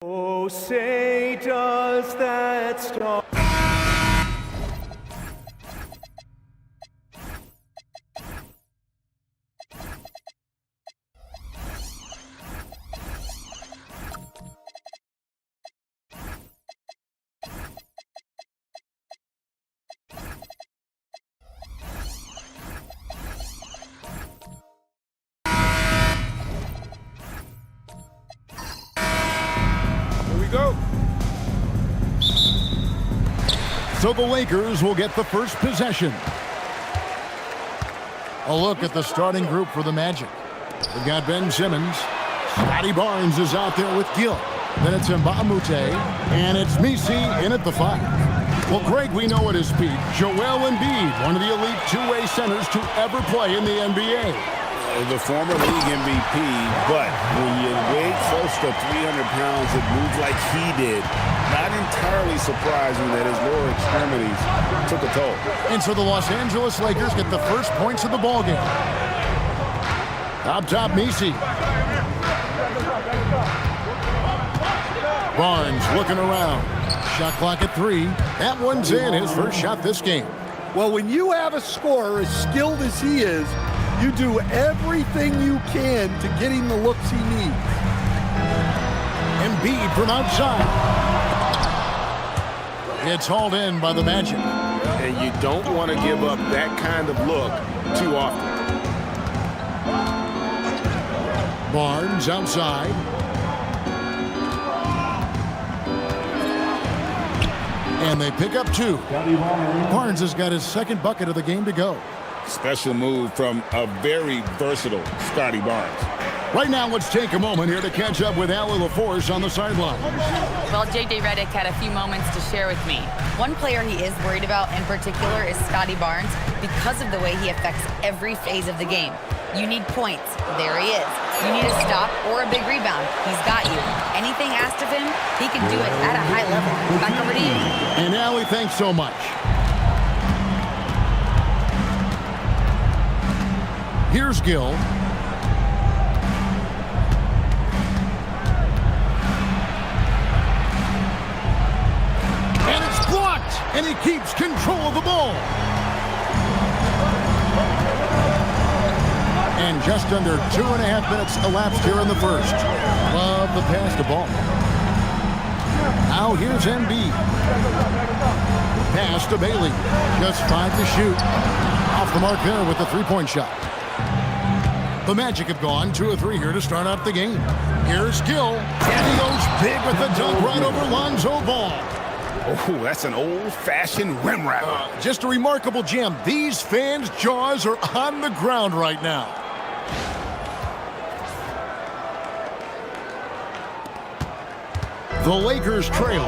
Oh, say does that star... Go. So the Lakers will get the first possession. A look at the starting group for the Magic. We've got Ben Simmons. Scotty Barnes is out there with Gill. Then it's Mbah a Moute. And it's Messi in at the 5. Well, Greg, we know at his peak, Joel Embiid, one of the elite two-way centers to ever play in the NBA. The former league MVP, but when you weigh close to 300 pounds and move like he did, not entirely surprising that his lower extremities took a toll. And so the Los Angeles Lakers get the first points of the ballgame. Up top, Messi. Barnes looking around. Shot clock at 3. That one's in, his first shot this game. Well, when you have a scorer as skilled as he is, you do everything you can to get him the looks he needs. Embiid from outside. It's hauled in by the Magic. And you don't want to give up that kind of look too often. Barnes outside. And they pick up 2. Barnes has got his second bucket of the game to go. Special move from a very versatile Scotty Barnes. Right now, let's take a moment here to catch up with Allie LaForce on the sideline. Well, J.J. Redick had a few moments to share with me. One player he is worried about in particular is Scotty Barnes because of the way he affects every phase of the game. You need points. There he is. You need a stop or a big rebound. He's got you. Anything asked of him, he can do it at a high level. Back over to you. And Allie, thanks so much. Here's Gill. And it's blocked. And he keeps control of the ball. And just under 2.5 minutes elapsed here in the first. Love the pass to ball. Now here's Embiid. Pass to Bailey. Just 5 to shoot. Off the mark there with the three-point shot. The Magic have gone 2 of 3 here to start out the game. Here's Gill. And he goes big with the dunk right over Lonzo Ball. Oh, that's an old-fashioned rim wrap. Just a remarkable jam. These fans' jaws are on the ground right now. The Lakers trail.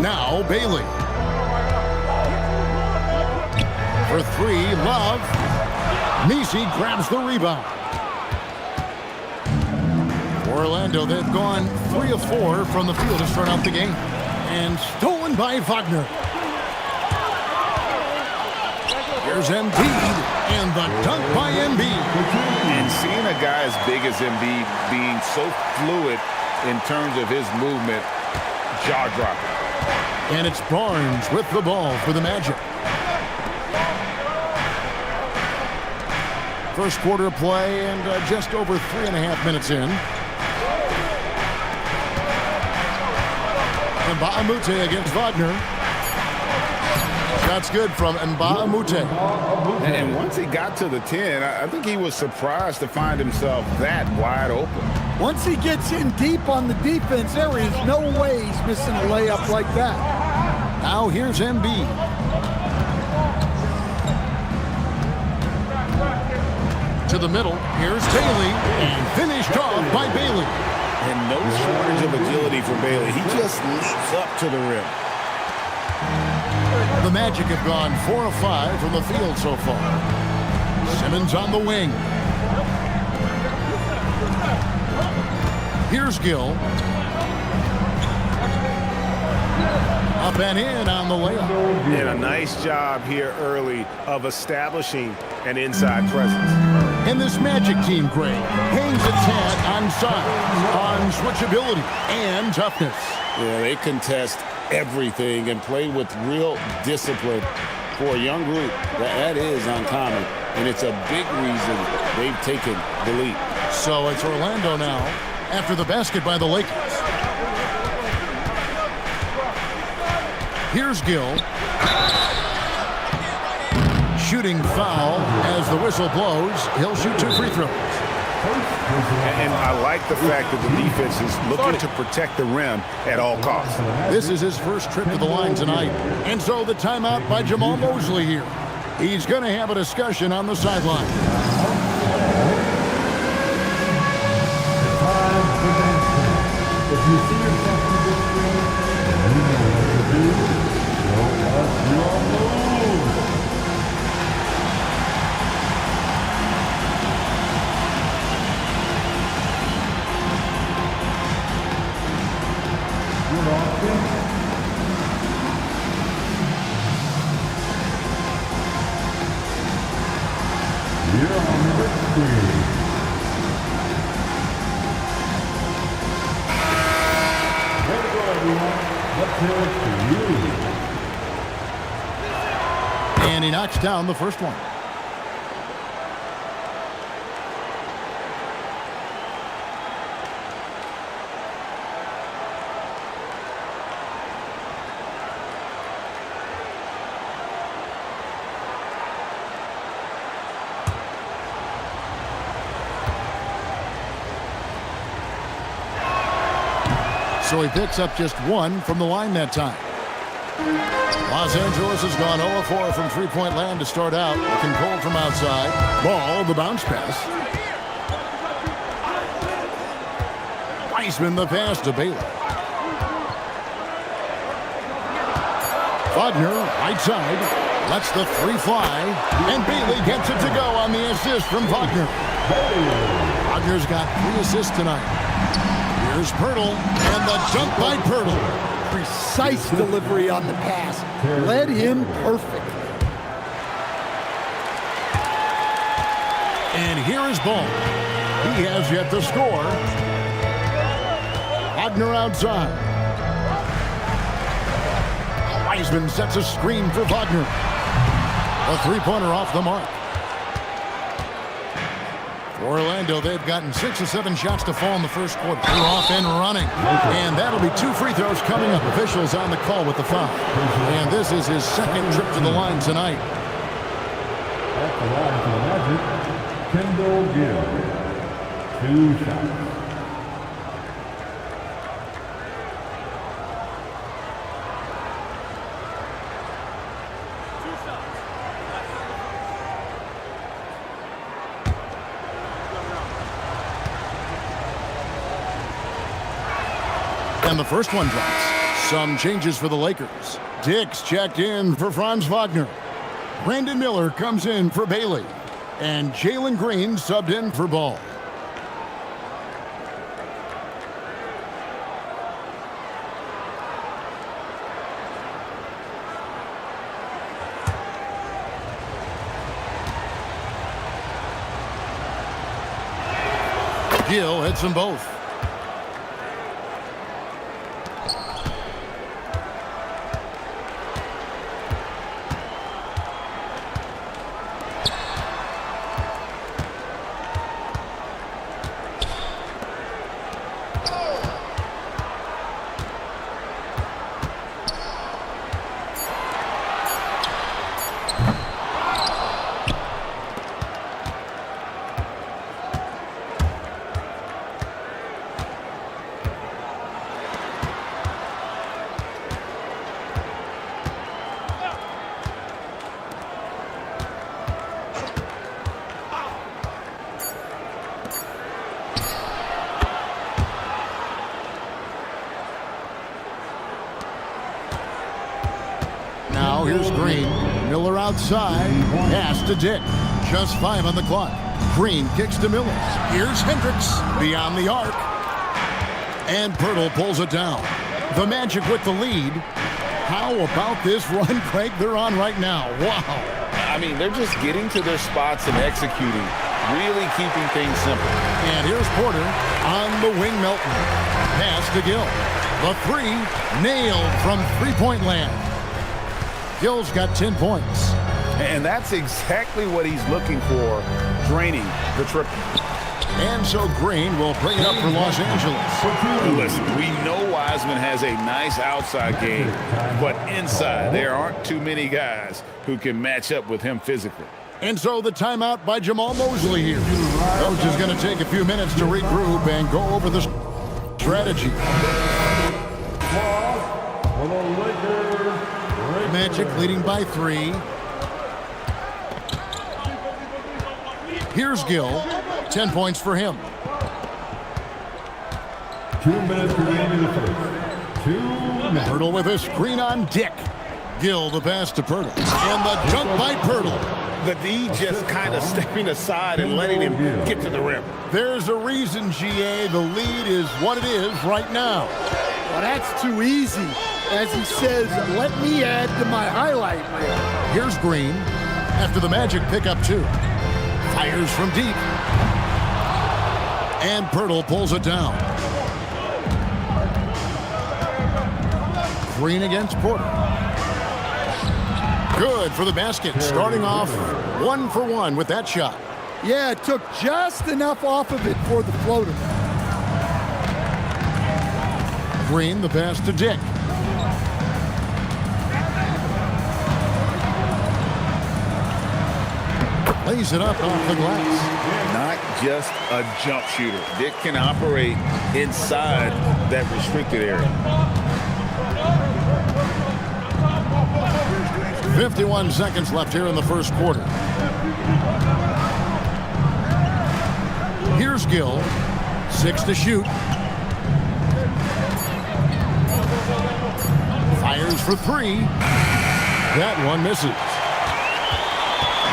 Now Bailey. For 3, Love. Messi grabs the rebound. For Orlando, they've gone 3 of 4 from the field to start out the game. And stolen by Wagner. Here's Embiid. And the dunk by Embiid. And seeing a a guy as big as Embiid being so fluid in terms of his movement, jaw-dropping. And it's Barnes with the ball for the Magic. First quarter of play and just over 3.5 minutes in. Mbah a Moute against Wagner. That's good from Mbah a Moute. And once he got to the 10, I think he was surprised to find himself that wide open. Once he gets in deep on the defense, there is no way he's missing a layup like that. Now here's Embiid. To the middle, here's Bailey, and finished off by Bailey. And no shortage of agility for Bailey. He just leaps up to the rim. The Magic have gone 4 of 5 from the field so far. Simmons on the wing. Here's Gill. Up and in on the layup. And a nice job here early of establishing an inside presence. And this Magic team, Greg, hangs its hat on size, on switchability, and toughness. Yeah, they contest everything and play with real discipline. For a young group, that is uncommon, and it's a big reason they've taken the lead. So it's Orlando now after the basket by the Lakers. Here's Gill. Shooting foul as the whistle blows. He'll shoot 2 free throws. And I like the fact that the defense is looking to protect the rim at all costs. This is his first trip to the line tonight. And so the timeout by Jamal Mosley here. He's going to have a discussion on the sideline. If you see yourself on the screen, you know what to do. Show us your moves. Your offense. You're on the screen. And he knocks down the first one. So he picks up just 1 from the line that time. Los Angeles has gone 0-4 from three-point land to start out. Looking cold from outside. Ball, the bounce pass. Wiseman the pass to Bailey. Wagner, right side. Lets the 3 fly. And Bailey gets it to go on the assist from Wagner. Wagner's got 3 assists tonight. Here's Pirtle, and the dunk by Pirtle. Precise delivery on the pass. Led him perfectly. And here is Ball. He has yet to score. Wagner outside. Wiseman sets a screen for Wagner. A 3-pointer off the mark. For Orlando, they've gotten 6 of 7 shots to fall in the first quarter. They're off and running. And that'll be 2 free throws coming up. Officials on the call with the foul. And this is his second trip to the line tonight. At the line for the Magic, Kendall Gill. 2 shots. And the first one drops. Some changes for the Lakers. Dix checked in for Franz Wagner. Brandon Miller comes in for Bailey. And Jalen Green subbed in for Ball. Gill hits them both. Now here's Green. Miller outside. Pass to Dick. Just 5 on the clock. Green kicks to Miller. Here's Hendricks beyond the arc. And Pirtle pulls it down. The Magic with the lead. How about this run, Craig, they're on right now? Wow. I mean, they're just getting to their spots and executing, really keeping things simple. And here's Porter on the wing, Melton. Pass to Gill. The three nailed from three-point land. Gill's got 10 points. And that's exactly what he's looking for, draining the triple. And so Green will bring it up for Los Angeles. Listen, we know Wiseman has a nice outside game, but inside there aren't too many guys who can match up with him physically. And so the timeout by Jamal Mosley here. Coach is going to take a few minutes to regroup and go over the strategy. Magic leading by 3. Here's Gill. 10 points for him. 2 minutes remaining in the first. 2 minutes. Pirtle with a screen on Dick. Gill the pass to Pirtle. And the dunk by Pirtle. The D just kind of stepping aside and letting him get to the rim. There's a reason, GA, the lead is what it is right now. Well, that's too easy. As he says, let me add to my highlight reel. Here's Green. After the Magic pick up 2. Fires from deep. And Pirtle pulls it down. Green against Porter. Good for the basket. Starting off 1 for 1 with that shot. Yeah, it took just enough off of it for the floater. Green the pass to Dick. Lays it up off the glass. Not just a jump shooter. Dick can operate inside that restricted area. 51 seconds left here in the first quarter. Here's Gill. 6 to shoot. Fires for 3. That one misses.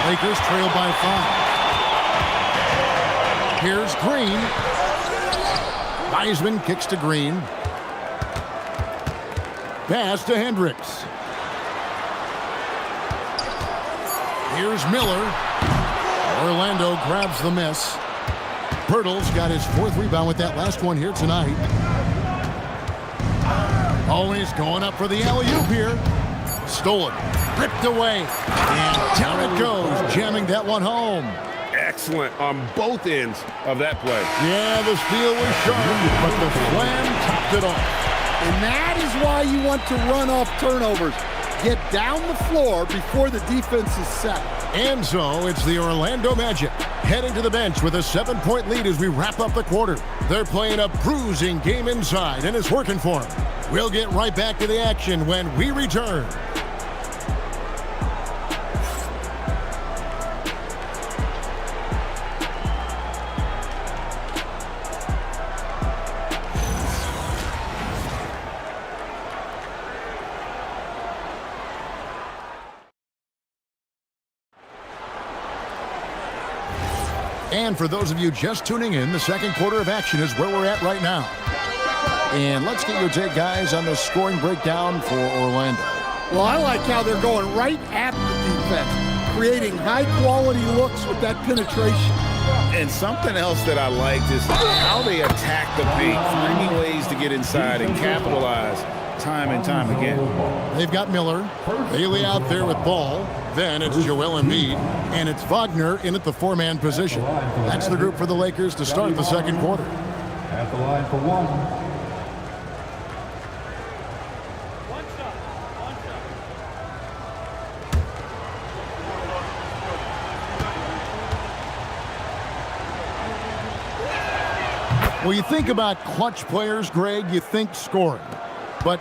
Lakers trail by 5. Here's Green. Wiseman kicks to Green. Pass to Hendricks. Here's Miller. Orlando grabs the miss. Pirtle's got his 4th rebound with that last one here tonight. Always going up for the alley-oop here. Stolen. Ripped away. And down it goes, jamming that one home. Excellent on both ends of that play. Yeah, the steal was sharp, but the slam topped it off. And that is why you want to run off turnovers. Get down the floor before the defense is set. And so it's the Orlando Magic heading to the bench with a 7-point lead as we wrap up the quarter. They're playing a bruising game inside, and it's working for them. We'll get right back to the action when we return. And for those of you just tuning in, the second quarter of action is where we're at right now. And let's get your take, guys, on the scoring breakdown for Orlando. Well, I like how they're going right at the defense, creating high-quality looks with that penetration. And something else that I liked is how they attack the paint, finding ways to get inside and capitalize time and time again. They've got Miller, Bailey out there with ball. Then it's Joel Embiid, and it's Wagner in at the four-man position. That's the group for the Lakers to start the second quarter. At the line for one. Well, you think about clutch players, Greg, you think scoring. But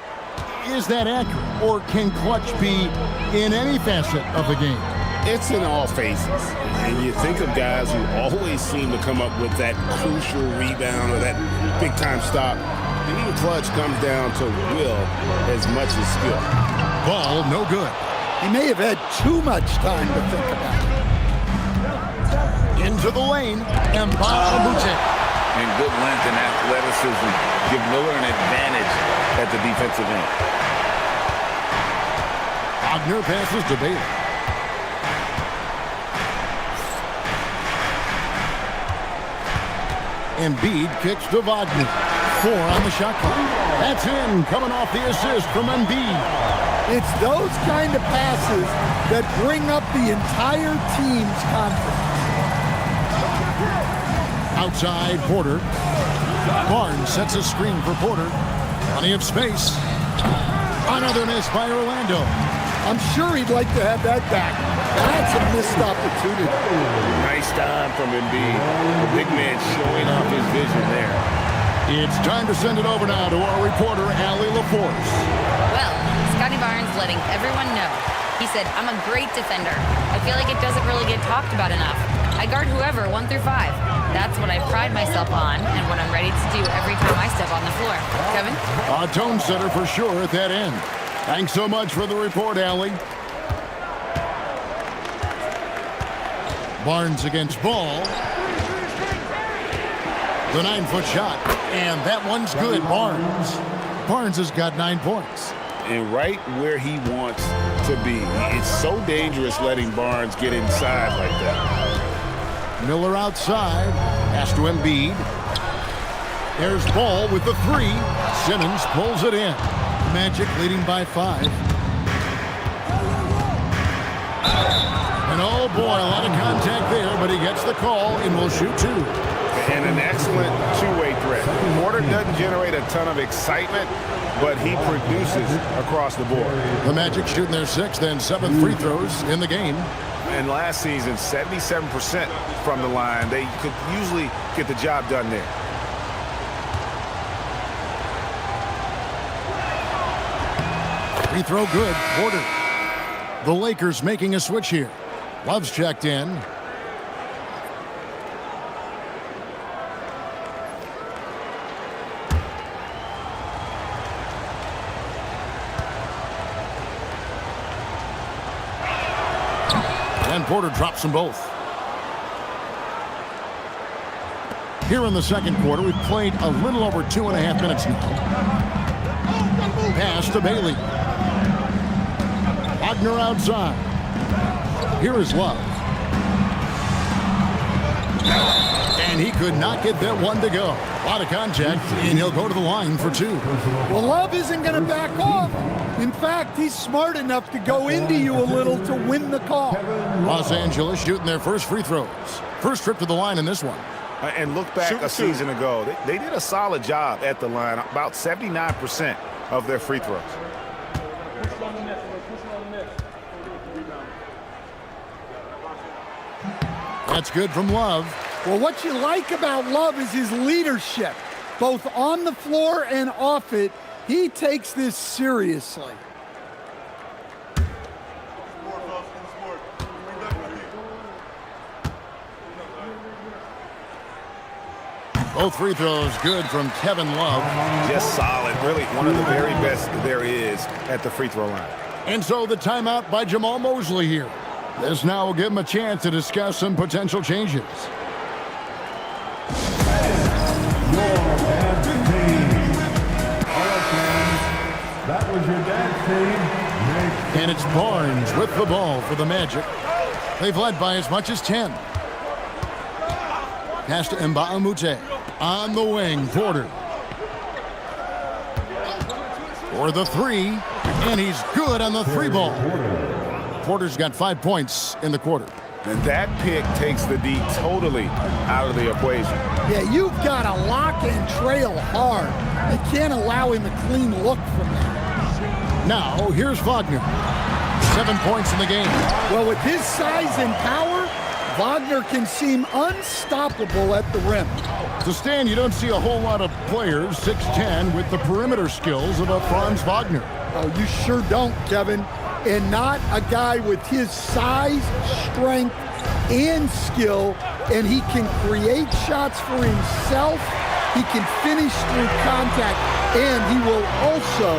is that accurate? Or can clutch be in any facet of the game? It's in all phases. And you think of guys who always seem to come up with that crucial rebound or that big-time stop. Being clutch comes down to will as much as skill. Ball, no good. He may have had too much time to think about it. Into the lane, Mbah-a-Moute. And good length and athleticism give Miller an advantage at the defensive end. Wagner passes to Bailey. Embiid kicks to Wagner. 4 on the shot clock. That's in, coming off the assist from Embiid. It's those kind of passes that bring up the entire team's confidence. Outside, Porter. Barnes sets a screen for Porter. Plenty of space. Another miss by Orlando. I'm sure he'd like to have that back. That's a missed opportunity. Nice time from Embiid. The big man showing off his vision there. It's time to send it over now to our reporter, Allie LaForce. Well, Scotty Barnes letting everyone know. He said, I'm a great defender. I feel like it doesn't really get talked about enough. I guard whoever, 1 through 5. That's what I pride myself on and what I'm ready to do every time I step on the floor. Kevin? A tone setter for sure at that end. Thanks so much for the report, Allie. Barnes against Ball. The 9-foot shot. And that one's good, Barnes. Barnes has got 9 points. And right where he wants to be. It's so dangerous letting Barnes get inside like that. Miller outside. Pass to Embiid. There's Ball with the 3. Simmons pulls it in. Magic leading by 5. And oh boy, a lot of contact there, but he gets the call and will shoot 2. And an excellent two-way threat. Porter doesn't generate a ton of excitement, but he produces across the board. The Magic shooting their 6th and 7th free throws in the game. And last season, 77% from the line. They could usually get the job done there. Free throw good. Porter. The Lakers making a switch here. Love's checked in. And Porter drops them both. Here in the second quarter, we've played a little over 2.5 minutes now. Pass to Bailey. Wagner outside. Here is Love. And he could not get that one to go. A lot of contact, and he'll go to the line for 2. Well, Love isn't going to back off. In fact, he's smart enough to go into you a little to win the call. Los Angeles shooting their first free throws. First trip to the line in this one. And look back a season ago. They did a solid job at the line. About 79% of their free throws. That's good from Love. Well, what you like about Love is his leadership, both on the floor and off it. He takes this seriously. Both free throws good from Kevin Love. Just solid. Really one of the very best there is at the free throw line. And so the timeout by Jamal Mosley here. This now will give him a chance to discuss some potential changes. That was your dance team. And it's Barnes with the ball for the Magic. They've led by as much as 10. Pass to Mbamute. On the wing, Porter. For the three, and he's good on the three ball. Porter's got 5 points in the quarter. And that pick takes the D totally out of the equation. Yeah, you've got to lock and trail hard. You can't allow him a clean look from that. Now, here's Wagner. 7 points in the game. Well, with his size and power, Wagner can seem unstoppable at the rim. To stand, you don't see a whole lot of players, 6'10", with the perimeter skills of a Franz Wagner. Oh, you sure don't, Kevin. And not a guy with his size, strength, and skill. And he can create shots for himself. He can finish through contact. And he will also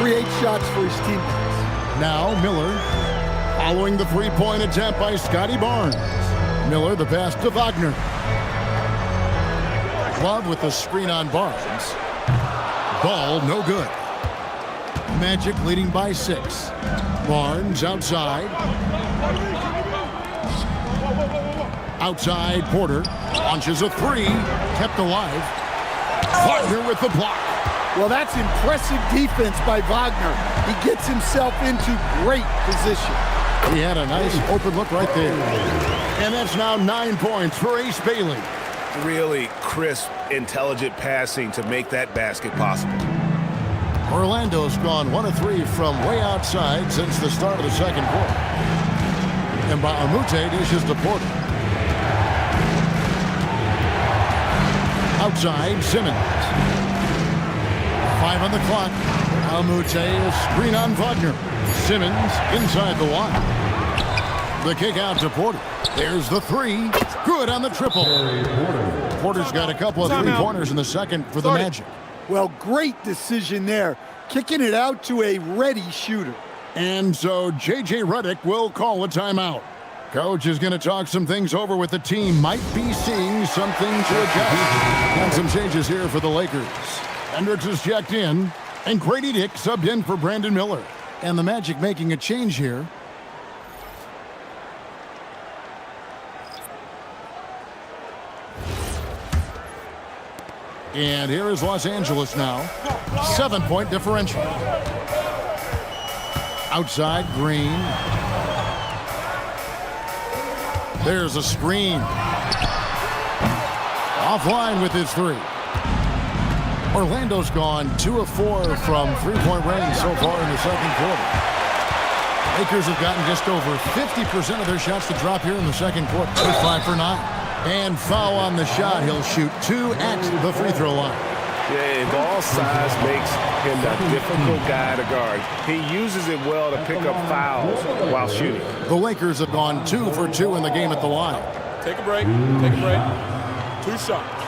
create shots for his teammates. Now, Miller, following the three-point attempt by Scotty Barnes. Miller, the pass to Wagner. Love with the screen on Barnes. Ball, no good. Magic leading by 6. Barnes outside. Outside, Porter launches a three. Kept alive. Wagner with the block. Well, that's impressive defense by Wagner. He gets himself into great position. He had a nice open look right there. And that's now 9 points for Ace Bailey. Really crisp, intelligent passing to make that basket possible. Orlando's gone 1 of 3 from way outside since the start of the second quarter. And Mbamute dishes to Porter. Outside, Simmons. 5 on the clock. Mbamute, a screen on Wagner. Simmons inside the line. The kick out to Porter. There's the three. Good on the triple. Porter's got a couple of three-pointers in the second for the Magic. Well, great decision there. Kicking it out to a ready shooter. And so J.J. Redick will call a timeout. Coach is going to talk some things over with the team. Might be seeing something to adjust. And some changes here for the Lakers. Hendricks is checked in, and Grady Dick subbed in for Brandon Miller. And the Magic making a change here. And here is Los Angeles now. 7-point differential. Outside, Green. There's a screen. Offline with his three. Orlando's gone 2 of 4 from three-point range so far in the second quarter. Lakers have gotten just over 50% of their shots to drop here in the second quarter. 5 for 9. And foul on the shot. He'll shoot 2 at the free throw line. Yeah, and ball size makes him a difficult guy to guard. He uses it well to pick up fouls while shooting. The Lakers have gone 2 for 2 in the game at the line. Take a break. Take a break. 2 shots.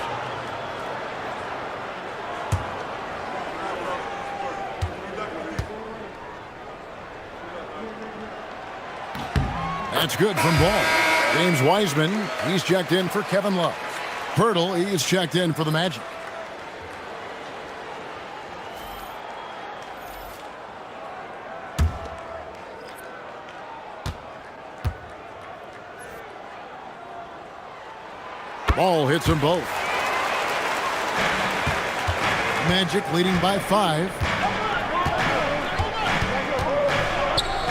That's good from Ball. James Wiseman, he's checked in for Kevin Love. Pirtle, he's checked in for the Magic. Ball hits them both. Magic leading by 5.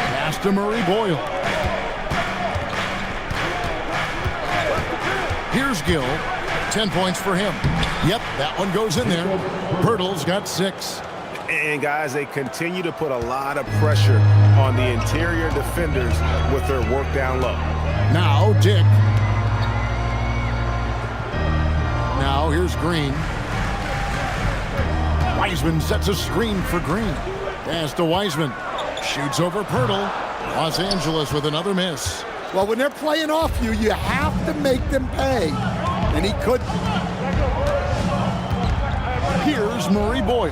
Pass to Murray Boyle. Here's Gill. 10 points for him. Yep, that one goes in there. Pirtle's got 6. And guys, they continue to put a lot of pressure on the interior defenders with their work down low. Now Dick. Now here's Green. Wiseman sets a screen for Green. Pass to Wiseman. Shoots over Pirtle. Los Angeles with another miss. Well, when they're playing off you, you have to make them pay. And he couldn't. Here's Murray Boyle.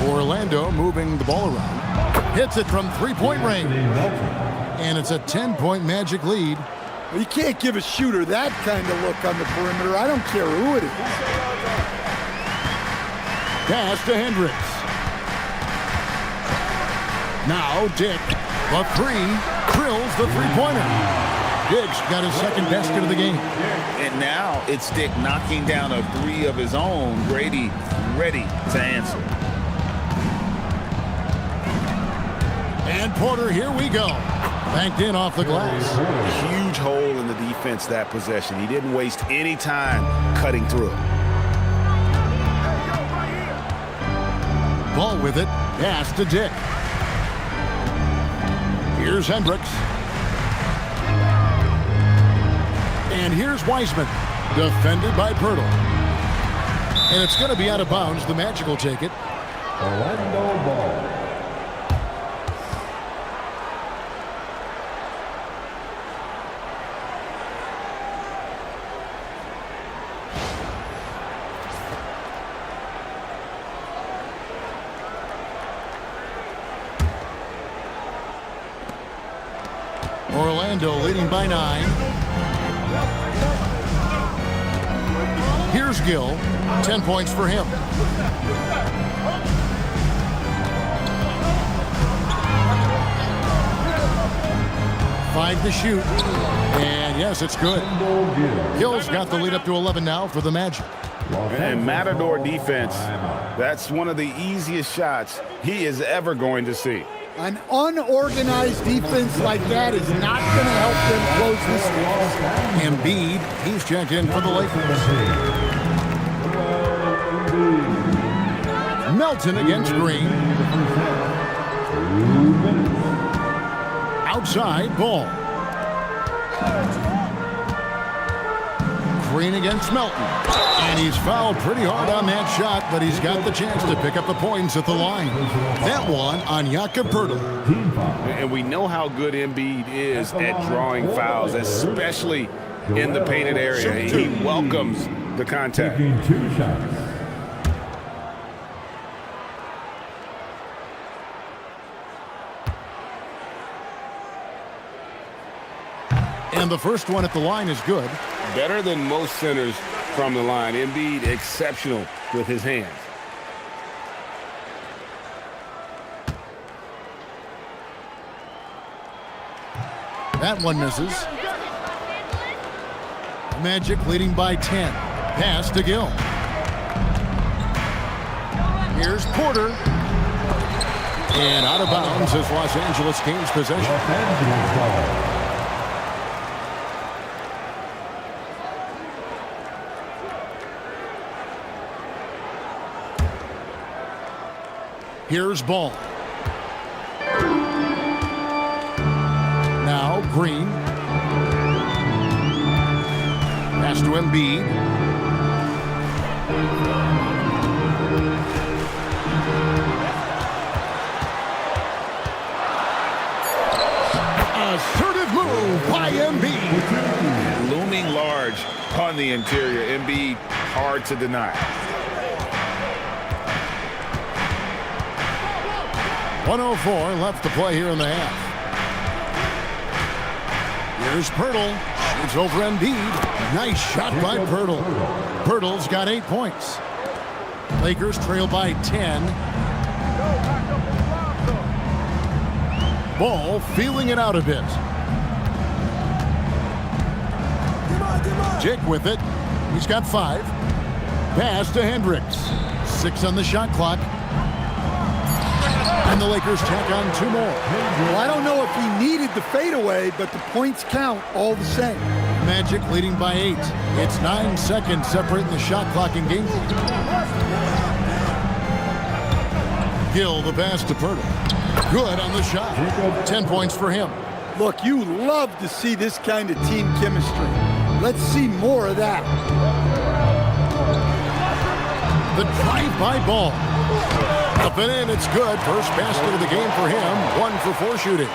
Orlando moving the ball around. Hits it from three-point range. And it's a 10-point Magic lead. Well, you can't give a shooter that kind of look on the perimeter. I don't care who it is. Pass to Hendricks. Now Dick. The three. Drills the three-pointer. Diggs got his second basket of the game. And now it's Dick knocking down a three of his own. Brady ready to answer. And Porter, here we go. Banked in off the glass. Huge hole in the defense that possession. He didn't waste any time cutting through it. Ball with it. Pass to Dick. Here's Hendricks. And here's Wiseman. Defended by Pirtle. And it's going to be out of bounds. The Magic will take it. Orlando ball. Orlando leading by 9. Here's Gill. 10 points for him. Five to shoot. And yes, it's good. Gill's got the lead up to 11 now for the Magic. And Matador defense, that's one of the easiest shots he is ever going to see. An unorganized defense like that is not going to help them close this game. Embiid, he's checked in for the Lakers. Melton against Green. Outside, Ball. Green against Melton. And he's fouled pretty hard on that shot, but he's got the chance to pick up the points at the line. That one on Jakob Poeltl. And we know how good Embiid is at drawing fouls, especially in the painted area. He welcomes the contact. Taking 2 shots. And the first one at the line is good. Better than most centers from the line. Embiid exceptional with his hands. That one misses. Magic leading by 10. Pass to Gill. Here's Porter. And out of bounds as Los Angeles gains possession. Los Angeles ball. Here's Ball. Now Green. Pass to Embiid. Assertive move by Embiid. Looming large on the interior. Embiid hard to deny. 1:04 left to play here in the half. Here's Pirtle. Shoots over Embiid. Nice shot by Pirtle. Pirtle's got 8 points. Lakers trail by 10. Ball feeling it out a bit. Dick with it. He's got 5. Pass to Hendricks. 6 on the shot clock. And the Lakers tack on 2 more. Well, I don't know if he needed the fadeaway, but the points count all the same. Magic leading by 8. It's 9 seconds separating the shot clock and game. Gill the pass to Pirtle. Good on the shot. 10 points for him. Look, you love to see this kind of team chemistry. Let's see more of that. The drive-by Ball. Up and in, it's good. First basket of the game for him. 1 for 4 shooting.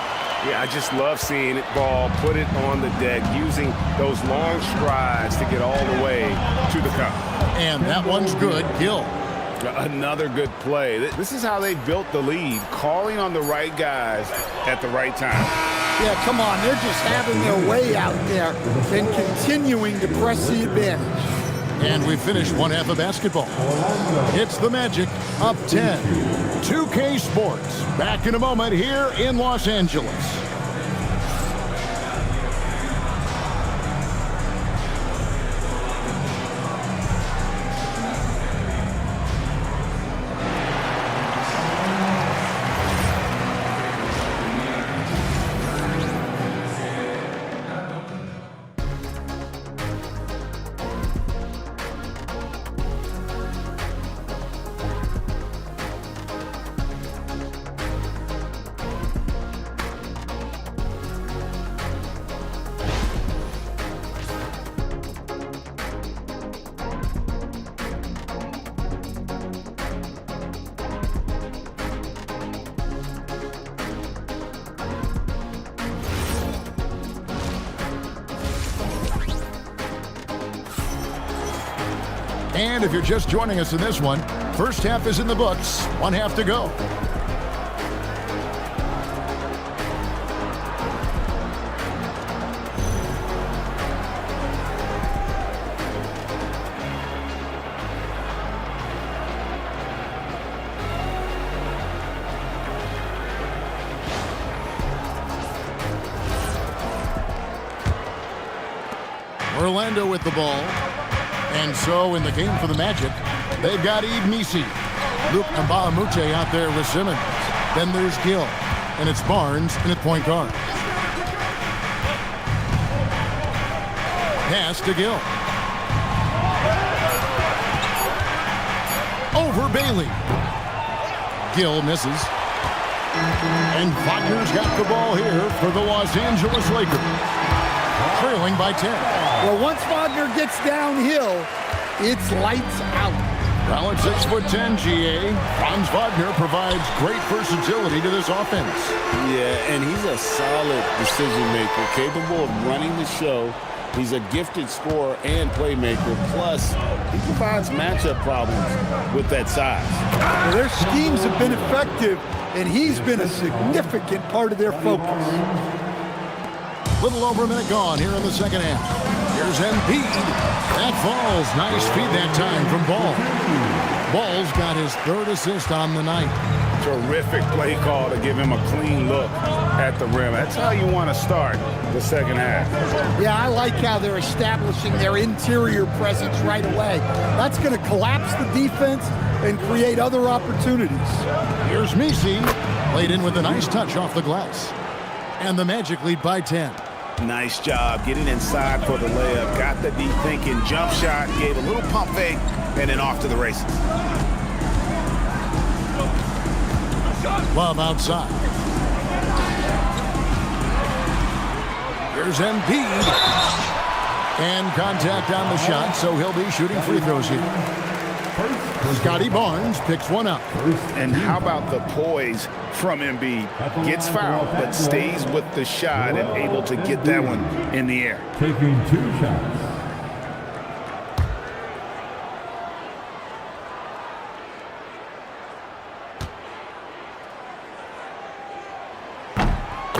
Yeah, I just love seeing it Ball put it on the deck, using those long strides to get all the way to the cup. And that one's good. Gill. Another good play. This is how they built the lead, calling on the right guys at the right time. Yeah, come on. They're just having their way out there and continuing to press the advantage. And we finished one half of basketball. It's the Magic up 10. 2K Sports back in a moment here in Los Angeles. And if you're just joining us in this one, first half is in the books, one half to go. Orlando with the ball. And so in the game for the Magic, they've got Yves Missi. Luc Mbah-a-Moute out there with Simmons. Then there's Gill. And it's Barnes in at point guard. Pass to Gill. Over Bailey. Gill misses. And Wagner's got the ball here for the Los Angeles Lakers. Trailing by 10. Well, once Wagner gets downhill, it's lights out. Well, at 6'10", GA, Franz Wagner provides great versatility to this offense. Yeah, and he's a solid decision maker, capable of running the show. He's a gifted scorer and playmaker. Plus, he provides matchup problems with that size. Well, their schemes have been effective, and he's been a significant part of their focus. Little over a minute gone here in the second half. Here's Embiid. That falls. Nice feed that time from Ball. Ball's got his third assist on the night. Terrific play call to give him a clean look at the rim. That's how you want to start the second half. Yeah, I like how they're establishing their interior presence right away. That's going to collapse the defense and create other opportunities. Here's Missi. Played in with a nice touch off the glass. And the Magic lead by 10. Nice job getting inside for the layup. Got the deep thinking jump shot, gave a little pump fake, and then off to the races. Love outside. Here's Embiid. And contact on the shot, so he'll be shooting free throws here. Scotty Barnes picks one up. And how about the poise from Embiid? Gets fouled, but stays with the shot and able to get that one in the air. Taking 2 shots.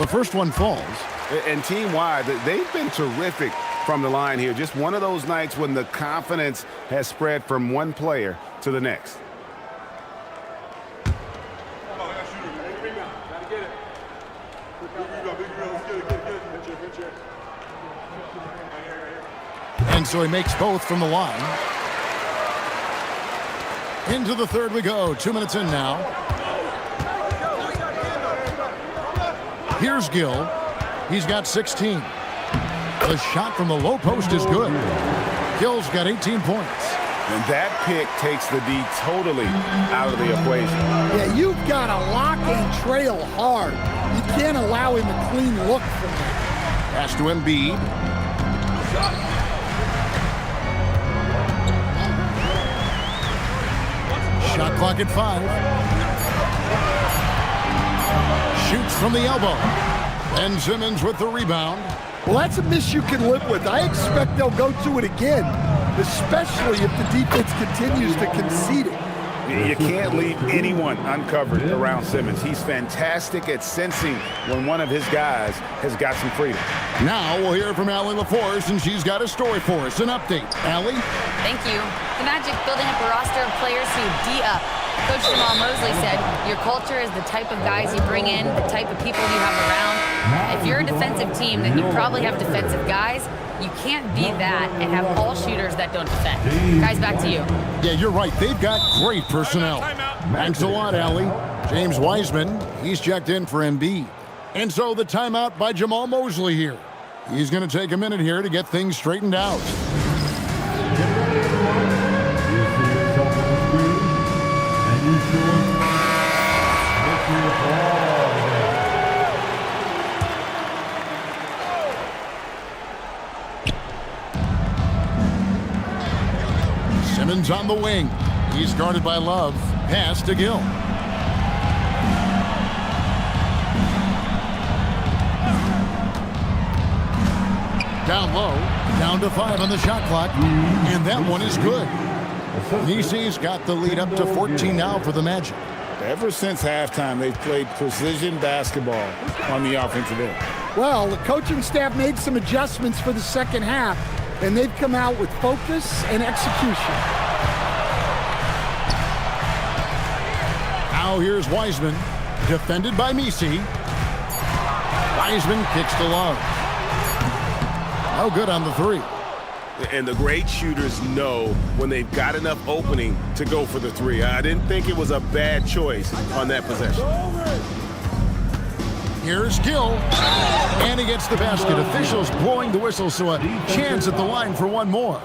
The first one falls. And team-wide, they've been terrific from the line here. Just one of those nights when the confidence has spread from one player to the next. And so he makes both from the line. Into the third we go. 2 minutes in now. Here's Gill. He's got 16. The shot from the low post is good. Gill's got 18 points. And that pick takes the D totally out of the equation. Yeah, you've got to lock and trail hard. You can't allow him a clean look from that. Pass to Embiid. Shot clock at 5. Shoots from the elbow. And Simmons with the rebound. Well, that's a miss you can live with. I expect they'll go to it again, especially if the defense continues to concede it. You can't leave anyone uncovered around Simmons. He's fantastic at sensing when one of his guys has got some freedom. Now we'll hear from Allie LaForce, and she's got a story for us. An update. Allie? Thank you. The Magic building up a roster of players who D up. Coach Jamal Mosley said, your culture is the type of guys you bring in, the type of people you have around. If you're a defensive team, then you probably have defensive guys. You can't be that and have all shooters that don't defend. Guys, back to you. Yeah, you're right. They've got great personnel. Thanks a lot, Allie. James Wiseman, he's checked in for Embiid. And so the timeout by Jamal Mosley here. He's going to take a minute here to get things straightened out. Simmons on the wing. He's guarded by Love. Pass to Gill. Down low. Down to 5 on the shot clock. And that one is good. Nisi's got the lead up to 14 now for the Magic. Ever since halftime, they've played precision basketball on the offensive end. Well, the coaching staff made some adjustments for the second half, and they've come out with focus and execution. Now here's Wiseman, defended by Misi. Wiseman kicks to Love. No good on the three. And the great shooters know when they've got enough opening to go for the three. I didn't think it was a bad choice on that possession. Here's Gill, and he gets the basket. Officials blowing the whistle, so a chance at the line for one more.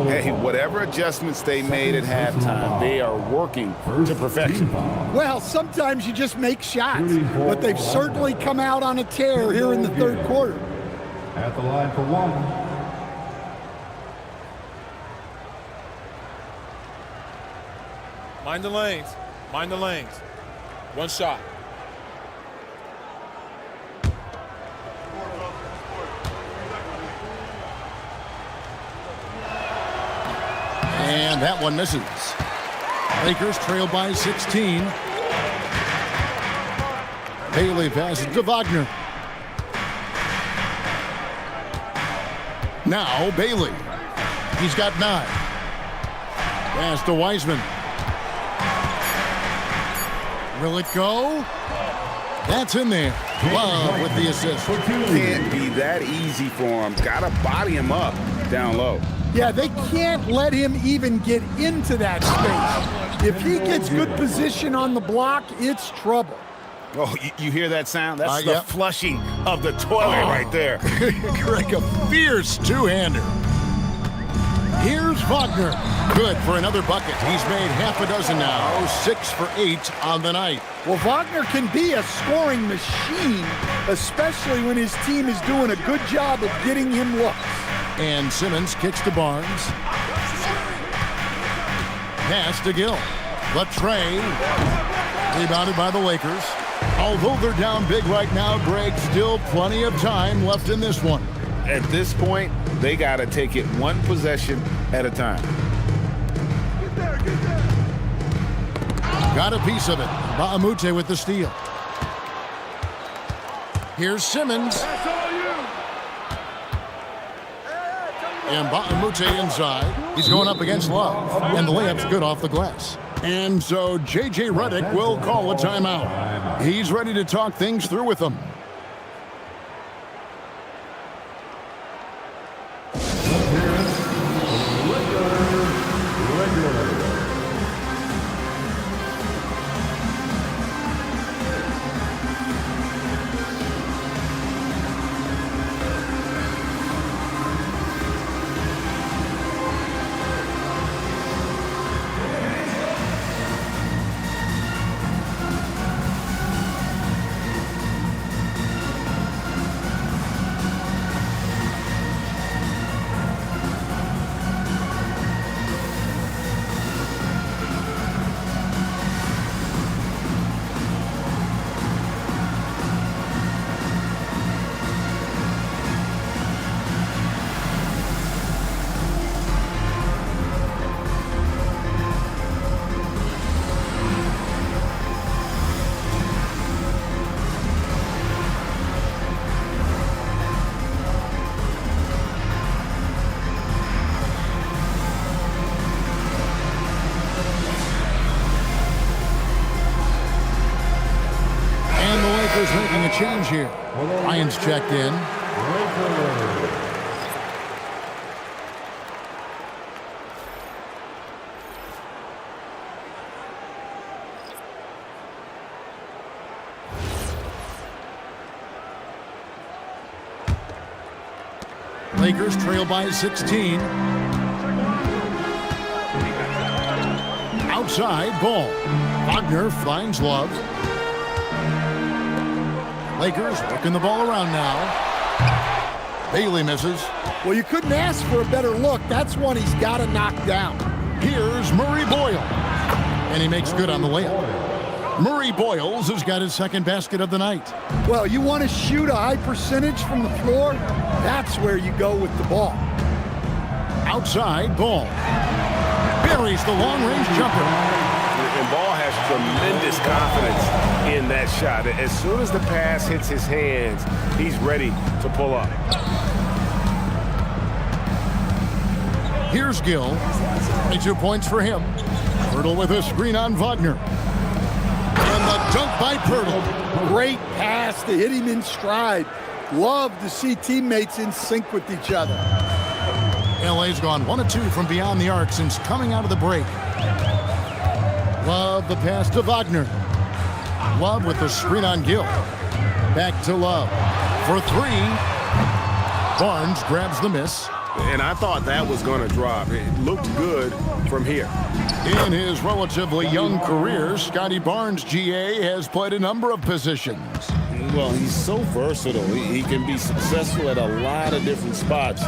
Hey, whatever adjustments they made at halftime, they are working to perfection. Well, sometimes you just make shots, but they've certainly come out on a tear here in the third quarter. At the line for one. Mind the lanes. Mind the lanes. One shot. And that one misses. Lakers trail by 16. Bailey passes to Wagner. Now Bailey. He's got 9. Pass to Wiseman. Will it go? That's in there. Love with the assist. Can't be that easy for him. Got to body him up down low. Yeah, they can't let him even get into that space. If he gets good position on the block, it's trouble. Oh, you hear that sound? That's the yep. flushing of the toilet right there. Greg, a fierce two-hander. Here's Wagner. Good for another bucket. He's made half a dozen now, 6 for 8 on the night. Well, Wagner can be a scoring machine, especially when his team is doing a good job of getting him looks. And Simmons kicks to Barnes. Pass to Gill. The tray. Rebounded by the Lakers. Although they're down big right now, Greg, still plenty of time left in this one. At this point, they got to take it one possession at a time. Got a piece of it. Ba'amute with the steal. Here's Simmons. And Ba'amute inside. He's going up against Love. And the layup's good off the glass. And so J.J. Redick will call a timeout. He's ready to talk things through with them. Making a change here. Lyons checked in. Lakers trail by 16. Outside ball. Wagner finds Love. Lakers working the ball around now. Bailey misses. Well, you couldn't ask for a better look. That's one he's got to knock down. Here's Murray Boyle. And he makes good on the layup. Murray Boyles has got his second basket of the night. Well, you want to shoot a high percentage from the floor? That's where you go with the ball. Outside ball. buries the long-range jumper. And Ball has tremendous confidence in that shot. As soon as the pass hits his hands, he's ready to pull up. Here's Gill. 22 points for him. Pirtle with a screen on Wagner. And the dunk by Pirtle. Great pass to hit him in stride. Love to see teammates in sync with each other. LA's gone 1 of 2 from beyond the arc since coming out of the break. Love the pass to Wagner. Love with the screen on Gill. Back to Love for 3. Barnes grabs the miss. And I thought that was going to drop. It looked good from here. In his relatively young career, Scotty Barnes, GA, has played a number of positions. Well, he's so versatile. He can be successful at a lot of different spots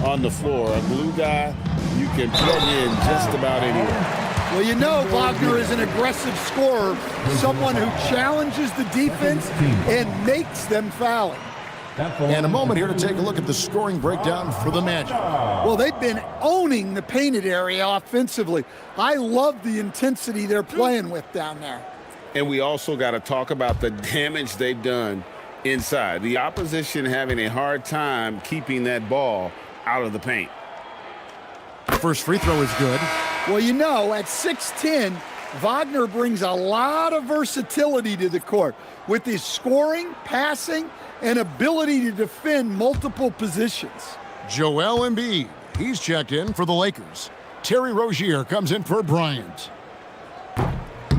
on the floor. A glue guy, you can plug in just about anywhere. Well, you know Wagner is an aggressive scorer, someone who challenges the defense and makes them foul him. And a moment here to take a look at the scoring breakdown for the Magic. Well, they've been owning the painted area offensively. I love the intensity they're playing with down there. And we also got to talk about the damage they've done inside. The opposition having a hard time keeping that ball out of the paint. First free throw is good. Well, you know, at 6'10", Wagner brings a lot of versatility to the court with his scoring, passing, and ability to defend multiple positions. Joel Embiid, he's checked in for the Lakers. Terry Rozier comes in for Bryant.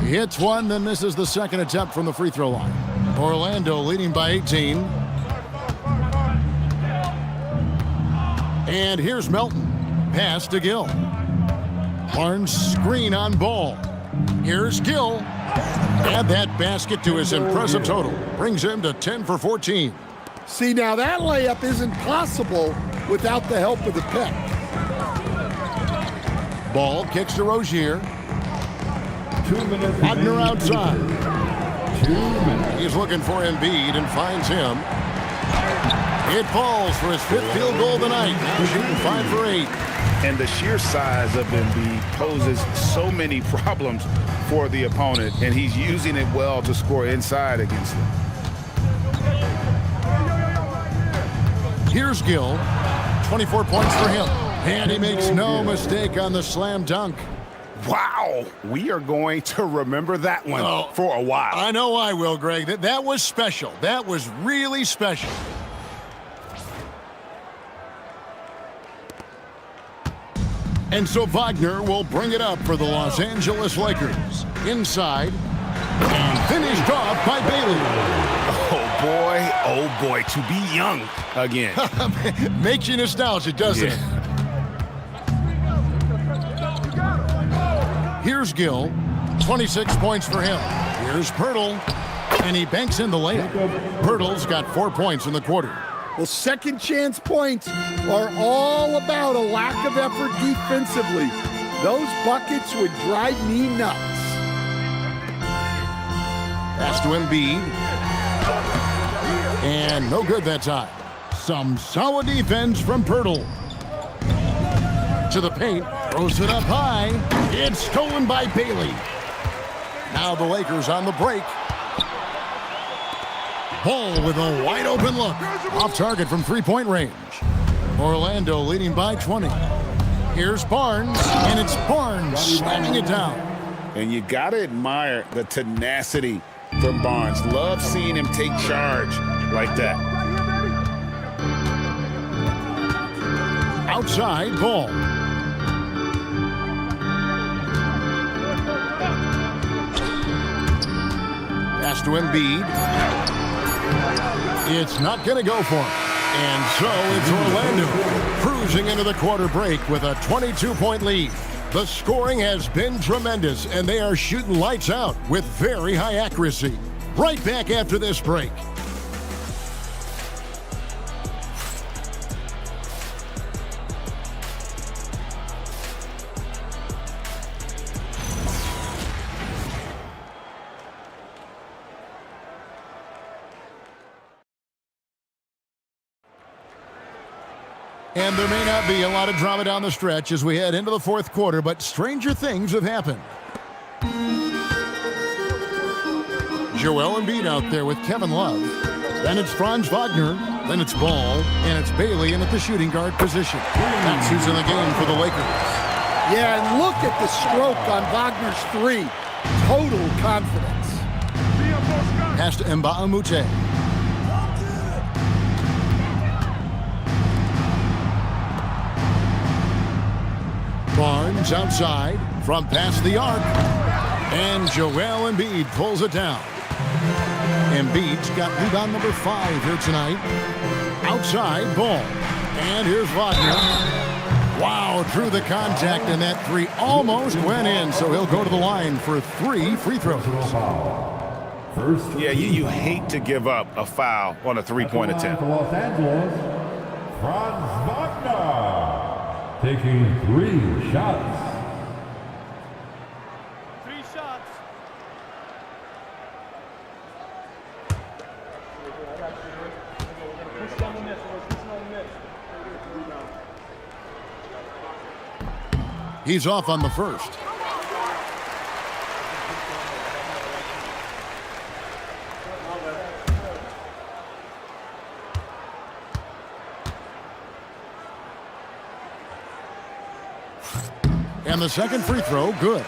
He hits one, then misses the second attempt from the free throw line. Orlando leading by 18. And here's Melton. Pass to Gill. Barnes screen on Ball. Here's Gill. Add that basket to his impressive total. Brings him to 10 for 14. See, now that layup isn't possible without the help of the pick. Ball kicks to Rozier. 2 minutes. Wagner outside. 2 minutes. He's looking for Embiid and finds him. It falls for his 5th field goal of the night. Shooting 5 for 8. And the sheer size of Embiid poses so many problems for the opponent, and he's using it well to score inside against them. Here's Gill. 24 points for him. And he makes no mistake on the slam dunk. Wow, we are going to remember that one for a while. I know I will, Greg. That was special. That was really special. And so Wagner will bring it up for the Los Angeles Lakers. Inside, and finished off by Bailey. Oh boy, to be young again. Makes you nostalgic, doesn't it? Here's Gill. 26 points for him. Here's Pirtle. And he banks in the layup. Pirtle's got 4 points in the quarter. Well, second chance points are all about a lack of effort defensively. Those buckets would drive me nuts. Pass to Embiid. And no good that time. Some solid defense from Pirtle. To the paint. Throws it up high. It's stolen by Bailey. Now the Lakers on the break. Ball with a wide open look. Off target from three-point range. Orlando leading by 20. Here's Barnes, and it's Barnes slamming it down. And you got to admire the tenacity from Barnes. Love seeing him take charge like that. Outside, Ball. Pass to Embiid. It's not going to go for him. And so it's Orlando cruising into the quarter break with a 22-point lead. The scoring has been tremendous, and they are shooting lights out with very high accuracy. Right back after this break. And there may not be a lot of drama down the stretch as we head into the fourth quarter, but stranger things have happened. Joel Embiid out there with Kevin Love. Then it's Franz Wagner. Then it's Ball. And it's Bailey in at the shooting guard position. That's who's in the game for the Lakers. Yeah, and look at the stroke on Wagner's three. Total confidence. Pass to Mbah a Moute. Barnes outside from past the arc. And Joel Embiid pulls it down. Embiid's got rebound number 5 here tonight. Outside, Ball. And here's Wagner. Wow, through the contact, and that three almost went in, so he'll go to the line for 3 free throws. Yeah, you hate to give up a foul on a three-point attempt. Los Angeles, Franz Wagner, taking 3 shots. 3 shots. He's off on the first. And the second free throw, good.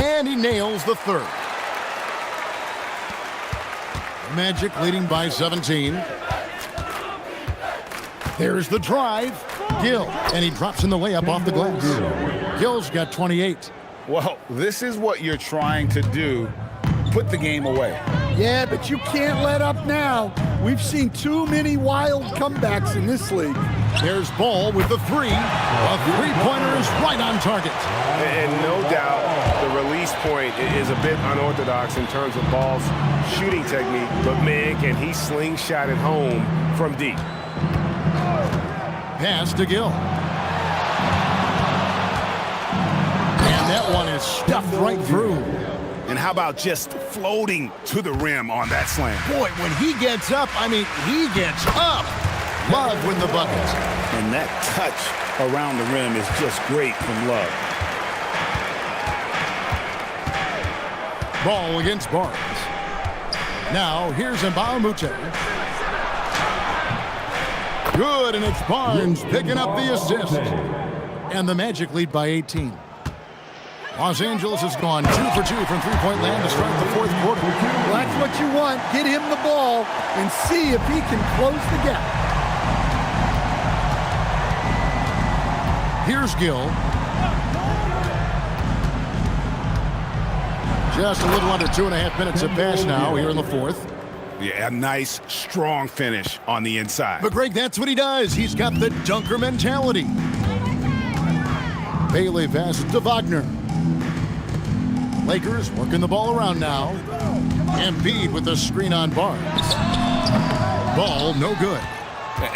And he nails the third. Magic leading by 17. There's the drive. Gill. And he drops in the layup off the glass. Gill's got 28. Well, this is what you're trying to do. Put the game away. Yeah, but you can't let up now. We've seen too many wild comebacks in this league. There's Ball with the three. A three-pointer is right on target. And no doubt the release point is a bit unorthodox in terms of Ball's shooting technique, but man, can he slingshot it home from deep. Pass to Gill. And that one is stuffed right through. And how about just floating to the rim on that slam? Boy, when he gets up, I mean, he gets up. Love with the buckets. And that touch around the rim is just great from Love. Ball against Barnes. Now, here's Mbah a Moute. Good, and it's Barnes picking up the assist. And the Magic lead by 18. Los Angeles has gone 2 for 2 from three-point land to start the fourth quarter. Well, that's what you want. Get him the ball and see if he can close the gap. Here's Gill. Just a little under 2.5 minutes have passed now here in the fourth. Yeah, a nice, strong finish on the inside. But Greg, that's what he does. He's got the dunker mentality. Bailey passes to Wagner. Lakers working the ball around now. Embiid with the screen on Barnes. Ball no good.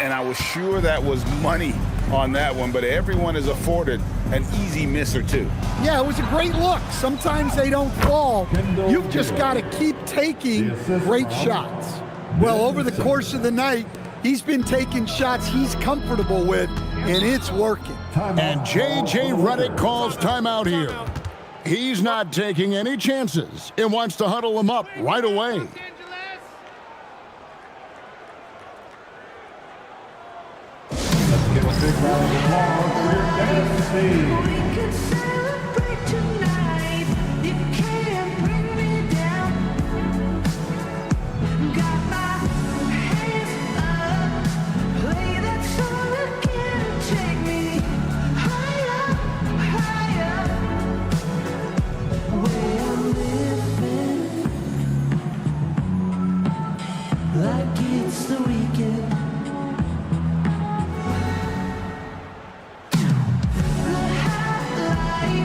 And I was sure that was money on that one, but everyone is afforded an easy miss or two. Yeah, it was a great look. Sometimes they don't fall. You've just got to keep taking great shots. Well, over the course of the night, he's been taking shots he's comfortable with, and it's working. And J.J. Redick calls timeout here. He's not taking any chances and wants to huddle him up right away. Let's give a big round of applause for your Tennessee. We can celebrate tonight. You can't bring me down. Got my hands up. Play that song again. Take me higher, higher. Where I'm living like it's the weekend. Life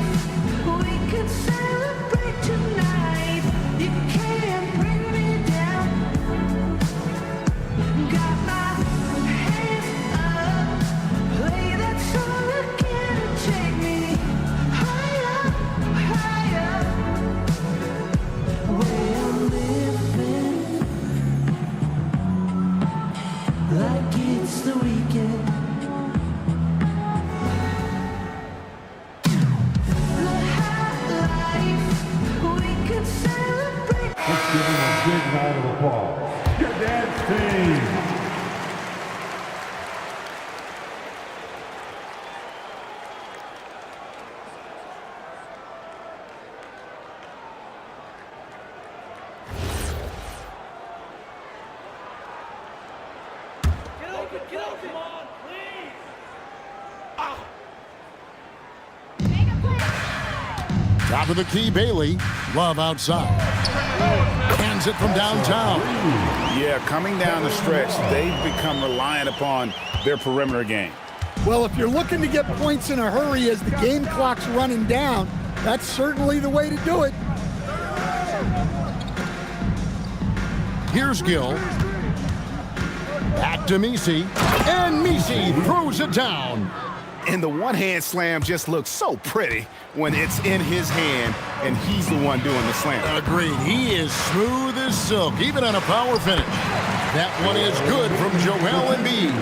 Top of the key, Bailey. Love outside. Hands it from downtown. Yeah, coming down the stretch, they've become reliant upon their perimeter game. Well, if you're looking to get points in a hurry as the game clock's running down, that's certainly the way to do it. Here's Gill. Back to Messi. And Messi throws it down. And the one-hand slam just looks so pretty when it's in his hand and he's the one doing the slam. Agreed. He is smooth as silk, even on a power finish. That one is good from Joel Embiid.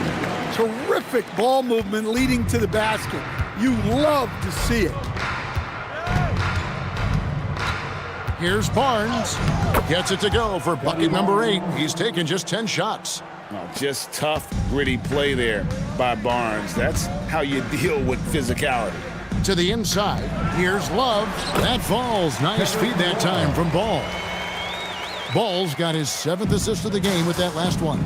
Terrific ball movement leading to the basket. You love to see it. Here's Barnes. Gets it to go for bucket number 8. He's taken just 10 shots. Oh, just tough, gritty play there by Barnes. That's how you deal with physicality. To the inside. Here's Love. That falls. Nice feed that time from Ball. Ball's got his 7th assist of the game with that last one.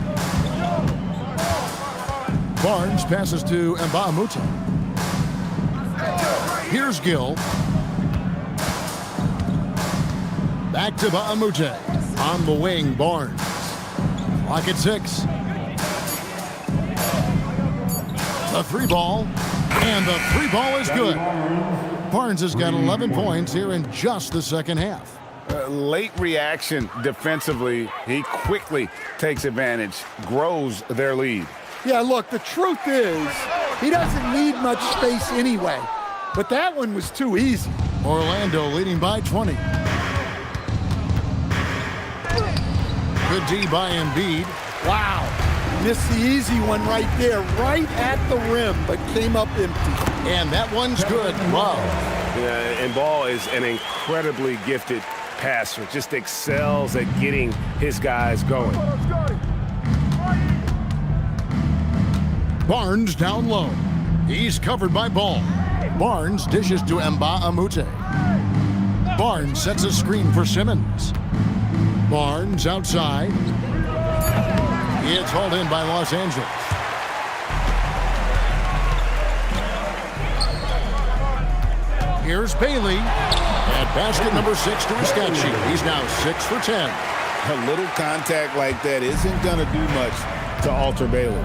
Barnes passes to Mbah-a-Moute. Here's Gill. Back to Mbah-a-Moute. On the wing, Barnes. Clock at 6. The 3 ball. And the 3 ball is good. Barnes has got 11 points here in just the second half. Late reaction defensively. He quickly takes advantage, grows their lead. Yeah, look, the truth is, he doesn't need much space anyway. But that one was too easy. Orlando leading by 20. Good D by Embiid. Wow. Missed the easy one right there, right at the rim, but came up empty. And that one's good. Love. Yeah, and Ball is an incredibly gifted passer. Just excels at getting his guys going. Barnes down low. He's covered by Ball. Barnes dishes to Mbah-a-Moute. Barnes sets a screen for Simmons. Barnes outside. It's hauled in by Los Angeles. Here's Bailey. At basket number 6 to his stat sheet. He's now 6 for 10. A little contact like that isn't going to do much to alter Bailey.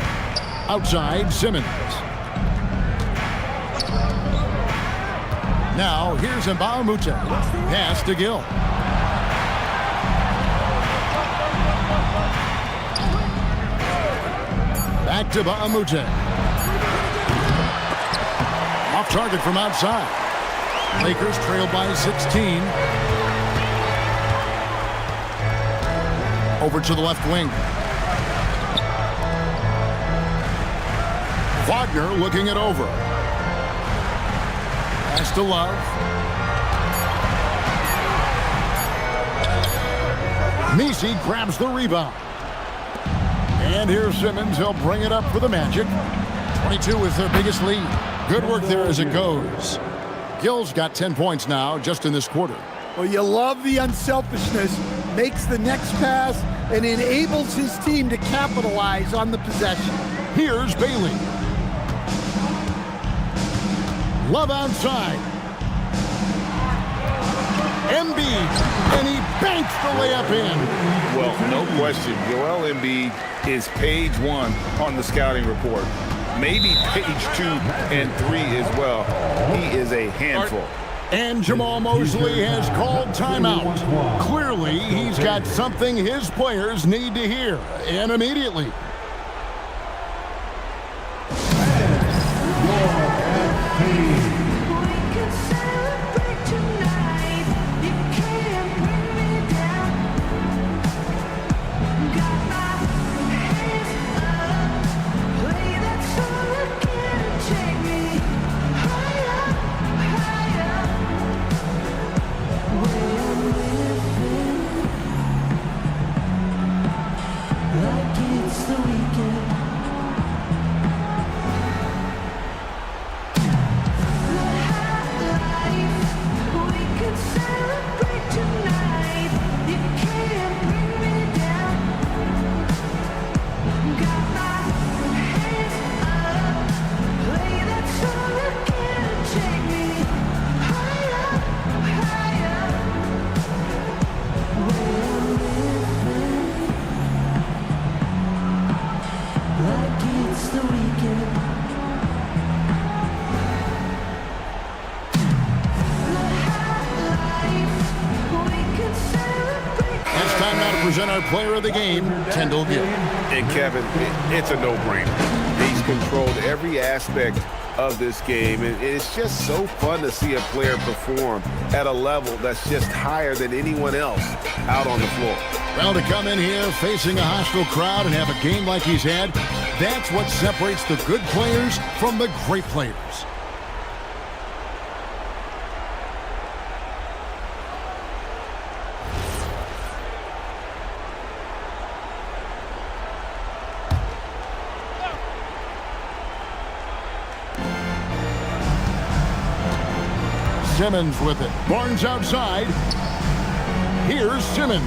Outside, Simmons. Now, here's Mbah-a-Moute. Pass to Gill. Back to Mbah-a-Moute. Off target from outside. Lakers trail by 16. Over to the left wing. Wagner looking it over. Pass to Love. Messi grabs the rebound. And here's Simmons. He'll bring it up for the Magic. 22 is their biggest lead. Good work there as it goes. Gill's got 10 points now just in this quarter. Well, you love the unselfishness. Makes the next pass and enables his team to capitalize on the possession. Here's Bailey. Love outside. Embiid, and he banks the layup in. Well, no question, Joel Embiid is page 1 on the scouting report. Maybe page 2 and 3 as well. He is a handful. And Jamal Mosley has called timeout. Clearly, he's got something his players need to hear, and immediately. We can celebrate tonight. You can't bring me down. Got my hands up. Play that song again and take me higher, higher. Where I'm living, like it's the present our player of the game, Kendall Gill. And Kevin, it's a no-brainer. He's controlled every aspect of this game, and it's just so fun to see a player perform at a level that's just higher than anyone else out on the floor. Well, to come in here facing a hostile crowd and have a game like he's had, that's what separates the good players from the great players. Simmons with it. Barnes outside. Here's Simmons.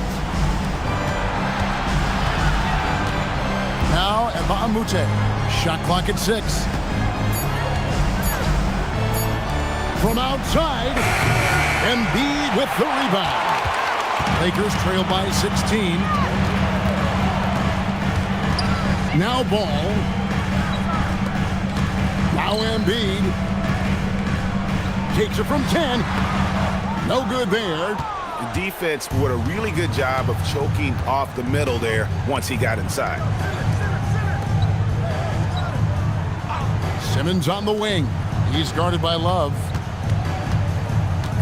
Now Mbamute. Shot clock at 6. From outside, Embiid with the rebound. Lakers trail by 16. Now Ball. Now Embiid. Takes it from 10. No good there. The defense did a really good job of choking off the middle there once he got inside. Simmons on the wing. He's guarded by Love.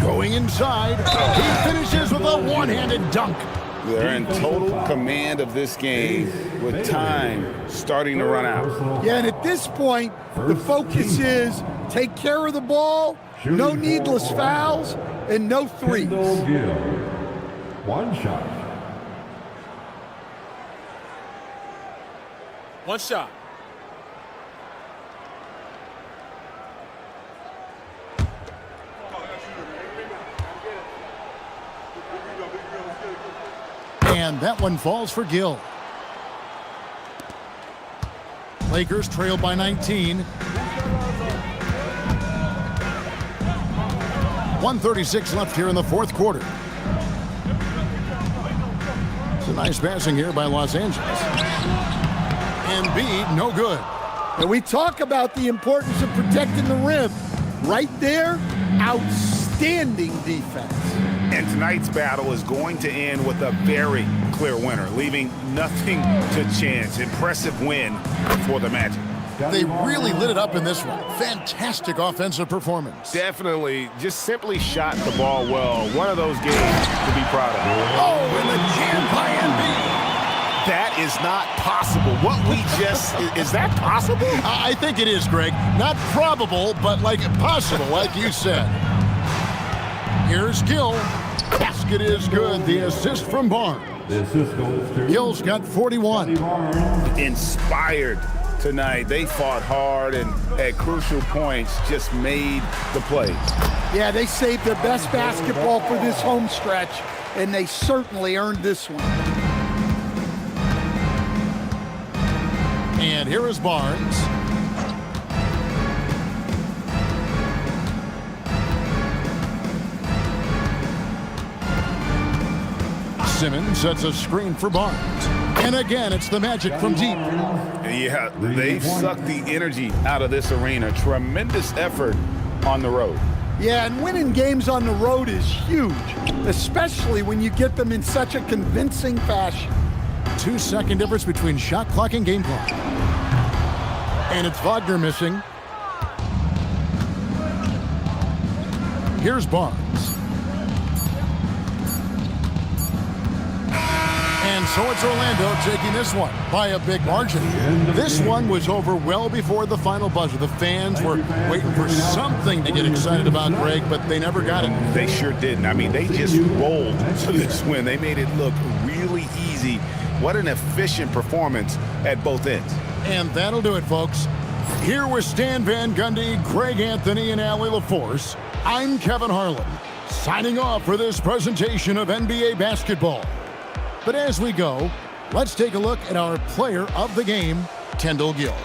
Going inside. He finishes with a one-handed dunk. They're in total command of this game with time starting to run out. Yeah, and at this point, the focus is take care of the ball, no needless fouls, and no threes. Kendall Gill. One shot. One shot. And that one falls for Gill. Lakers trail by 19. 1:36 left here in the fourth quarter. It's a nice passing here by Los Angeles. Embiid, no good. And we talk about the importance of protecting the rim. Right there, outstanding defense. And tonight's battle is going to end with a very clear winner, leaving nothing to chance. Impressive win for the Magic. They really lit it up in this one. Fantastic offensive performance. Definitely just simply shot the ball well. One of those games to be proud of. Oh, and the jam by Embiid. That is not possible. What we just, is that possible? I think it is, Greg. Not probable, but like possible, like you said. Here's Gill. Basket is good. The assist from Barnes. The assist goes to Gill's got 41. Barnes. Inspired tonight. They fought hard and at crucial points just made the plays. Yeah, they saved their best basketball for this home stretch, and they certainly earned this one. And here is Barnes. Simmons sets a screen for Barnes. And again, it's the Magic from deep. Yeah, they've sucked the energy out of this arena. Tremendous effort on the road. Yeah, and winning games on the road is huge, especially when you get them in such a convincing fashion. 2-second difference between shot clock and game clock. And it's Wagner missing. Here's Barnes. And so it's Orlando taking this one by a big margin. This one was over well before the final buzzer. The fans were waiting for something to get excited about, Greg, but they never got it. They sure didn't. I mean, they just rolled to this win. They made it look really easy. What an efficient performance at both ends. And that'll do it, folks. Here with Stan Van Gundy, Greg Anthony, and Allie LaForce, I'm Kevin Harlan, signing off for this presentation of NBA basketball. But as we go, let's take a look at our player of the game, Kendall Gill.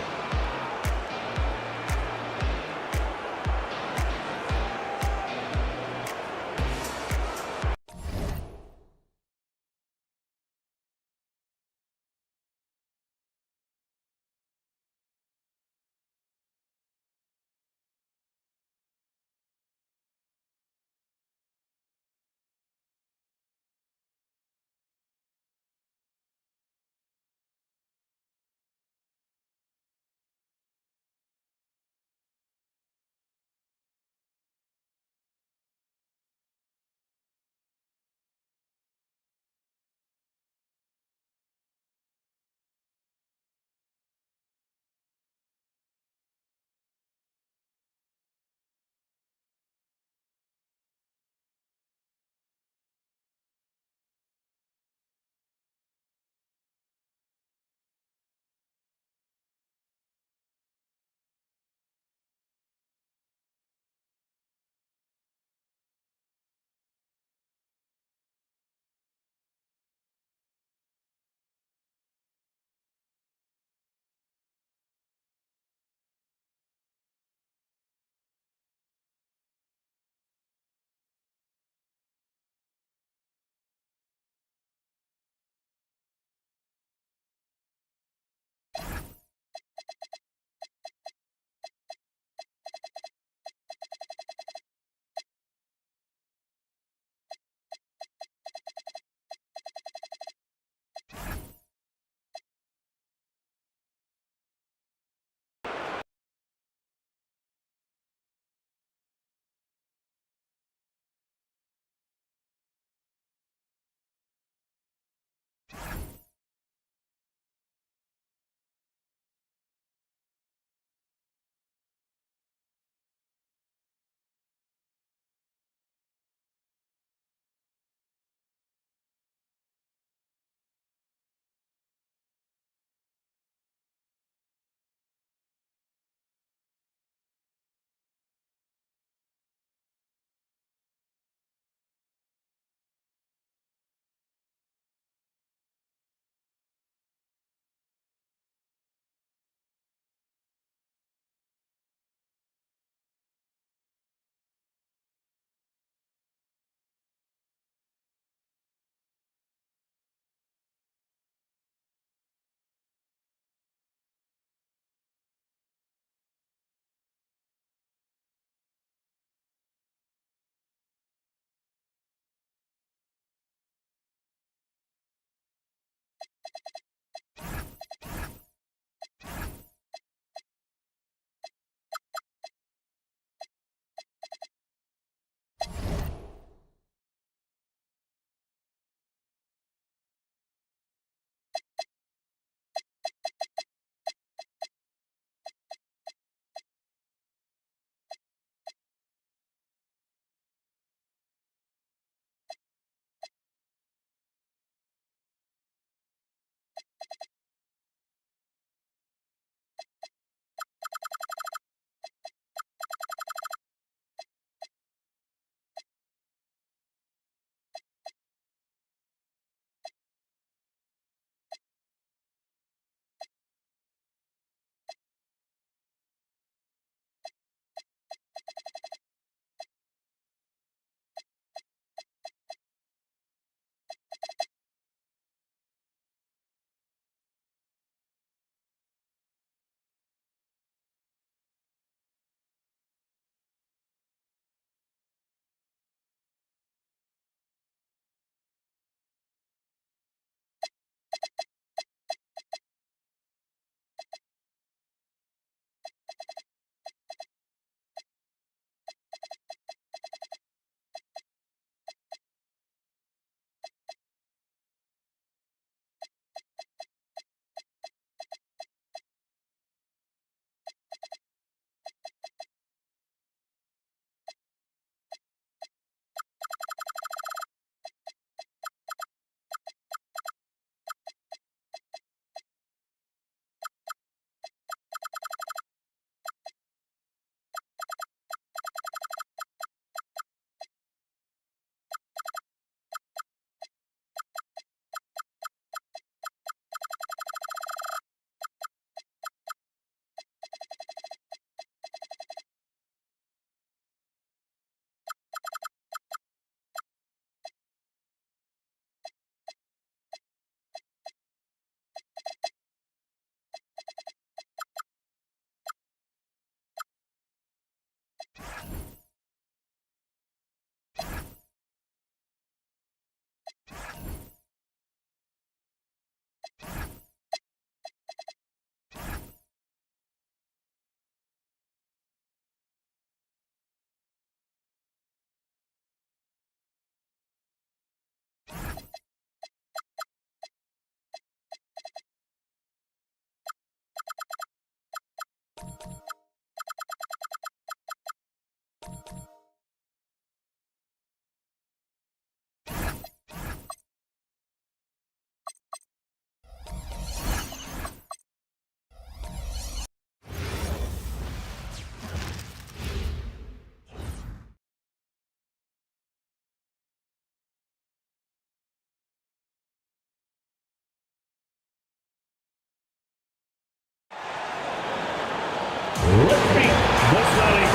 Let's meet the starting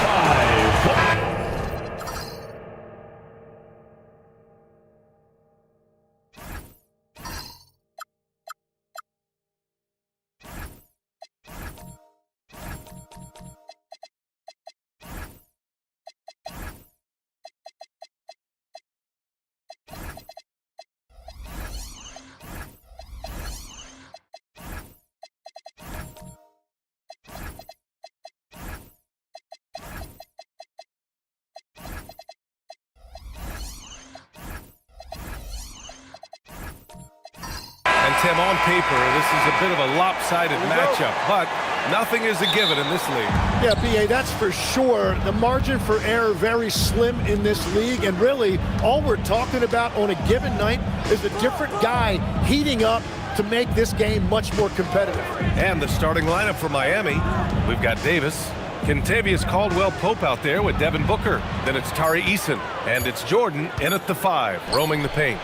five. And Tim, on paper, this is a bit of a lopsided matchup, but nothing is a given in this league. Yeah, B.A., that's for sure. The margin for error very slim in this league, and really all we're talking about on a given night is a different guy heating up to make this game much more competitive. And the starting lineup for Miami, we've got Davis, Kentavious Caldwell-Pope out there with Devin Booker. Then it's Tari Eason, and it's Jordan in at the 5, roaming the paint.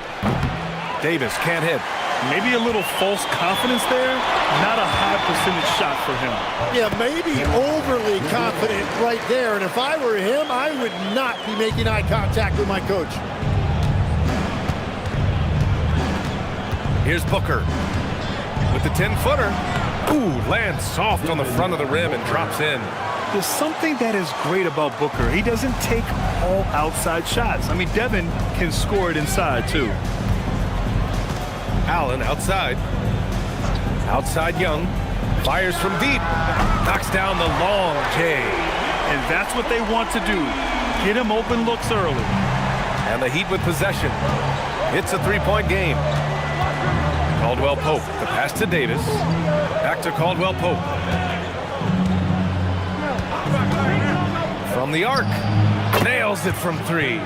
Davis can't hit. Maybe a little false confidence there. Not a high percentage shot for him. Yeah, maybe overly confident right there. And if I were him, I would not be making eye contact with my coach. Here's Booker with the 10-footer. Ooh, lands soft on the front of the rim and drops in. There's something that is great about Booker. He doesn't take all outside shots. I mean, Devin can score it inside, too. Allen outside. Outside Young. Fires from deep. Knocks down the long J. And that's what they want to do. Get him open looks early. And the Heat with possession. It's a three-point game. Caldwell-Pope. The pass to Davis. Back to Caldwell-Pope. From the arc. Nails it from 3.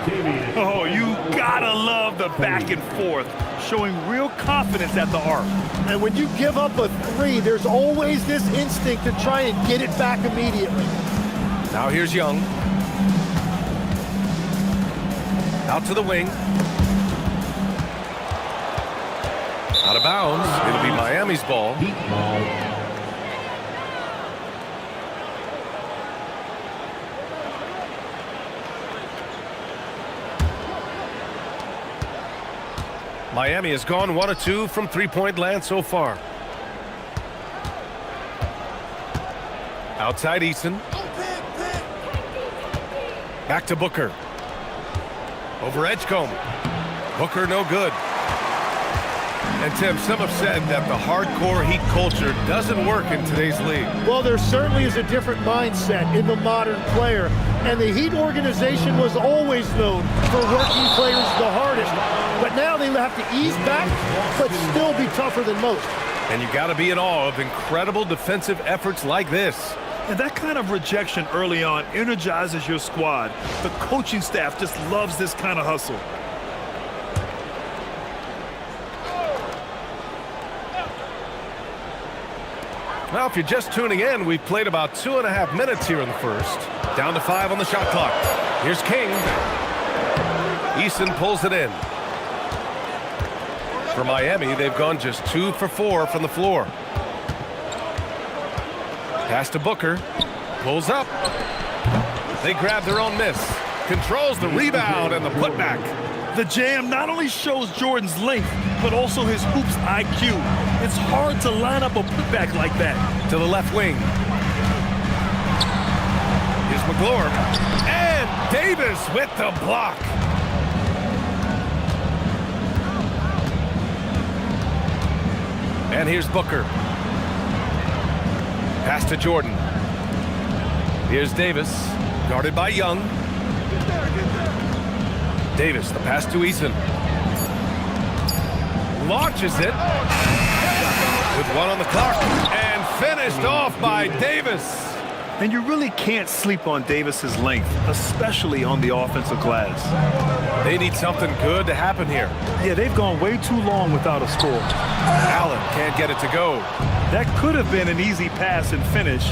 Oh, you gotta love the back and forth. Showing real confidence at the arc. And when you give up a 3, there's always this instinct to try and get it back immediately. Now here's Young. Out to the wing. Out of bounds. It'll be Miami's ball. Heat ball. Miami has gone 1 of 2 from three-point land so far. Outside Eason. Back to Booker. Over Edgecombe. Booker no good. And Tim, some have said that the hardcore Heat culture doesn't work in today's league. Well, there certainly is a different mindset in the modern player. And the Heat organization was always known for working players the hardest. But now they have to ease back, but still be tougher than most. And you got to be in awe of incredible defensive efforts like this. And that kind of rejection early on energizes your squad. The coaching staff just loves this kind of hustle. Well, if you're just tuning in, we've played about 2.5 minutes here in the first. Down to 5 on the shot clock. Here's King. Eason pulls it in. For Miami, they've gone just 2 for 4 from the floor. Pass to Booker. Pulls up. They grab their own miss. Controls the rebound and the putback. The jam not only shows Jordan's length, but also his hoops IQ. It's hard to line up a putback like that. To the left wing. Here's McGlure. And Davis with the block. And here's Booker. Pass to Jordan. Here's Davis, guarded by Young. Davis, the pass to Eason. Launches it with 1 on the clock and finished off by Davis. And you really can't sleep on Davis's length, especially on the offensive glass. They need something good to happen here. Yeah, they've gone way too long without a score. Allen can't get it to go. That could have been an easy pass and finish.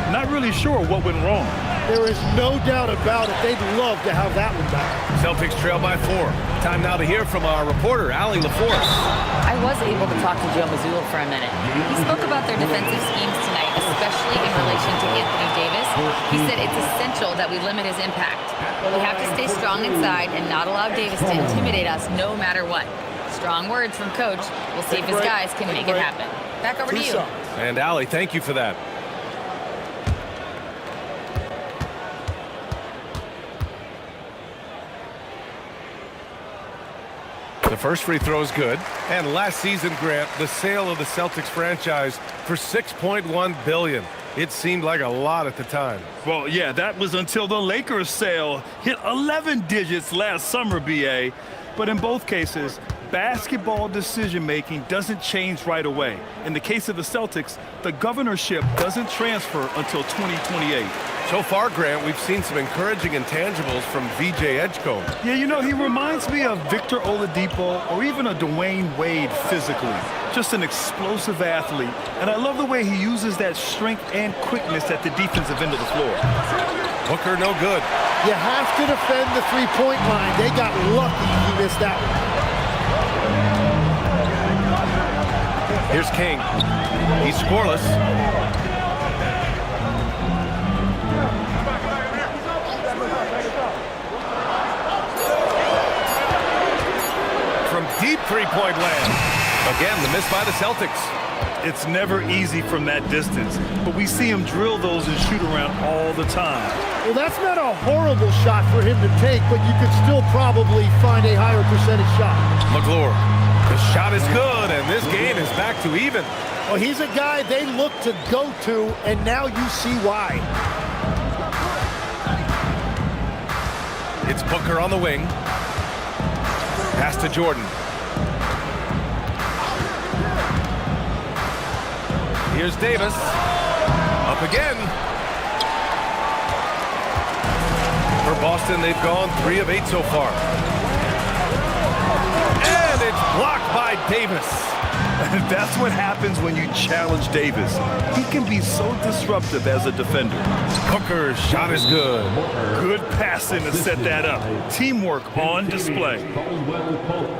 Not really sure what went wrong. There is no doubt about it. They'd love to have that one back. Celtics trail by 4. Time now to hear from our reporter, Allie LaForce. I was able to talk to Joe Mazzulla for a minute. He spoke about their defensive schemes tonight, especially in relation to Anthony Davis. He said it's essential that we limit his impact. We have to stay strong inside and not allow Davis to intimidate us no matter what. Strong words from Coach. We'll see if his guys can make it happen. Back over to you. And Allie, thank you for that. The first free throw is good. And last season, Grant, the sale of the Celtics franchise for $6.1 billion. It seemed like a lot at the time. Well, yeah, that was until the Lakers sale hit 11 digits last summer, BA. But in both cases, basketball decision-making doesn't change right away. In the case of the Celtics, the governorship doesn't transfer until 2028. So far, Grant, we've seen some encouraging intangibles from VJ Edgecombe. Yeah, you know, he reminds me of Victor Oladipo or even a Dwayne Wade physically. Just an explosive athlete. And I love the way he uses that strength and quickness at the defensive end of the floor. Booker, no good. You have to defend the three-point line. They got lucky he missed that one. Here's King. He's scoreless. From deep three-point land. Again, the miss by the Celtics. It's never easy from that distance, but we see him drill those and shoot around all the time. Well, that's not a horrible shot for him to take, but you could still probably find a higher percentage shot. McGlure. The shot is good, and this game is back to even. Well, he's a guy they look to go to, and now you see why. It's Booker on the wing. Pass to Jordan. Here's Davis. Up again. For Boston, they've gone 3 of 8 so far. And it's blocked by Davis. That's what happens when you challenge Davis. He can be so disruptive as a defender. Booker's shot is good. Good passing to set that up. Teamwork on display.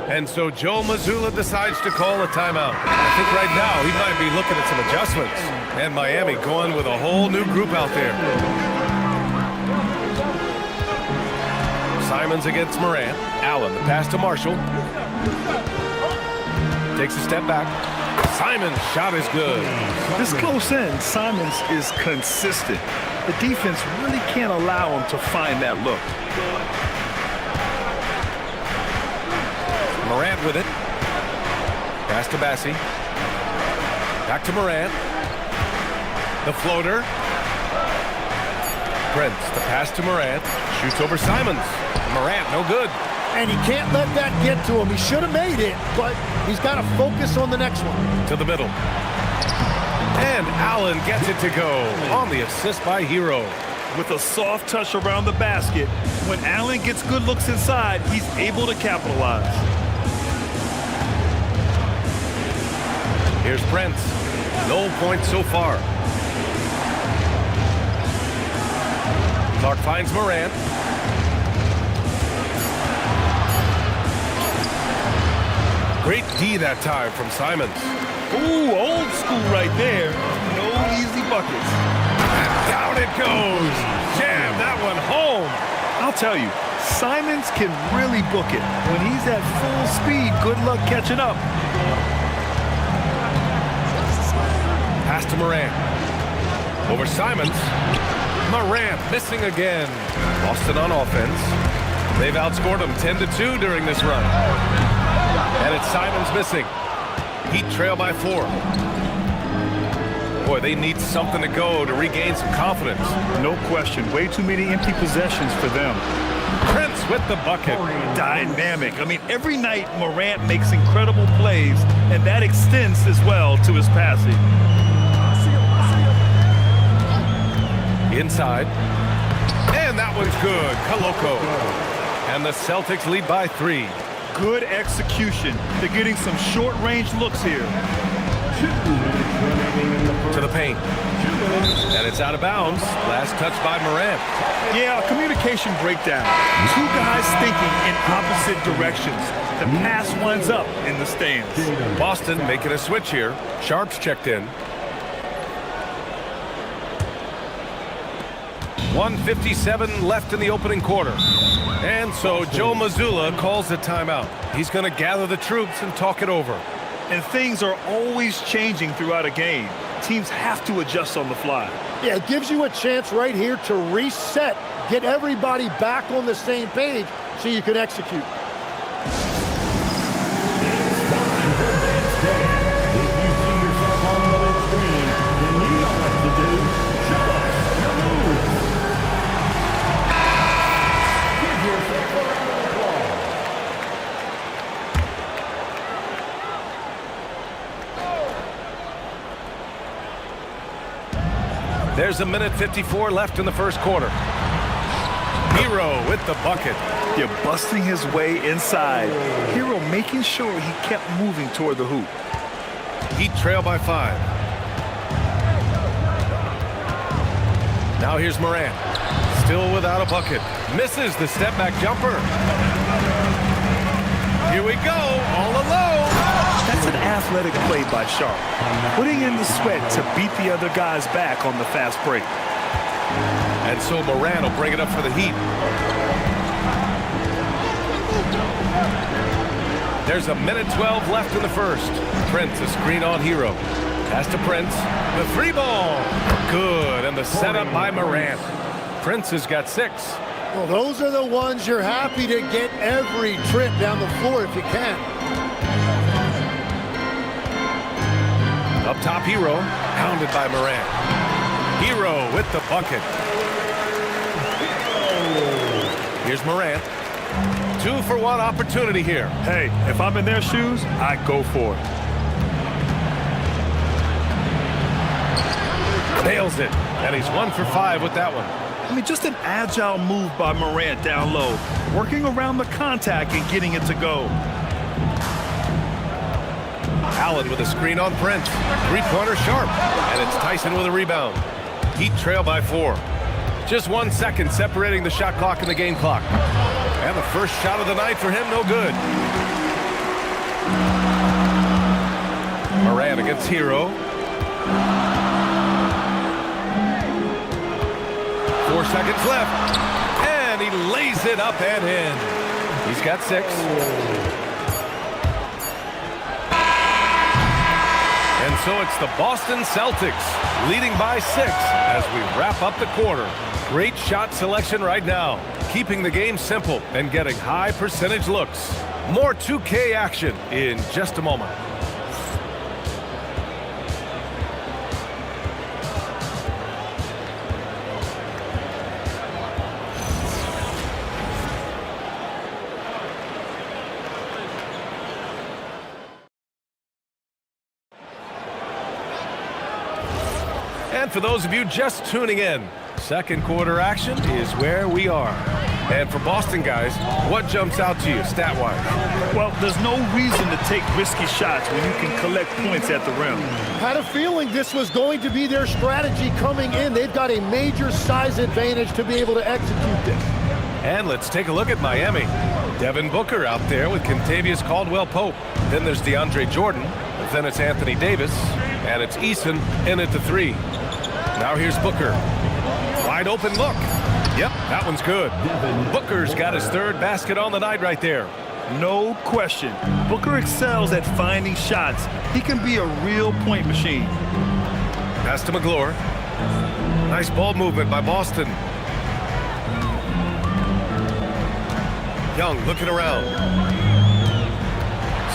And so Joe Mazzulla decides to call a timeout. I think right now he might be looking at some adjustments. And Miami going with a whole new group out there. Simons against Morant. Allen, the pass to Marshall. Takes a step back. Simons' shot is good. This close end, Simons is consistent. The defense really can't allow him to find that look. Morant with it. Pass to Bassie. Back to Morant. The floater. Prince, the pass to Morant. Shoots over Simons. Morant, no good. And he can't let that get to him. He should have made it, but he's got to focus on the next one. To the middle. And Allen gets it to go on the assist by Hero. With a soft touch around the basket, when Allen gets good looks inside, he's able to capitalize. Here's Prince. No points so far. Clark finds Morant. Great D that time from Simons. Ooh, old school right there. No easy buckets. And down it goes. Jam that one home. I'll tell you, Simons can really book it. When he's at full speed, good luck catching up. Pass to Morant. Over Simons. Morant missing again. Boston on offense. They've outscored them 10-2 during this run. And it's Simons missing. Heat trail by 4. Boy, they need something to go to regain some confidence. No question. Way too many empty possessions for them. Prince with the bucket. Dynamic. I mean, every night Morant makes incredible plays, and that extends as well to his passing. Inside. And that one's good. Koloko. And the Celtics lead by 3. Good execution. They're getting some short-range looks here. To the paint. And it's out of bounds. Last touch by Morant. Yeah, communication breakdown. Two guys thinking in opposite directions. The pass winds up in the stands. Boston making a switch here. Sharp's checked in. 1:57 left in the opening quarter. And so Joe Mazzulla calls the timeout. He's going to gather the troops and talk it over. And things are always changing throughout a game. Teams have to adjust on the fly. Yeah, it gives you a chance right here to reset, get everybody back on the same page so you can execute. There's 1:54 left in the first quarter. Hero with the bucket. You're busting his way inside. Hero making sure he kept moving toward the hoop. Heat trail by 5. Now here's Morant. Still without a bucket. Misses the step-back jumper. Here we go, all alone. That's an athletic play by Sharp. Putting in the sweat to beat the other guys back on the fast break. And so Morant will bring it up for the Heat. There's 1:12 left in the first. Prince, a screen on Hero. Pass to Prince. The 3 ball. Good, and the setup by Morant. Prince has got 6. Well, those are the ones you're happy to get every trip down the floor if you can. Up top, Hero, pounded by Morant. Hero with the bucket. Here's Morant. 2-for-1 opportunity here. Hey, if I'm in their shoes, I'd go for it. Nails it, and he's 1 for 5 with that one. I mean, just an agile move by Morant down low, working around the contact and getting it to go. Allen with a screen on Prince. 3-pointer Sharp. And it's Tyson with a rebound. Heat trail by 4. Just 1 second separating the shot clock and the game clock. And the first shot of the night for him, no good. Morant against Hero. 4 seconds left. And he lays it up and in. He's got 6. And so it's the Boston Celtics leading by 6 as we wrap up the quarter. Great shot selection right now, keeping the game simple and getting high percentage looks. More 2K action in just a moment. And for those of you just tuning in, second quarter action is where we are. And for Boston guys, what jumps out to you stat-wise? Well, there's no reason to take risky shots when you can collect points at the rim. Had a feeling this was going to be their strategy coming in. They've got a major size advantage to be able to execute this. And let's take a look at Miami. Devin Booker out there with Kentavious Caldwell-Pope. Then there's DeAndre Jordan. Then it's Anthony Davis. And it's Eason in at the 3. Now here's Booker. Wide open look. Yep, that one's good. Booker's got his 3rd basket on the night right there. No question. Booker excels at finding shots. He can be a real point machine. Pass to McGlure. Nice ball movement by Boston. Young looking around.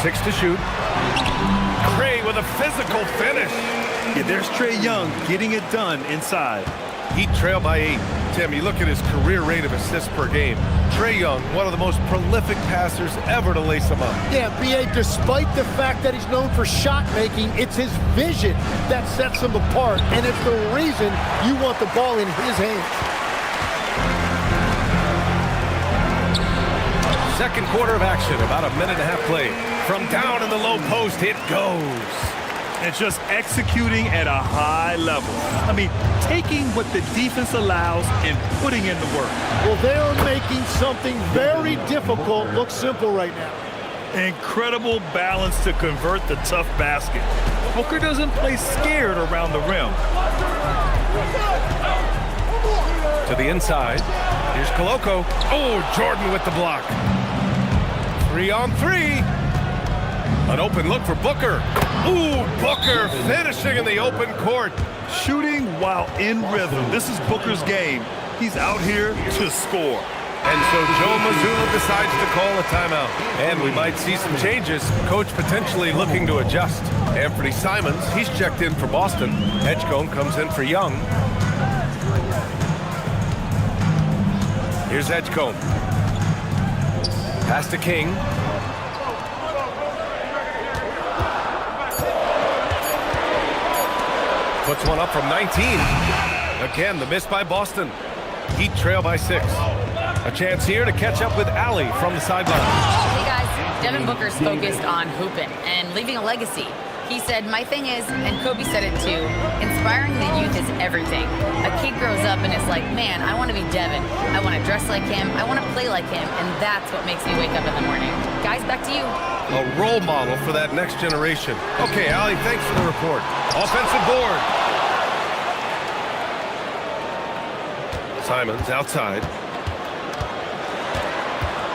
6 to shoot. Gray with a physical finish. Yeah, there's Trae Young getting it done inside. Heat trail by 8. Tim, you look at his career rate of assists per game. Trae Young, one of the most prolific passers ever to lace them up. Yeah, B.A., despite the fact that he's known for shot making, it's his vision that sets him apart, and it's the reason you want the ball in his hands. Second quarter of action, about a minute and a half played. From down in the low post, it goes. And just executing at a high level. I mean, taking what the defense allows and putting in the work. Well, they're making something very difficult look simple right now. Incredible balance to convert the tough basket. Booker doesn't play scared around the rim. To the inside. Here's Koloko. Oh, Jordan with the block. 3 on 3. An open look for Booker. Ooh, Booker finishing in the open court. Shooting while in rhythm. This is Booker's game. He's out here to score. And so Joe Mazzulla decides to call a timeout. And we might see some changes. Coach potentially looking to adjust. Anthony Simons, he's checked in for Boston. Edgecombe comes in for Young. Here's Edgecombe. Pass to King. Puts one up from 19. Again, the miss by Boston. Heat trail by 6. A chance here to catch up with Allie from the sideline. Hey guys, Devin Booker's focused on hooping and leaving a legacy. He said, my thing is, and Kobe said it too, inspiring the youth is everything. A kid grows up and is like, man, I want to be Devin. I want to dress like him. I want to play like him. And that's what makes me wake up in the morning. Guys, back to you. A role model for that next generation. Okay, Allie, thanks for the report. Offensive board. Simons outside.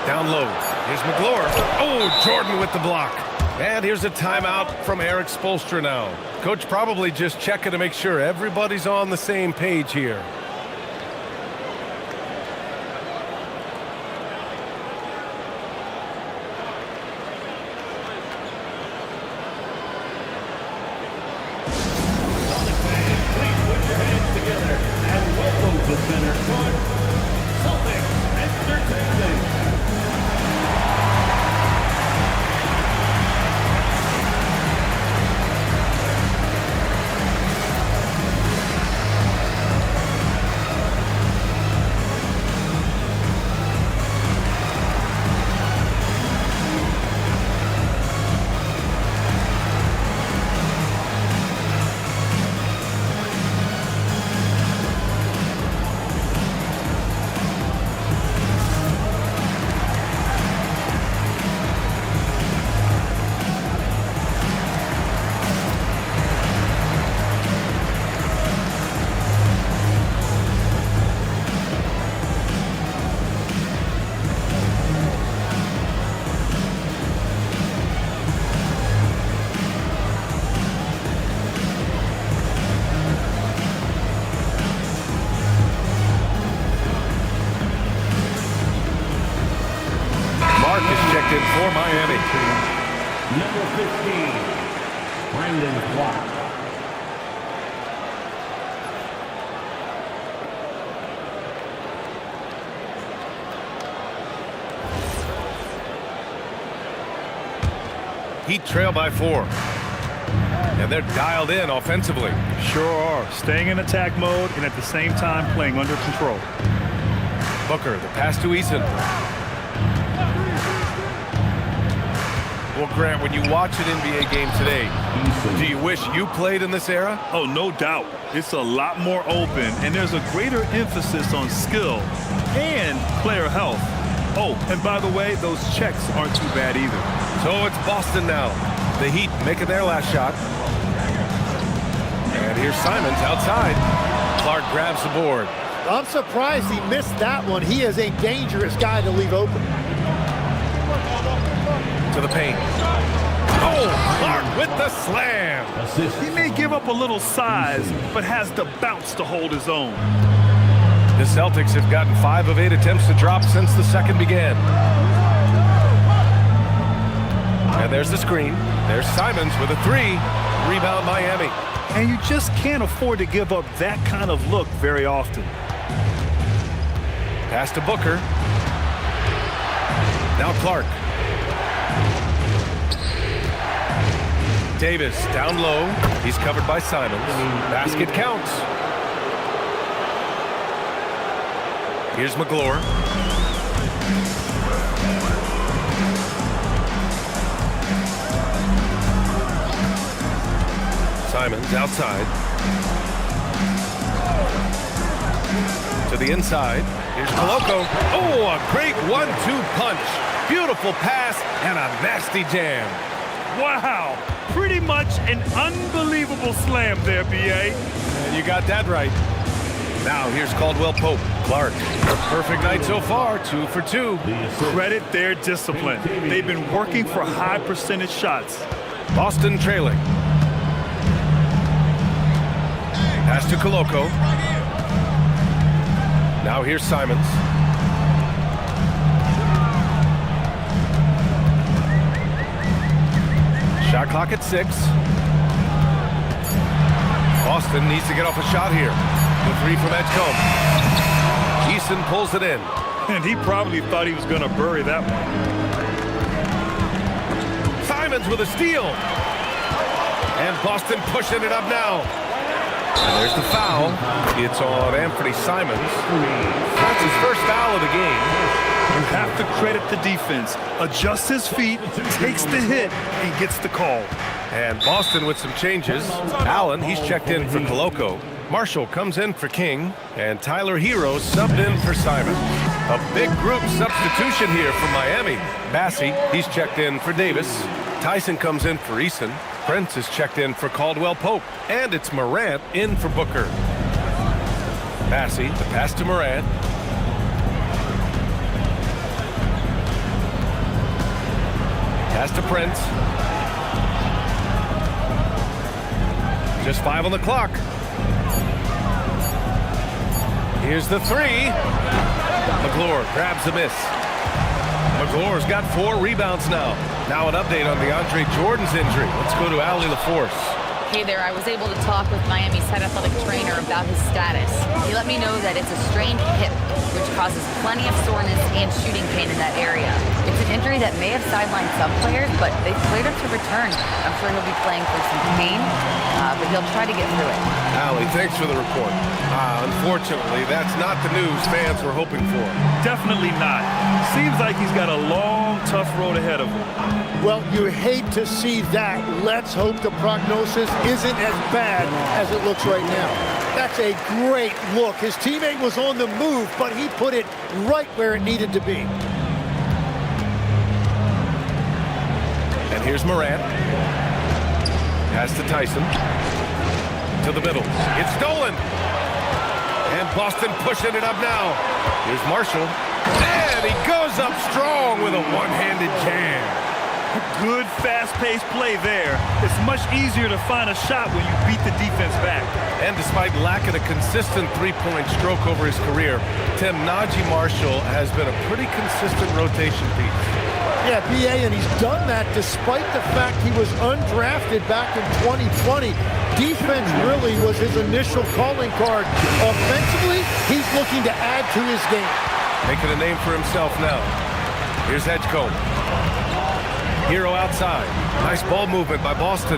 Down low. Here's McGlure. Oh, Jordan with the block. And here's a timeout from Eric Spoelstra now. Coach probably just checking to make sure everybody's on the same page here. In for Miami. Number 15, Brandon Clark. Heat trail by 4. And they're dialed in offensively. Sure are. Staying in attack mode and at the same time playing under control. Booker, the pass to Eason. Well, Grant, when you watch an NBA game today, do you wish you played in this era? Oh, no doubt. It's a lot more open, and there's a greater emphasis on skill and player health. Oh, and by the way, those checks aren't too bad either. So it's Boston now. The Heat making their last shot. And here's Simons outside. Clark grabs the board. I'm surprised he missed that one. He is a dangerous guy to leave open. To the paint. Oh, Clark with the slam. He may give up a little size, but has the bounce to hold his own. The Celtics have gotten 5 of 8 attempts to drop since the second began. And there's the screen. There's Simons with a 3. Rebound Miami. And you just can't afford to give up that kind of look very often. Pass to Booker. Now Clark. Davis down low. He's covered by Simons. Basket counts. Here's McGlure. Simons outside. To the inside. Here's Koloko. Oh, a great 1-2 punch. Beautiful pass and a nasty jam. Wow, pretty much an unbelievable slam there, B.A. And you got that right. Now here's Caldwell Pope. Clark, a perfect night so far, 2 for 2. Credit their discipline. They've been working for high percentage shots. Boston trailing. Pass to Koloko. Now here's Simons. Shot clock at 6. Boston needs to get off a shot here. The 3 from Edgecombe. Eason pulls it in. And he probably thought he was going to bury that one. Simons with a steal. And Boston pushing it up now. And there's the foul. It's on Anthony Simons. That's his first foul of the game. You have to credit the defense. Adjusts his feet, takes the hit, and gets the call. And Boston with some changes. Allen, he's checked in for Koloko. Marshall comes in for King. And Tyler Hero subbed in for Simon. A big group substitution here for Miami. Bassey, he's checked in for Davis. Tyson comes in for Eason. Prince is checked in for Caldwell Pope. And it's Morant in for Booker. Bassey, the pass to Morant. Pass to Prince. Just 5 on the clock. Here's the 3. McGlure grabs a miss. McGlure's got 4 rebounds now. Now an update on DeAndre Jordan's injury. Let's go to Allie LaForce. Hey there, I was able to talk with Miami's head athletic trainer about his status. He let me know that it's a strained hip, which causes plenty of soreness and shooting pain in that area. It's an injury that may have sidelined some players, but they've cleared him to return. I'm sure he'll be playing through some pain, but he'll try to get through it. Allie, thanks for the report. Unfortunately, that's not the news fans were hoping for. Definitely not. Seems like he's got a long, tough road ahead of him. Well, you hate to see that. Let's hope the prognosis isn't as bad as it looks right now. That's a great look. His teammate was on the move, but he put it right where it needed to be. And here's Morant. Pass to Tyson. To the middle. It's stolen. And Boston pushing it up now. Here's Marshall. And he goes up strong with a one-handed jam. Good, fast-paced play there. It's much easier to find a shot when you beat the defense back. And despite lacking a consistent three-point stroke over his career, Tim, Najee Marshall has been a pretty consistent rotation piece. Yeah, B.A., and he's done that despite the fact he was undrafted back in 2020. Defense really was his initial calling card. Offensively, he's looking to add to his game. Making a name for himself now. Here's Edgecombe. Hero outside. Nice ball movement by Boston.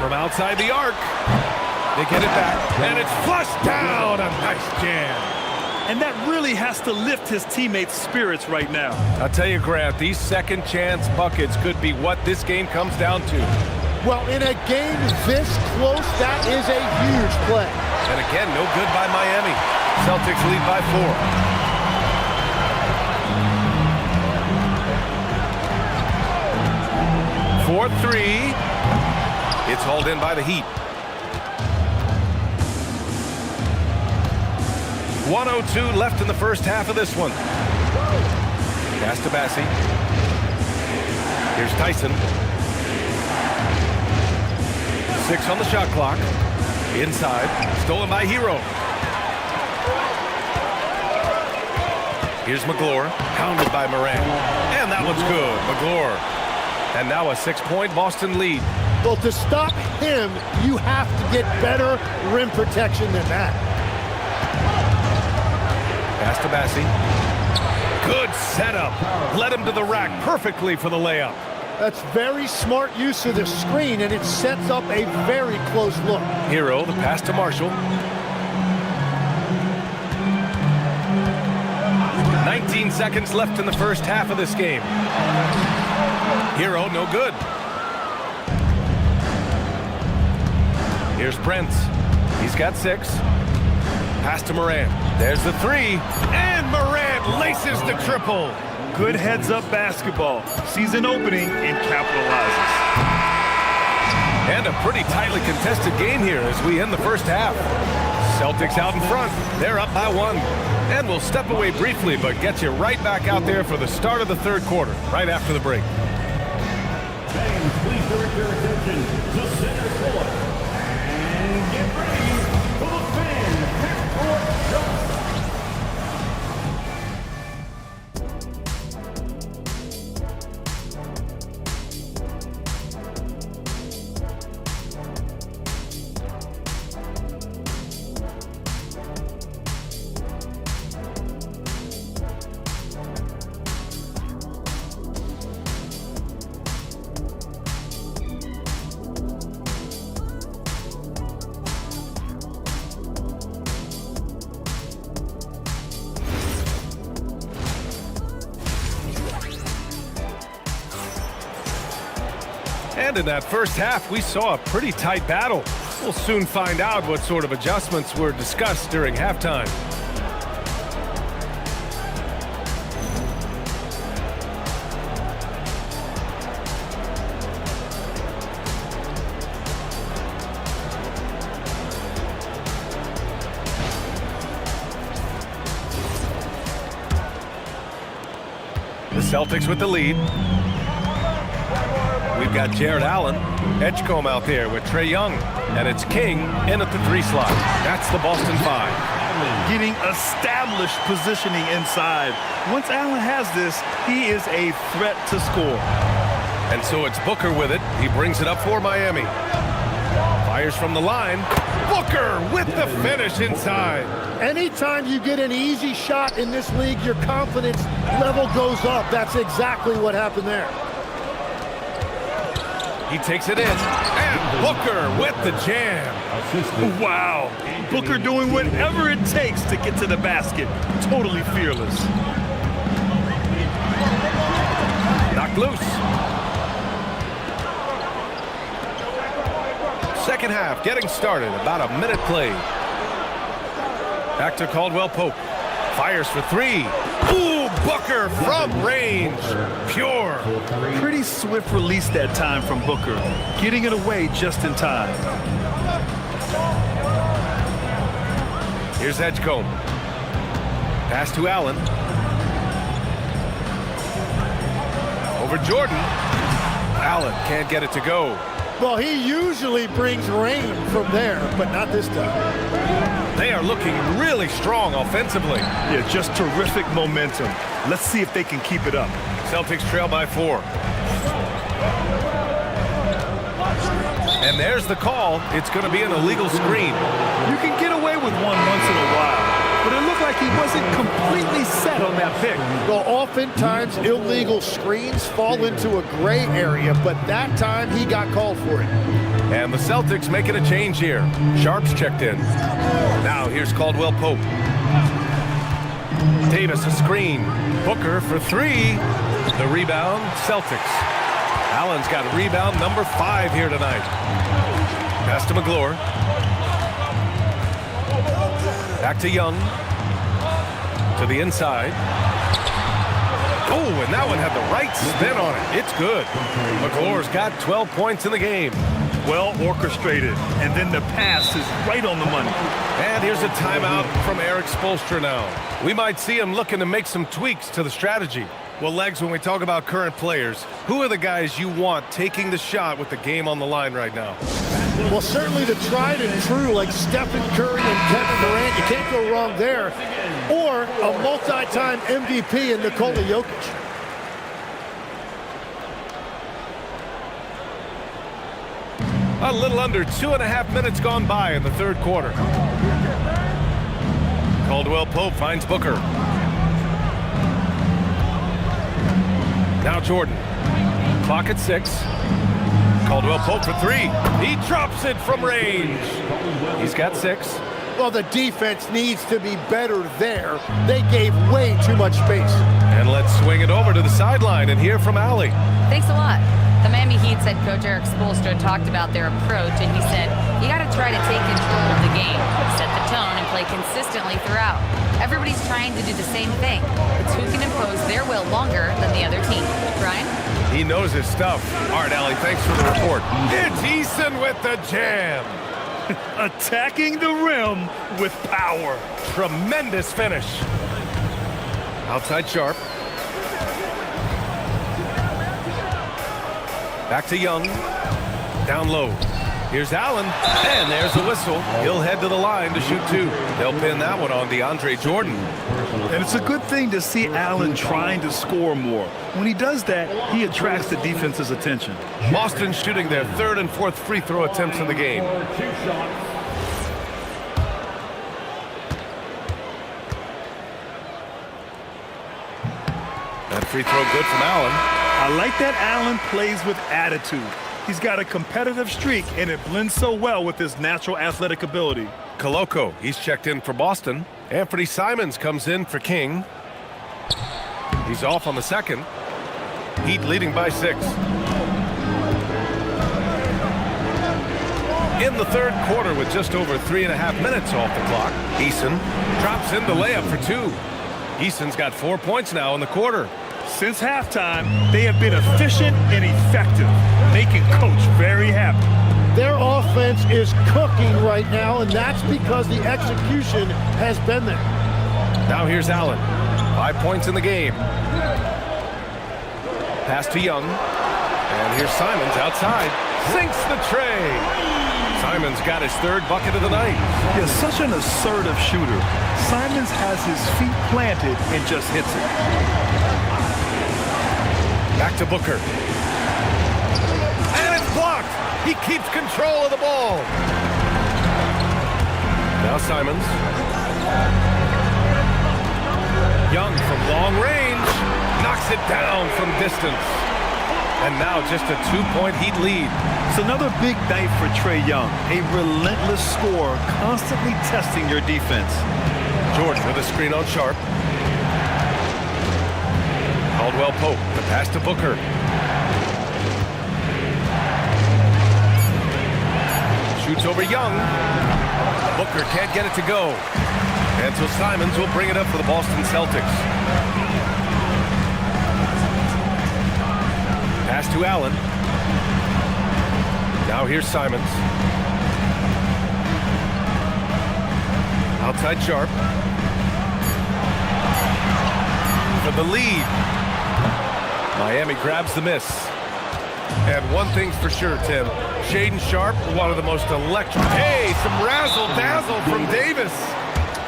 From outside the arc. They get it back. And it's flushed down. A nice jam. And that really has to lift his teammates' spirits right now. I'll tell you, Grant, these second chance buckets could be what this game comes down to. Well, in a game this close, that is a huge play. And again, no good by Miami. Celtics lead by 4. 4-3. It's hauled in by the Heat. 1:02 left in the first half of this one. Pass to Bassie. Here's Tyson. 6 on the shot clock. Inside. Stolen by Hero. Here's McGlure. Pounded by Morant. And that one's good. McGlure. And now a 6-point Boston lead. Well, to stop him, you have to get better rim protection than that. Pass to Bassie. Good setup. Led him to the rack perfectly for the layup. That's very smart use of the screen, and it sets up a very close look. Hero, the pass to Marshall. 19 seconds left in the first half of this game. Hero, no good. Here's Brents. He's got 6. Pass to Morant. There's the 3. And Morant laces the triple. Good heads-up basketball. Sees an opening and capitalizes. And a pretty tightly contested game here as we end the first half. Celtics out in front. They're up by 1. And we'll step away briefly, but get you right back out there for the start of the third quarter, right after the break. Fans, please direct your attention to center court. And get ready for the fan half-court jump. And in that first half, we saw a pretty tight battle. We'll soon find out what sort of adjustments were discussed during halftime. The Celtics with the lead. We've got Jared Allen, Edgecombe out there with Trae Young, and it's King in at the 3 slot. That's the Boston 5. Getting established positioning inside. Once Allen has this, he is a threat to score. And so it's Booker with it. He brings it up for Miami. Fires from the line. Booker with the finish inside. Anytime you get an easy shot in this league, your confidence level goes up. That's exactly what happened there. He takes it in. And Booker with the jam. Wow. Booker doing whatever it takes to get to the basket. Totally fearless. Knocked loose. Second half getting started. About a minute played. Back to Caldwell Pope. Fires for 3. Ooh, Booker from range. Pure. Pretty swift release that time from Booker. Getting it away just in time. Here's Edgecombe. Pass to Allen. Over Jordan. Allen can't get it to go. Well, he usually brings rain from there, but not this time. They are looking really strong offensively. Yeah, just terrific momentum. Let's see if they can keep it up. Celtics trail by 4. And there's the call. It's going to be an illegal screen. You can get away with one once in a while, but it looked like he wasn't completely set on that pick. Well, oftentimes illegal screens fall into a gray area, but that time he got called for it. And the Celtics making a change here. Sharp's checked in. Now here's Caldwell Pope. Davis a screen. Booker for 3. The rebound, Celtics. Allen's got rebound number 5 here tonight. Pass to McGlure. Back to Young. To the inside. Oh, and that one had the right spin on it. It's good. McGlure's got 12 points in the game. well orchestrated, and then the pass is right on the money. And here's a timeout from Eric Spoelstra now. We might see him looking to make some tweaks to the strategy. Well, Legs, when we talk about current players, who are the guys you want taking the shot with the game on the line right now? Well, certainly the tried and true like Stephen Curry and Kevin Durant. You can't go wrong there. Or a multi-time MVP in Nikola Jokic. A little under 2.5 minutes gone by in the third quarter. Caldwell Pope finds Booker. Now Jordan. Clock at 6. Caldwell Pope for 3. He drops it from range. He's got 6. Well, the defense needs to be better there. They gave way too much space. And let's swing it over to the sideline and hear from Allie. Thanks a lot. The Miami Heat head coach Eric Spoelstra talked about their approach, and he said, you got to try to take control of the game, set the tone, and play consistently throughout. Everybody's trying to do the same thing. It's who can impose their will longer than the other team. Brian? He knows his stuff. All right, Allie, thanks for the report. It's Eason with the jam. Attacking the rim with power. Tremendous finish. Outside Sharp. Back to Young. Down low. Here's Allen. And there's a whistle. He'll head to the line to shoot 2. They'll pin that one on DeAndre Jordan. And it's a good thing to see Allen trying to score more. When he does that, he attracts the defense's attention. Boston shooting their 3rd and 4th free throw attempts in the game. That free throw good from Allen. I like that Allen plays with attitude. He's got a competitive streak, and it blends so well with his natural athletic ability. Koloko, he's checked in for Boston. Anthony Simons comes in for King. He's off on the second. Heat leading by 6. In the third quarter with just over 3.5 minutes off the clock, Eason drops in the layup for 2. Eason's got 4 points now in the quarter. Since halftime, they have been efficient and effective, making Coach very happy. Their offense is cooking right now, and that's because the execution has been there. Now here's Allen. 5 points in the game. Pass to Young. And here's Simons outside. Sinks the tray. Simons got his 3rd bucket of the night. He's such an assertive shooter. Simons has his feet planted and just hits it. Back to Booker. And it's blocked. He keeps control of the ball. Now Simons. Young from long range. Knocks it down from distance. And now just a 2-point Heat lead. It's another big night for Trae Young. A relentless scorer, constantly testing your defense. Jordan with a screen on Sharp. Caldwell Pope, the pass to Booker. Shoots over Young. Booker can't get it to go. And so Simons will bring it up for the Boston Celtics. Pass to Allen. Now here's Simons. Outside Sharp. For the lead. Miami grabs the miss. And one thing's for sure, Tim. Shaedon Sharp, one of the most electric. Hey, some razzle-dazzle from Davis.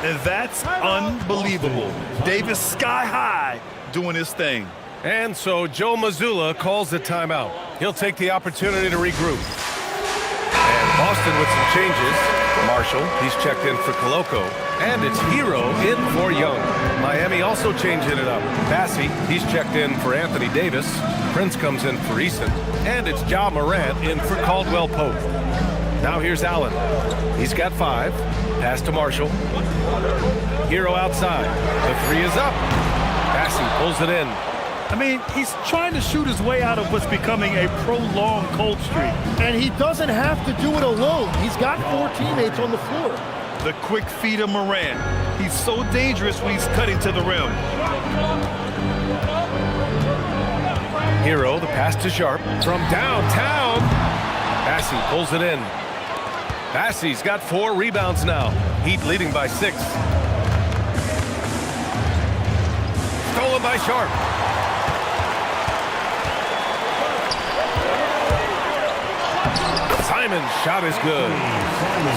And that's unbelievable. Davis sky high doing his thing. And so Joe Mazzulla calls the timeout. He'll take the opportunity to regroup. And Boston with some changes. Marshall, he's checked in for Koloko. And it's Hero in for Young. Miami also changing it up. Bassey, he's checked in for Anthony Davis. Prince comes in for Eason. And it's Ja Morant in for Caldwell Pope. Now here's Allen. He's got 5. Pass to Marshall. Hero outside. The 3 is up. Bassey pulls it in. I mean, he's trying to shoot his way out of what's becoming a prolonged cold streak. And he doesn't have to do it alone. He's got 4 teammates on the floor. The quick feed of Morant. He's so dangerous when he's cutting to the rim. Hero, the pass to Sharp from downtown. Bassey pulls it in. Bassey's got 4 rebounds now. Heat leading by 6. Stolen by Sharp. Simons' shot is good.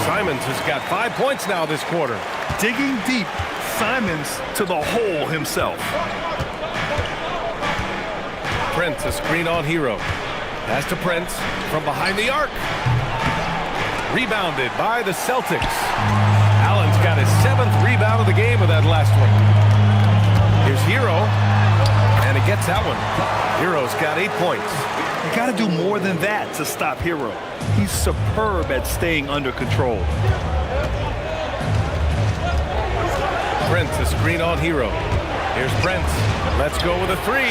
Simons has got 5 points now this quarter. Digging deep, Simons to the hole himself. Prince, a screen on Hero. Pass to Prince from behind the arc. Rebounded by the Celtics. Allen's got his 7th rebound of the game with that last one. Here's Hero, and he gets that one. Hero's got 8 points. You got to do more than that to stop Hero. He's superb at staying under control. Prince, a screen on Hero. Here's Prince. Let's go with a 3.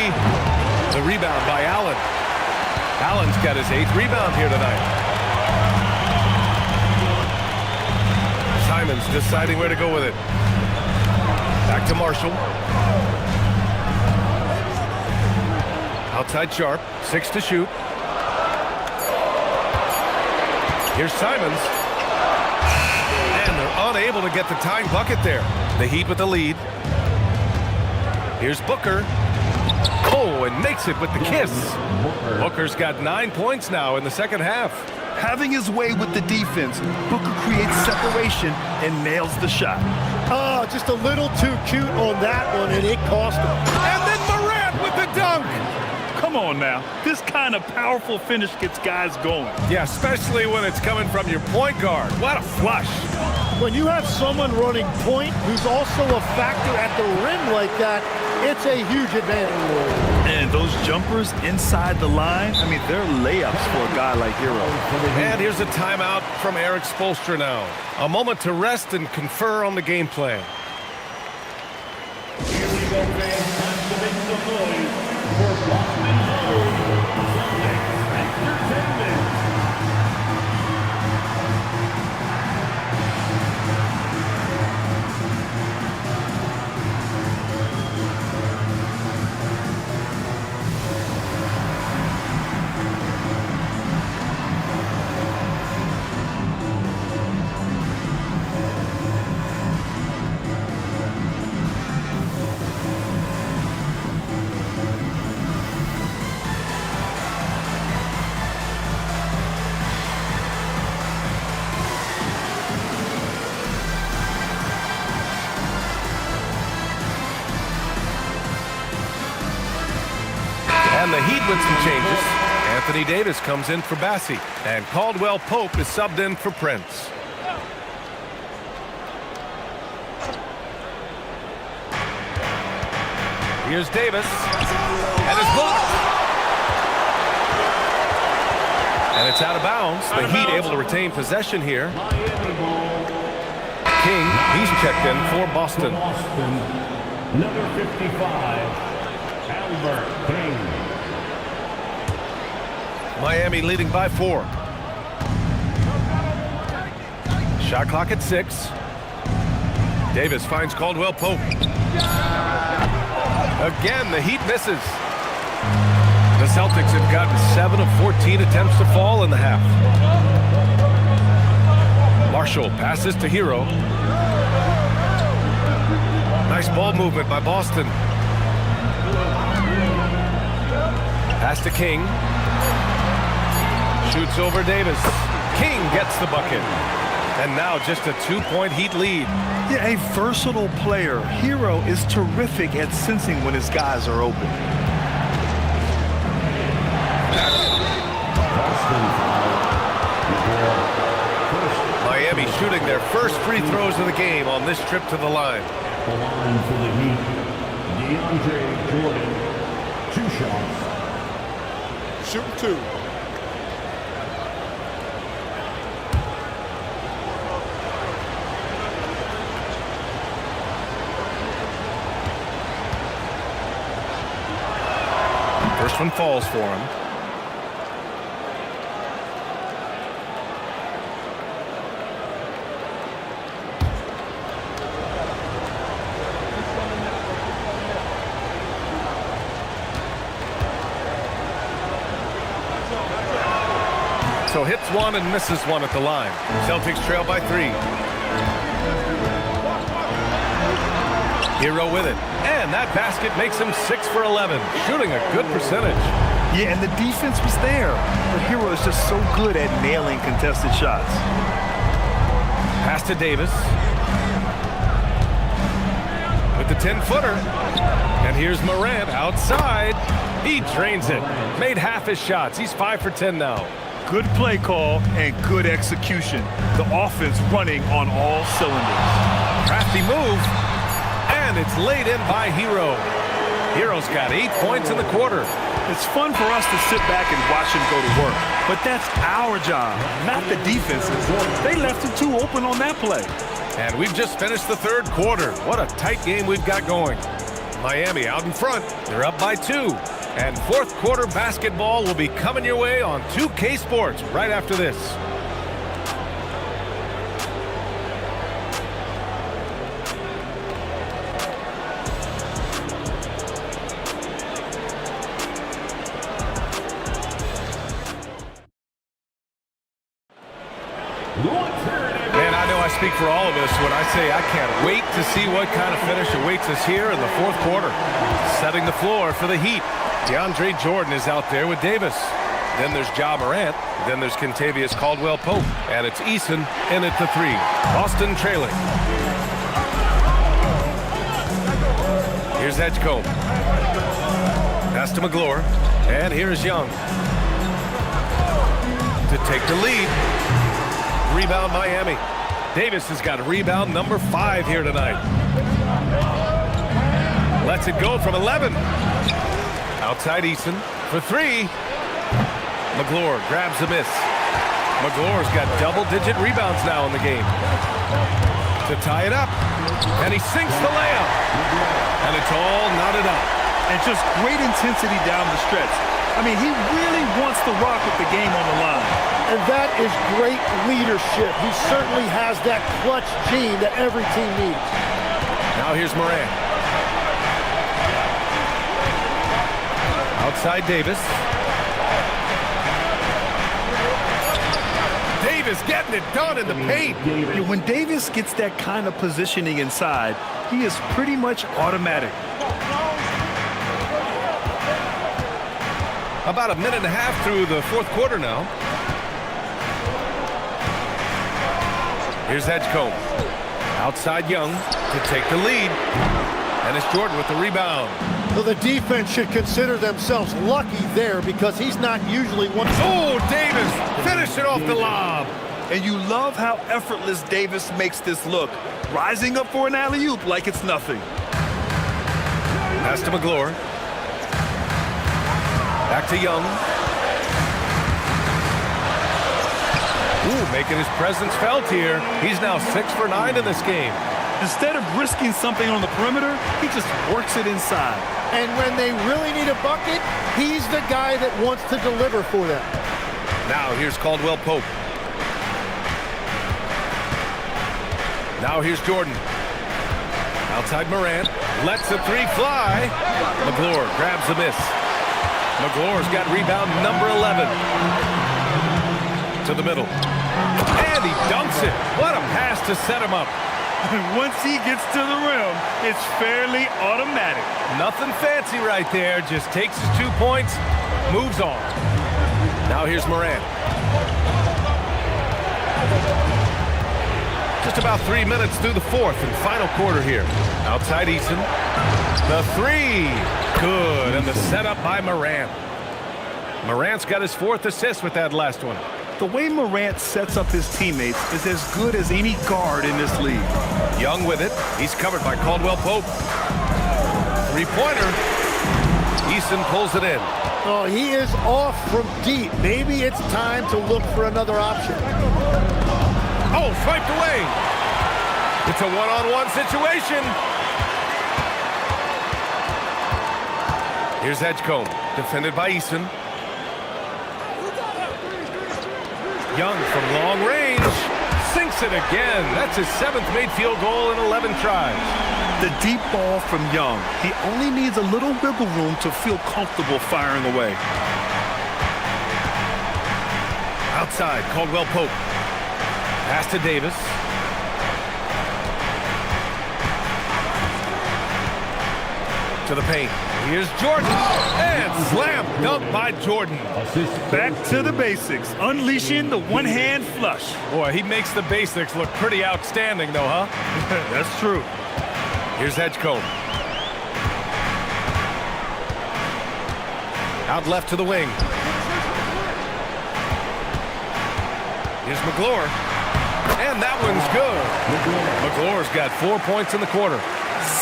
The rebound by Allen. Allen's got his 8th rebound here tonight. Simons deciding where to go with it. Back to Marshall. Outside Sharp. 6 to shoot. Here's Simons. And they're unable to get the tying bucket there. The Heat with the lead. Here's Booker. Oh, and makes it with the kiss. Booker's got 9 points now in the second half. Having his way with the defense, Booker creates separation and nails the shot. Oh, just a little too cute on that one, and it cost him. And then Morant with the dunk. Come on now. This kind of powerful finish gets guys going. Yeah, especially when it's coming from your point guard. What a flush. When you have someone running point who's also a factor at the rim like that, it's a huge advantage. And those jumpers inside the line, I mean, they're layups for a guy like Hero. And here's a timeout from Eric Spoelstra now. A moment to rest and confer on the game plan. Here we go, fans. Time to make some noise for Boston Celtics Entertainment. And the Heat with some changes. Anthony Davis comes in for Bassey. And Caldwell Pope is subbed in for Prince. Here's Davis. And it's blocked. And it's out of bounds. The Heat able to retain possession here. King, he's checked in for Boston. Number 55, Albert King. Miami leading by 4. Shot clock at 6. Davis finds Caldwell Pope. Again, the Heat misses. The Celtics have gotten 7 of 14 attempts to fall in the half. Marshall passes to Hero. Nice ball movement by Boston. Pass to King. Shoots over Davis. King gets the bucket. And now just a 2-point Heat lead. Yeah, a versatile player. Hero is terrific at sensing when his guys are open. Miami shooting their first free throws of the game on this trip to the line. The line for the Heat, DeAndre Jordan, 2 shots. Shoot 2. First one falls for him. So hits hits one and misses one at the line. Celtics trail by 3. Hero with it. And that basket makes him 6 for 11, shooting a good percentage. Yeah, and the defense was there. But Hero is just so good at nailing contested shots. Pass to Davis. With the 10-footer. And here's Morant outside. He drains it. Made half his shots. He's 5 for 10 now. Good play call and good execution. The offense running on all cylinders. Crafty move. And it's laid in by Hero. Hero's got 8 points in the quarter. It's fun for us to sit back and watch him go to work. But that's our job, not the defense's. They left him too open on that play. And we've just finished the third quarter. What a tight game we've got going. Miami out in front. They're up by 2. And fourth quarter basketball will be coming your way on 2K Sports right after this. Man, I know I speak for all of us when I say I can't wait to see what kind of finish awaits us here in the fourth quarter. Setting the floor for the Heat. DeAndre Jordan is out there with Davis. Then there's Ja Morant. Then there's Kentavious Caldwell-Pope. And it's Eason in at the 3. Boston trailing. Here's Edgecombe. Pass to McGlure. And here's Young. To take the lead. Rebound Miami. Davis has got rebound number 5 here tonight. Lets it go from 11. Outside Eason for 3. McGlure grabs the miss. McGlure's got double-digit rebounds now in the game. To tie it up. And he sinks the layup. And it's all knotted up. And just great intensity down the stretch. I mean, he really wants to rock with the game on the line. And that is great leadership. He certainly has that clutch gene that every team needs. Now here's Morant. Outside Davis. Davis getting it done in the paint. Yeah, when Davis gets that kind of positioning inside, he is pretty much automatic. About a minute and a half through the fourth quarter now. Here's Edgecombe. Outside Young to take the lead. And it's Jordan with the rebound. So the defense should consider themselves lucky there because he's not usually one. Oh, Davis finish it off the lob. And you love how effortless Davis makes this look. Rising up for an alley-oop like it's nothing. Pass to McGlure. Back to Young. Ooh, making his presence felt here. He's now 6 for 9 in this game. Instead of risking something on the perimeter, he just works it inside. And when they really need a bucket, he's the guy that wants to deliver for them. Now here's Caldwell-Pope. Now here's Jordan. Outside Morant. Lets the 3 fly. McGlure grabs the miss. McGlure's got rebound number 11. To the middle. And he dunks it. What a pass to set him up. Once he gets to the rim, it's fairly automatic. Nothing fancy right there. Just takes his 2 points, moves on. Now here's Morant. Just about 3 minutes through the fourth and final quarter here. Outside Eason. The 3. Good. And the setup by Morant. Morant's got his 4th assist with that last one. The way Morant sets up his teammates is as good as any guard in this league. Young with it. He's covered by Caldwell-Pope. 3-pointer. Eason pulls it in. Oh, he is off from deep. Maybe it's time to look for another option. Oh, swiped away. It's a one-on-one situation. Here's Edgecombe, defended by Eason. Young from long range, sinks it again. That's his 7th made field goal in 11 tries. The deep ball from Young. He only needs a little wiggle room to feel comfortable firing away. Outside, Caldwell Pope. Pass to Davis. To the paint. Here's Jordan. And slam dunk by Jordan. Back to the basics. Unleashing the one-hand flush. Boy, he makes the basics look pretty outstanding, though, huh? That's true. Here's Edgecombe. Out left to the wing. Here's McGlure. And that one's good. McGlure's got 4 points in the quarter.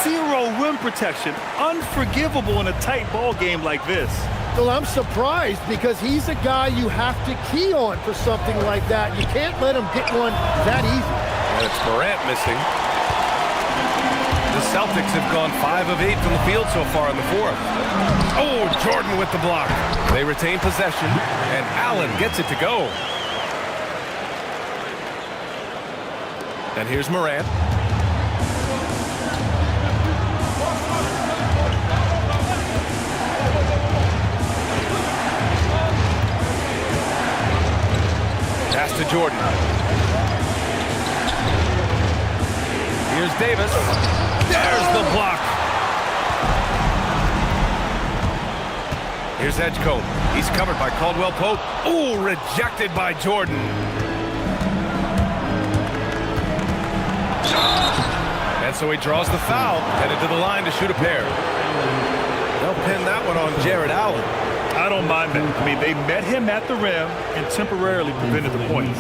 Zero rim protection. Unforgivable in a tight ball game like this. Well, I'm surprised because he's a guy you have to key on for something like that. You can't let him get one that easy. And it's Morant missing. The Celtics have gone 5 of 8 from the field so far in the fourth. Oh, Jordan with the block. They retain possession, and Allen gets it to go. And here's Morant. Pass to Jordan. Here's Davis. There's the block. Here's Edgecombe. He's covered by Caldwell Pope. Ooh, rejected by Jordan. And so he draws the foul, headed to the line to shoot a pair. They'll pin that one on Jared Allen. I don't mind that. I mean, they met him at the rim and temporarily prevented the points.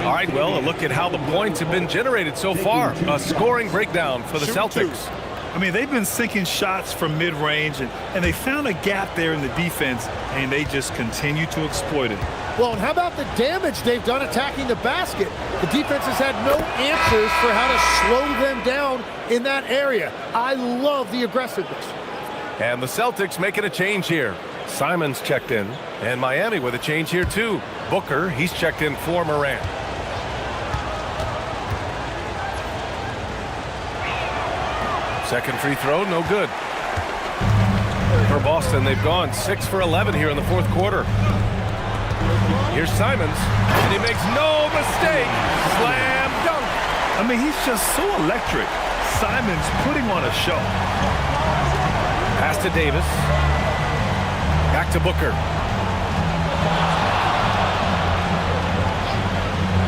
All right, well, a look at how the points have been generated so far. A scoring breakdown for the Celtics. I mean, they've been sinking shots from mid-range, and they found a gap there in the defense, and they just continue to exploit it. Well, and how about the damage they've done attacking the basket? The defense has had no answers for how to slow them down in that area. I love the aggressiveness. And the Celtics making a change here. Simons checked in, and Miami with a change here too. Booker, he's checked in for Morant. Second free throw, no good. For Boston, they've gone 6 for 11 here in the fourth quarter. Here's Simons, and he makes no mistake. Slam dunk. I mean, he's just so electric. Simons putting on a show. Pass to Davis. Back to Booker.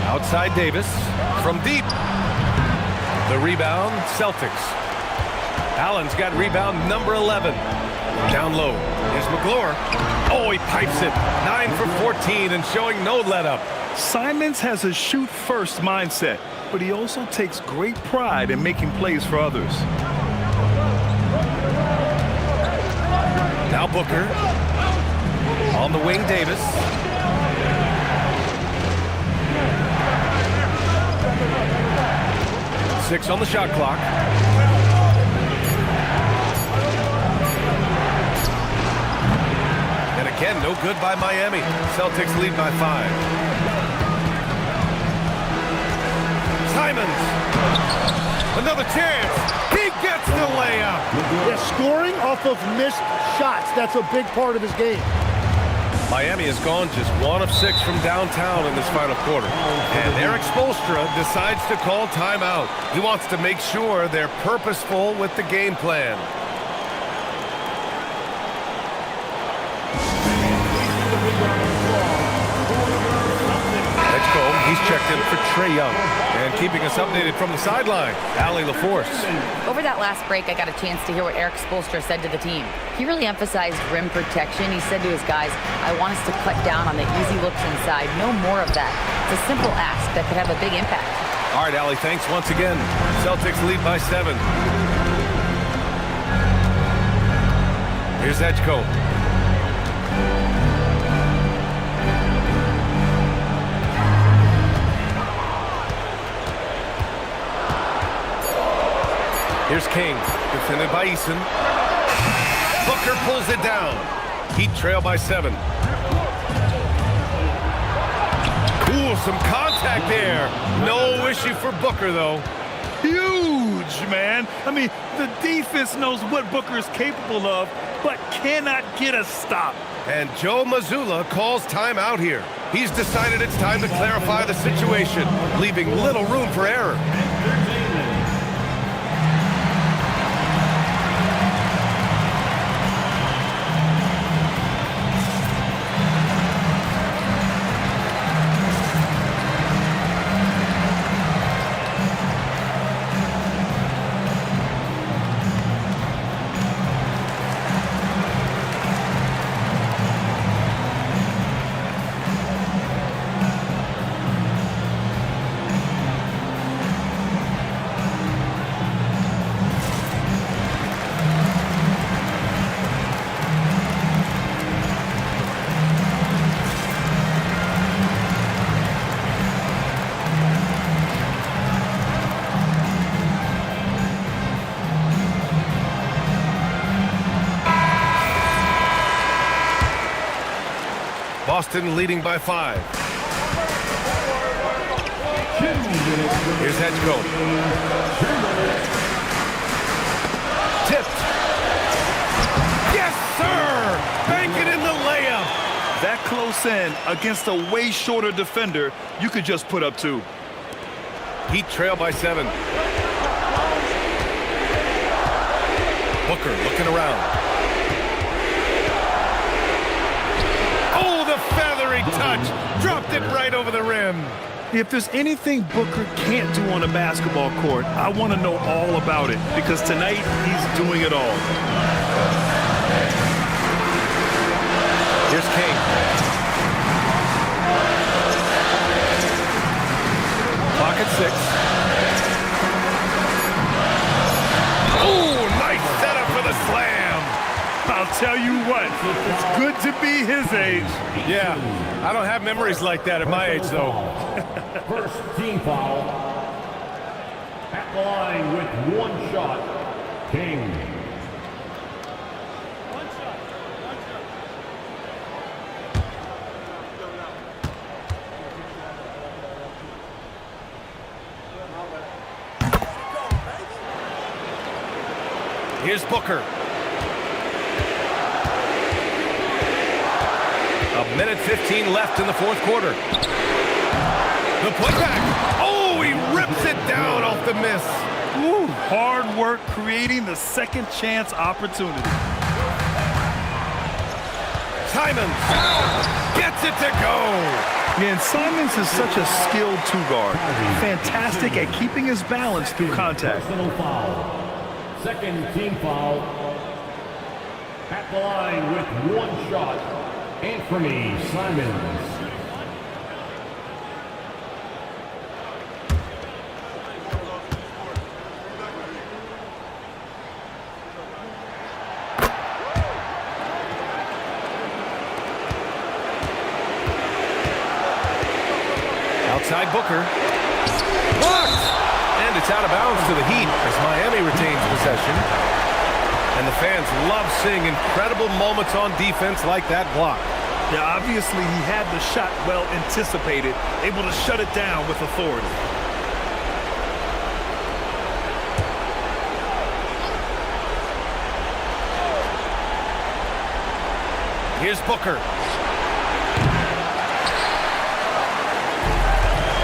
Outside Davis. From deep. The rebound, Celtics. Allen's got rebound number 11. Down low. Here's McGlure. Oh, he pipes it. 9 for 14 and showing no let-up. Simons has a shoot-first mindset, but he also takes great pride in making plays for others. Now Booker. On the wing, Davis. Six on the shot clock. And again, no good by Miami. Celtics lead by 5. Simons. Another chance. He gets the layup. Yeah, scoring off of missed shots. That's a big part of his game. Miami has gone just 1 of 6 from downtown in this final quarter. And Eric Spoelstra decides to call timeout. He wants to make sure they're purposeful with the game plan. Edgecombe, he's checked in for Trae Young. And keeping us updated from the sideline, Allie LaForce. Over that last break, I got a chance to hear what Eric Spoelstra said to the team. He really emphasized rim protection. He said to his guys, I want us to cut down on the easy looks inside. No more of that. It's a simple ask that could have a big impact. All right, Allie, thanks once again. Celtics lead by 7. Here's Edgecombe. Here's King, defended by Eason. Booker pulls it down. Heat trail by 7. Ooh, some contact there. No issue for Booker, though. Huge, man. I mean, the defense knows what Booker is capable of, but cannot get a stop. And Joe Mazzulla calls timeout here. He's decided it's time to clarify the situation, leaving little room for error. Boston leading by 5. Here's Hedgecoat. Tipped. Yes, sir! Bank it in the layup. That close in against a way shorter defender, you could just put up 2. Heat trail by 7. Booker looking around. Oh, the feathery touch. Dropped it right over the rim. If there's anything Booker can't do on a basketball court, I want to know all about it, because tonight he's doing it all. Here's King. Clock at 6. Oh, nice setup for the slam. I'll tell you what, it's good to be his age. Yeah, I don't have memories like that at my age, though. First team foul. At the line with 1 shot, King. Here's Booker. A minute 15 left in the 4th quarter. The putback. Oh, he rips it down off the miss. Ooh, hard work creating the second chance opportunity. Simons gets it to go. Yeah, and Simons is such a skilled 2-guard. Fantastic at keeping his balance through contact. Personal foul. Second team foul. At the line with 1 shot, Anthony Simons. Outside Booker. Blocked! And it's out of bounds to the Heat as Miami retains possession. And the fans love seeing incredible moments on defense like that block. Yeah, obviously he had the shot well anticipated, able to shut it down with authority. Here's Booker.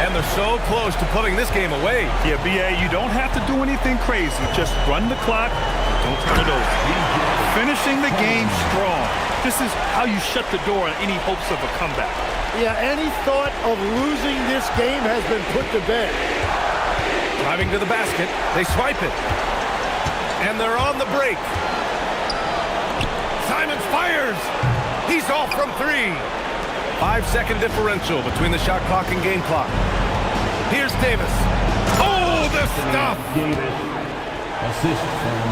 And they're so close to putting this game away. Yeah, B.A., you don't have to do anything crazy. Just run the clock, don't turn it over. Finishing the game strong. This is how you shut the door on any hopes of a comeback. Yeah, any thought of losing this game has been put to bed. Driving to the basket, they swipe it. And they're on the break. Simons fires. He's off from 3. 5-second differential between the shot clock and game clock. Here's Davis. Oh, the stuff! Davis. Assist from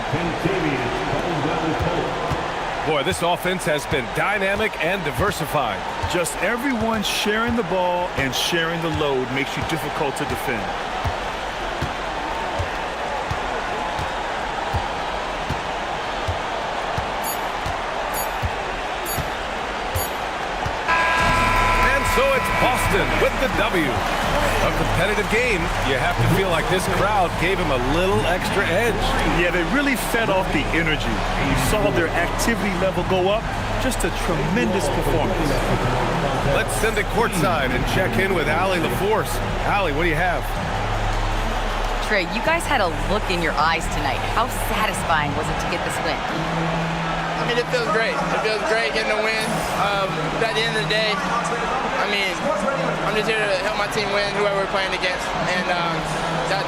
Kentavious Caldwell-Pope. Boy, this offense has been dynamic and diversified. Just everyone sharing the ball and sharing the load makes you difficult to defend. So it's Boston with the W. A competitive game, you have to feel like this crowd gave him a little extra edge. Yeah, they really fed off the energy. You saw their activity level go up. Just a tremendous performance. Let's send it courtside and check in with Allie LaForce. Allie, what do you have? Trey, you guys had a look in your eyes tonight. How satisfying was it to get this win? I mean, it feels great. It feels great getting a win. But at the end of the day, I mean, I'm just here to help my team win, whoever we're playing against, and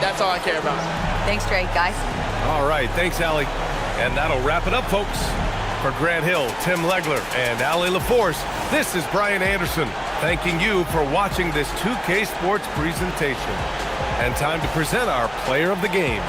that's all I care about. Thanks, Trey. Guys? All right, thanks, Allie. And that'll wrap it up, folks. For Grant Hill, Tim Legler, and Allie LaForce, this is Brian Anderson, thanking you for watching this 2K Sports presentation. And time to present our player of the game.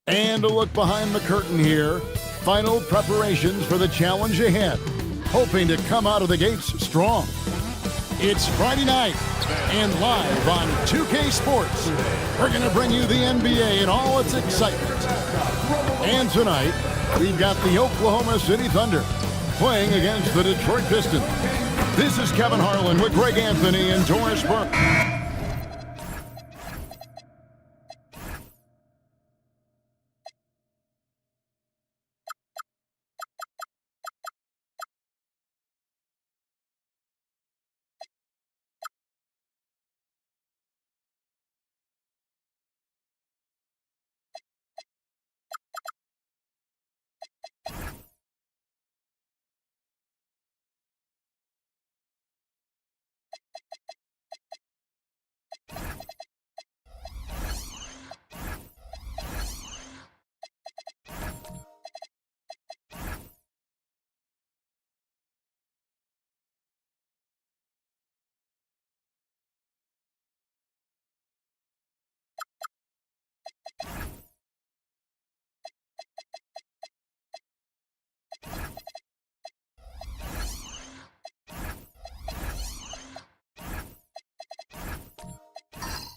And a look behind the curtain here. Final preparations for the challenge ahead. Hoping to come out of the gates strong. It's Friday night and live on 2K Sports. We're going to bring you the NBA in all its excitement. And tonight, we've got the Oklahoma City Thunder playing against the Detroit Pistons. This is Kevin Harlan with Greg Anthony and Doris Burke.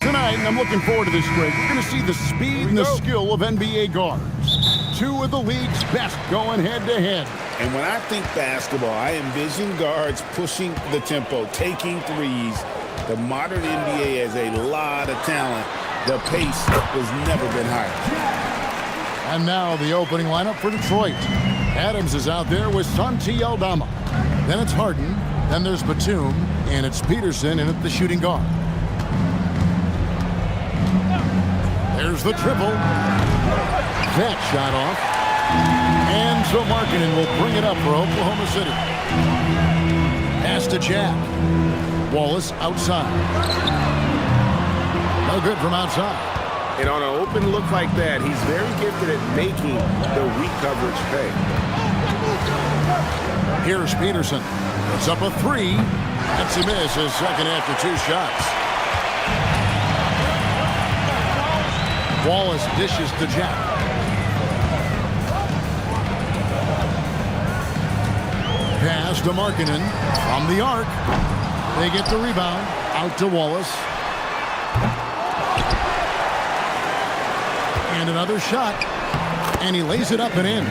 Tonight, and I'm looking forward to this, Greg, we're going to see the speed and the skill of NBA guards. Two of the league's best going head-to-head. And when I think basketball, I envision guards pushing the tempo, taking threes. The modern NBA has a lot of talent. The pace has never been higher. And now the opening lineup for Detroit. Adams is out there with Santi Aldama. Then it's Harden. Then there's Batum. And it's Peterson in at the shooting guard. There's the triple. That shot off. And so Markkanen will bring it up for Oklahoma City. Pass to Jack. Wallace outside. No good from outside. And on an open look like that, he's very gifted at making the weak coverage pay. Here's Peterson. Puts up a three. That's a miss, his second after two shots. Wallace dishes to Jack. Pass to Markkanen from the arc. They get the rebound. Out to Wallace. And another shot. And he lays it up and in.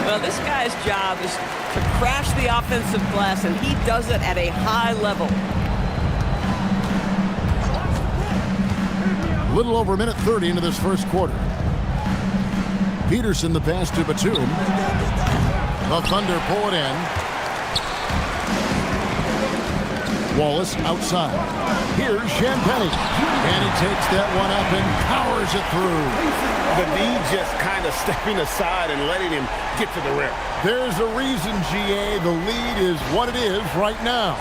Well, this guy's job is to crash the offensive glass, and he does it at a high level. A little over a minute 30 into this first quarter. Peterson the pass to Batum. The Thunder pull it in. Wallace outside. Here's Champagnie. And he takes that one up and powers it through. The lead just kind of stepping aside and letting him get to the rim. There's a reason, GA, the lead is what it is right now.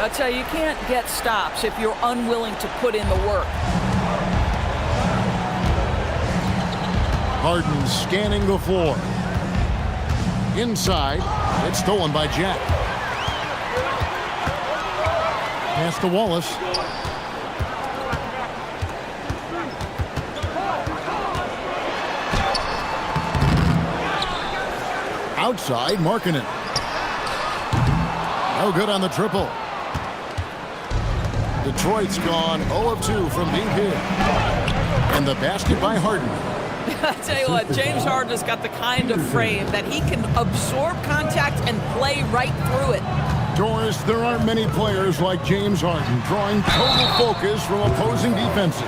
I'll tell you, you can't get stops if you're unwilling to put in the work. Harden scanning the floor. Inside, it's stolen by Jack. Pass to Wallace. Outside, Markkanen. No good on the triple. Detroit's gone 0 of 2 from deep here. And the basket by Harden. I tell you what, James Harden has got the kind of frame that he can absorb contact and play right through it. Doris, there aren't many players like James Harden drawing total focus from opposing defenses.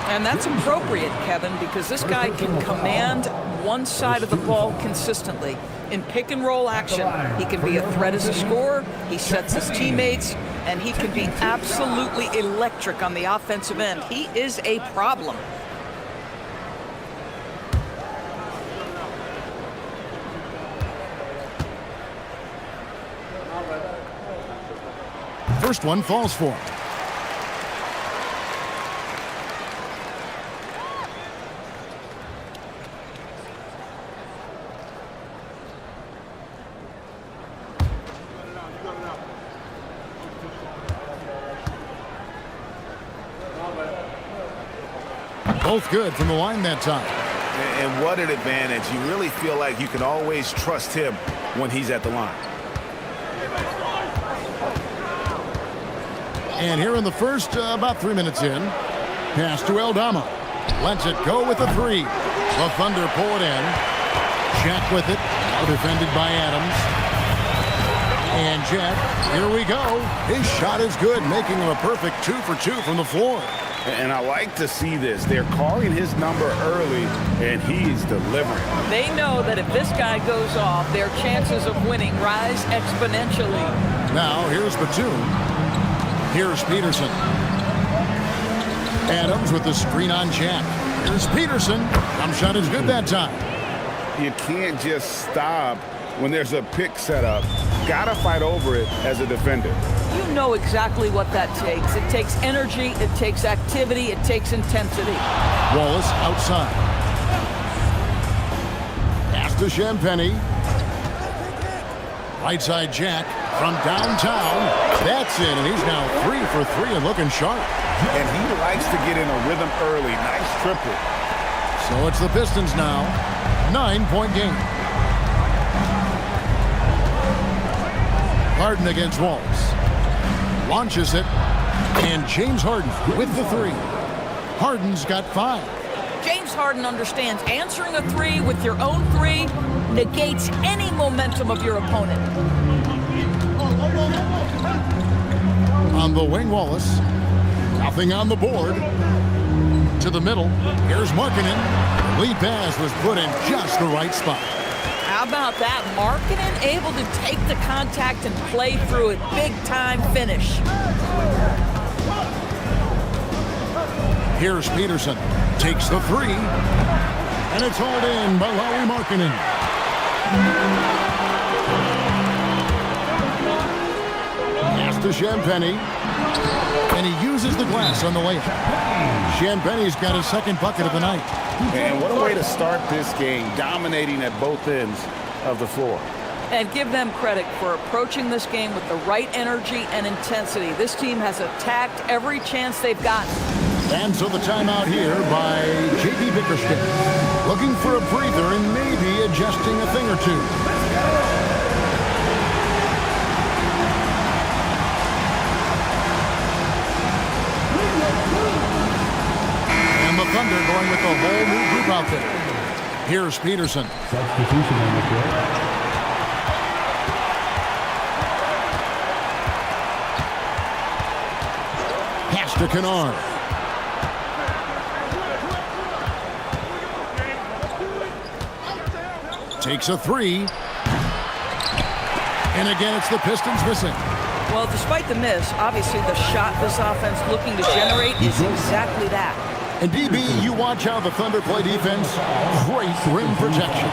And that's appropriate, Kevin, because this guy can command one side of the ball consistently. In pick and roll action, he can be a threat as a scorer, he sets his teammates, and he can be absolutely electric on the offensive end. He is a problem. First one falls for him. Both good from the line that time. And what an advantage. You really feel like you can always trust him when he's at the line. And here in the first, about 3 minutes in, pass to Aldama. Lets it go with a three. The Thunder pull it in. Jack with it. Now defended by Adams. And Jack, here we go. His shot is good, making him a perfect 2 for 2 from the floor. And I like to see this. They're calling his number early, and he's delivering. They know that if this guy goes off, their chances of winning rise exponentially. Now, here's Batum. Here's Peterson. Adams with the screen on Jack. Here's Peterson. Jump shot is good that time. You can't just stop when there's a pick set up. Gotta fight over it as a defender. You know exactly what that takes. It takes energy, it takes activity, it takes intensity. Wallace outside. Pass to Champagnie. Right side Jack from downtown. That's it, and he's now 3 for 3 and looking sharp. And he likes to get in a rhythm early. Nice triple. So it's the Pistons now. 9-point game. Harden against Wallace. Launches it. And James Harden with the three. Harden's got 5. James Harden understands answering a three with your own three negates any momentum of your opponent. On the wing, Wallace. Nothing on the board. To the middle. Here's Markkanen. Lead pass was put in just the right spot. How about that? Markkanen able to take the contact and play through it. Big time finish. Here's Peterson. Takes the three. And it's hauled in by Lauri Markkanen. Pass to Champagnie. And he uses the glass on the layup. Champagnie's got his second bucket of the night. And what a way to start this game, dominating at both ends of the floor. And give them credit for approaching this game with the right energy and intensity. This team has attacked every chance they've gotten. And so the timeout here by J.B. Bickerstaff. Looking for a breather and maybe adjusting a thing or two. And the Thunder going with the whole new group out there. Here's Peterson. Substitution on the court. Pass to Kennard. Takes a three. And again, it's the Pistons missing. Well, despite the miss, obviously the shot this offense looking to generate is exactly that. And DB, you watch how the Thunder play defense. Great rim protection.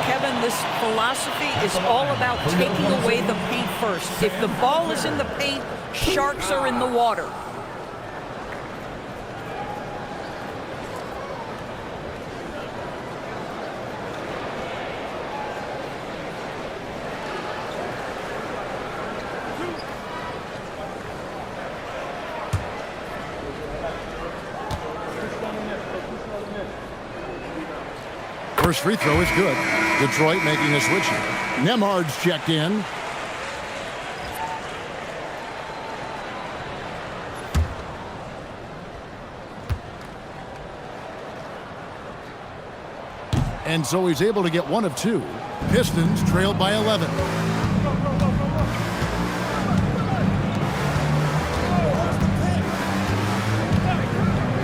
Kevin, this philosophy is all about taking away the paint first. If the ball is in the paint, sharks are in the water. First free throw is good. Detroit making a switch here. Nembhard's checked in. And so he's able to get one of two. Pistons trailed by 11.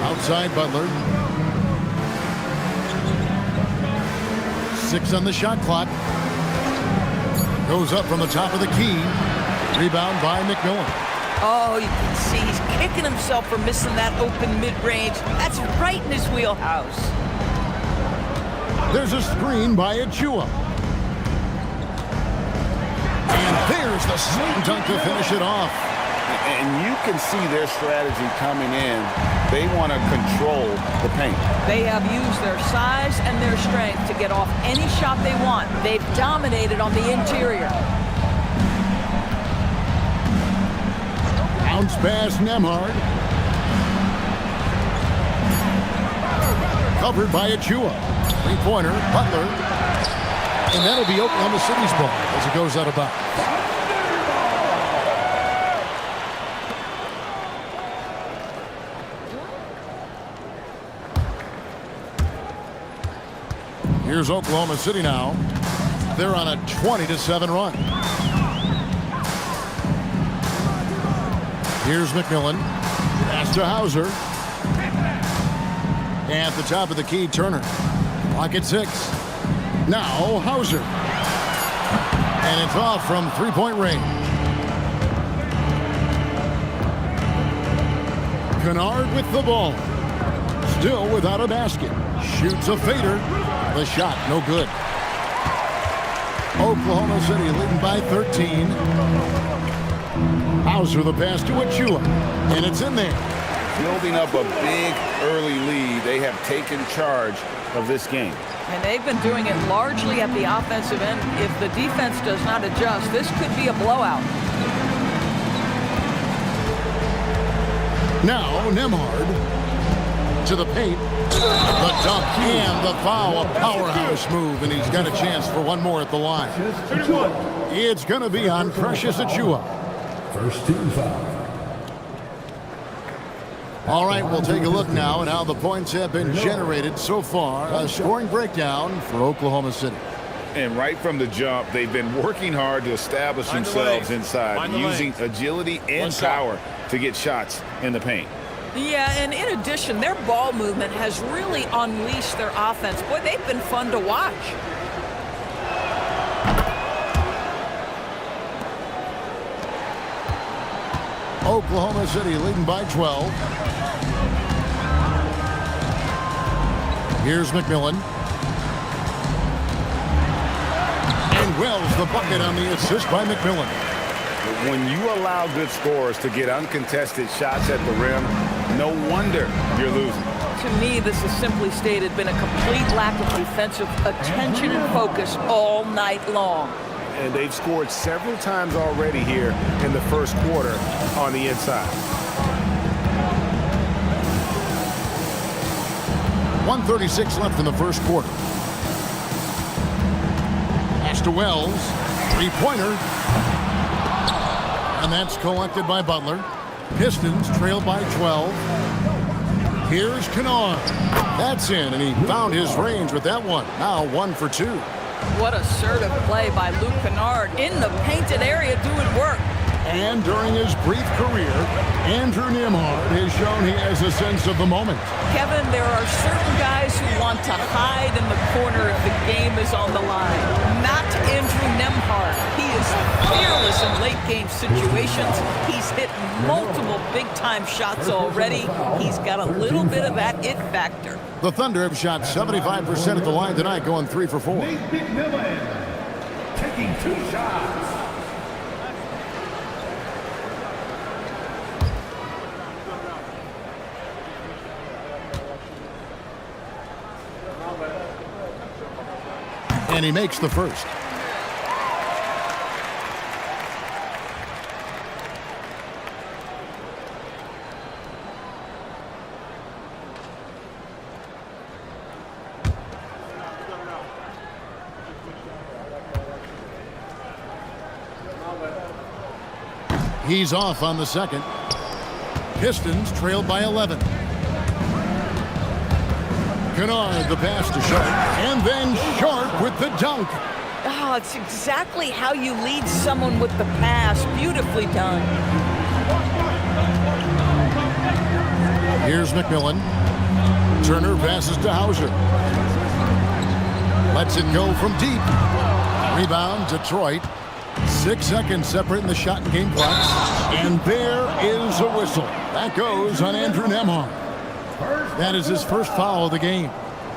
Outside Butler. 6 on the shot clock. Goes up from the top of the key. Rebound by McMillan. Oh, you can see he's kicking himself for missing that open mid-range. That's right in his wheelhouse. There's a screen by Achua. And there's the slam dunk to finish it off. And you can see their strategy coming in. They want to control the paint. They have used their size and their strength to get off any shot they want. They've dominated on the interior. Bounce pass Nembhard. Covered by Achua. Three-pointer, Butler. And that'll be Oklahoma City's ball as it goes out of bounds. Here's Oklahoma City now. They're on a 20-7 run. Here's McMillan. Pass to Hauser. And at the top of the key, Turner. Clock at 6. Now Hauser. And it's off from three-point range. Kennard with the ball. Still without a basket. Shoots a fader. The shot, no good. Oklahoma City leading by 13. Hauser the pass to Achua. And it's in there. Building up a big early lead. They have taken charge of this game. And they've been doing it largely at the offensive end. If the defense does not adjust, this could be a blowout. Now Nembhard to the paint. The dunk and the foul. A powerhouse move, and he's got a chance for one more at the line. It's going to be on Precious Achua. First team foul. All right, we'll take a look now at how the points have been generated so far. A scoring breakdown for Oklahoma City. And right from the jump, they've been working hard to establish themselves inside, using agility and power to get shots in the paint. Yeah, and in addition, their ball movement has really unleashed their offense. Boy, they've been fun to watch. Oklahoma City leading by 12. Here's McMillan. And Wells the bucket on the assist by McMillan. When you allow good scorers to get uncontested shots at the rim, no wonder you're losing. To me, this has simply stated been a complete lack of defensive attention and focus all night long. And they've scored several times already here in the first quarter on the inside. 1:36 left in the first quarter. Pass to Wells. Three-pointer. And that's collected by Butler. Pistons trail by 12. Here's Kennard. That's in, and he found his range with that one. Now 1 for 2. What assertive play by Luke Kennard in the painted area doing work. And during his brief career, Andrew Nembhard has shown he has a sense of the moment. Kevin, there are certain guys who want to hide in the corner if the game is on the line. Not Andrew Nembhard. He is fearless in late-game situations. He's hit multiple big-time shots already. He's got a little bit of that it factor. The Thunder have shot 75% at the line tonight, going 3 for 4. Nate McMillan taking 2 shots. And he makes the first. He's off on the second. Pistons trailed by 11. Kennard, the pass to Sharp, and then Sharp with the dunk. Oh, it's exactly how you lead someone with the pass. Beautifully done. Here's McMillan. Turner passes to Hauser. Lets it go from deep. Rebound, Detroit. 6 seconds separating the shot and game clocks. And there is a whistle. That goes on Andrew Nembhard. That is his first foul of the game.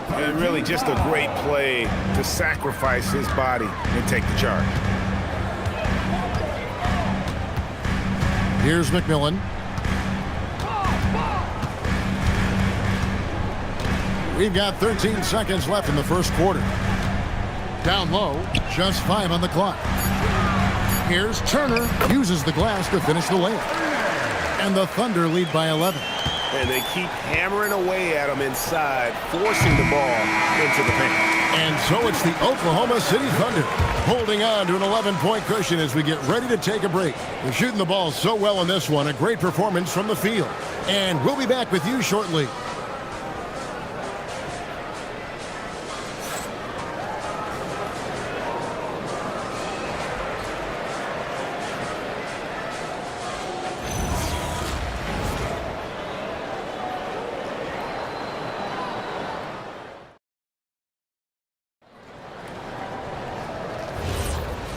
And really just a great play to sacrifice his body and take the charge. Here's McMillan. We've got 13 seconds left in the first quarter. Down low, just 5 on the clock. Here's Turner, uses the glass to finish the layup. And the Thunder lead by 11. And they keep hammering away at him inside, forcing the ball into the paint. And so it's the Oklahoma City Thunder holding on to an 11-point cushion as we get ready to take a break. They're shooting the ball so well in this one. A great performance from the field. And we'll be back with you shortly.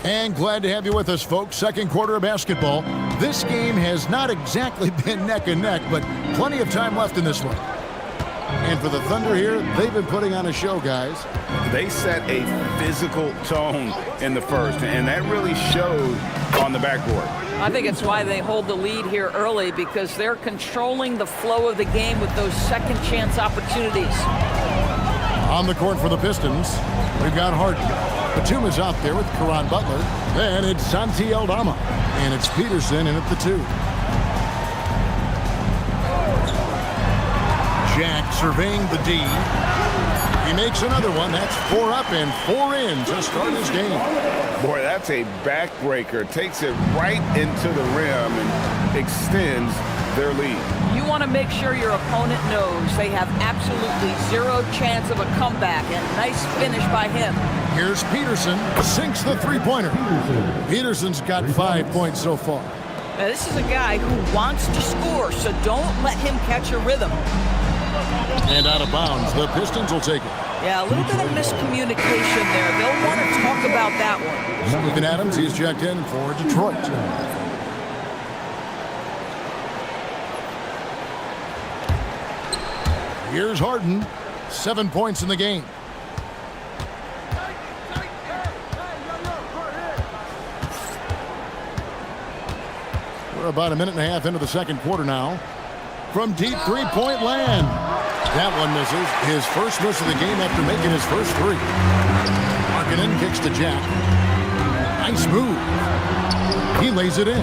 And glad to have you with us, folks. Second quarter of basketball. This game has not exactly been neck and neck, but plenty of time left in this one. And for the Thunder here, they've been putting on a show, guys. They set a physical tone in the first, and that really showed on the backboard. I think it's why they hold the lead here early, because they're controlling the flow of the game with those second chance opportunities. On the court for the Pistons, we've got Harden. Batum is out there with Caron Butler. Then it's Santi Aldama. And it's Peterson in at the 2. Jack surveying the D. He makes another one. That's 4 up and 4 in to start his game. Boy, that's a backbreaker. Takes it right into the rim and extends their lead. You want to make sure your opponent knows they have absolutely zero chance of a comeback. And nice finish by him. Here's Peterson, sinks the three-pointer. Peterson's got 5 points so far. Now, this is a guy who wants to score, so don't let him catch a rhythm. And out of bounds, the Pistons will take it. Yeah, a little bit of miscommunication there. They'll want to talk about that one. Steven Adams, he's checked in for Detroit. Here's Harden, 7 points in the game. We're about a minute and a half into the second quarter now. From deep three-point land. That one misses. His first miss of the game after making his first 3. Markkanen kicks to Jack. Nice move. He lays it in.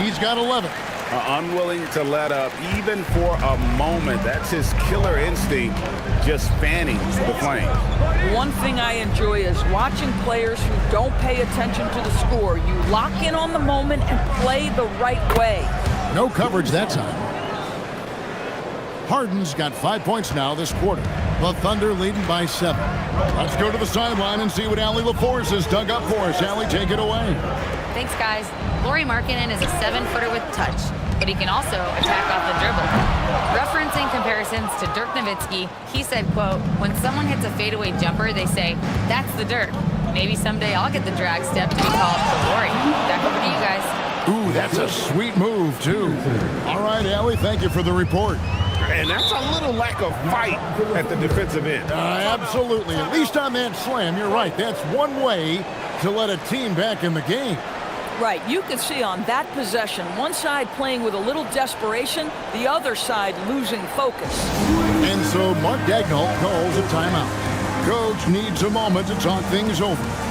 He's got 11. Unwilling to let up even for a moment. That's his killer instinct, just fanning the flames. One thing I enjoy is watching players who don't pay attention to the score. You lock in on the moment and play the right way. No coverage that time. Harden's got 5 points now this quarter. The Thunder leading by 7. Let's go to the sideline and see what Allie LaForce has dug up for us. Allie, take it away. Thanks, guys. Lauri Markkanen is a 7-footer with touch, but he can also attack off the dribble. Referencing comparisons to Dirk Nowitzki, he said, quote, "When someone hits a fadeaway jumper, they say, that's the Dirk. Maybe someday I'll get the drag step to be called the Lauri." Back over to you guys. Ooh, that's a sweet move, too. All right, Allie, thank you for the report. And that's a little lack of fight at the defensive end. Absolutely. At least on that slam, you're right. That's one way to let a team back in the game. Right, you can see on that possession, one side playing with a little desperation, the other side losing focus. And so Mark Daigneault calls a timeout. Coach needs a moment to talk things over.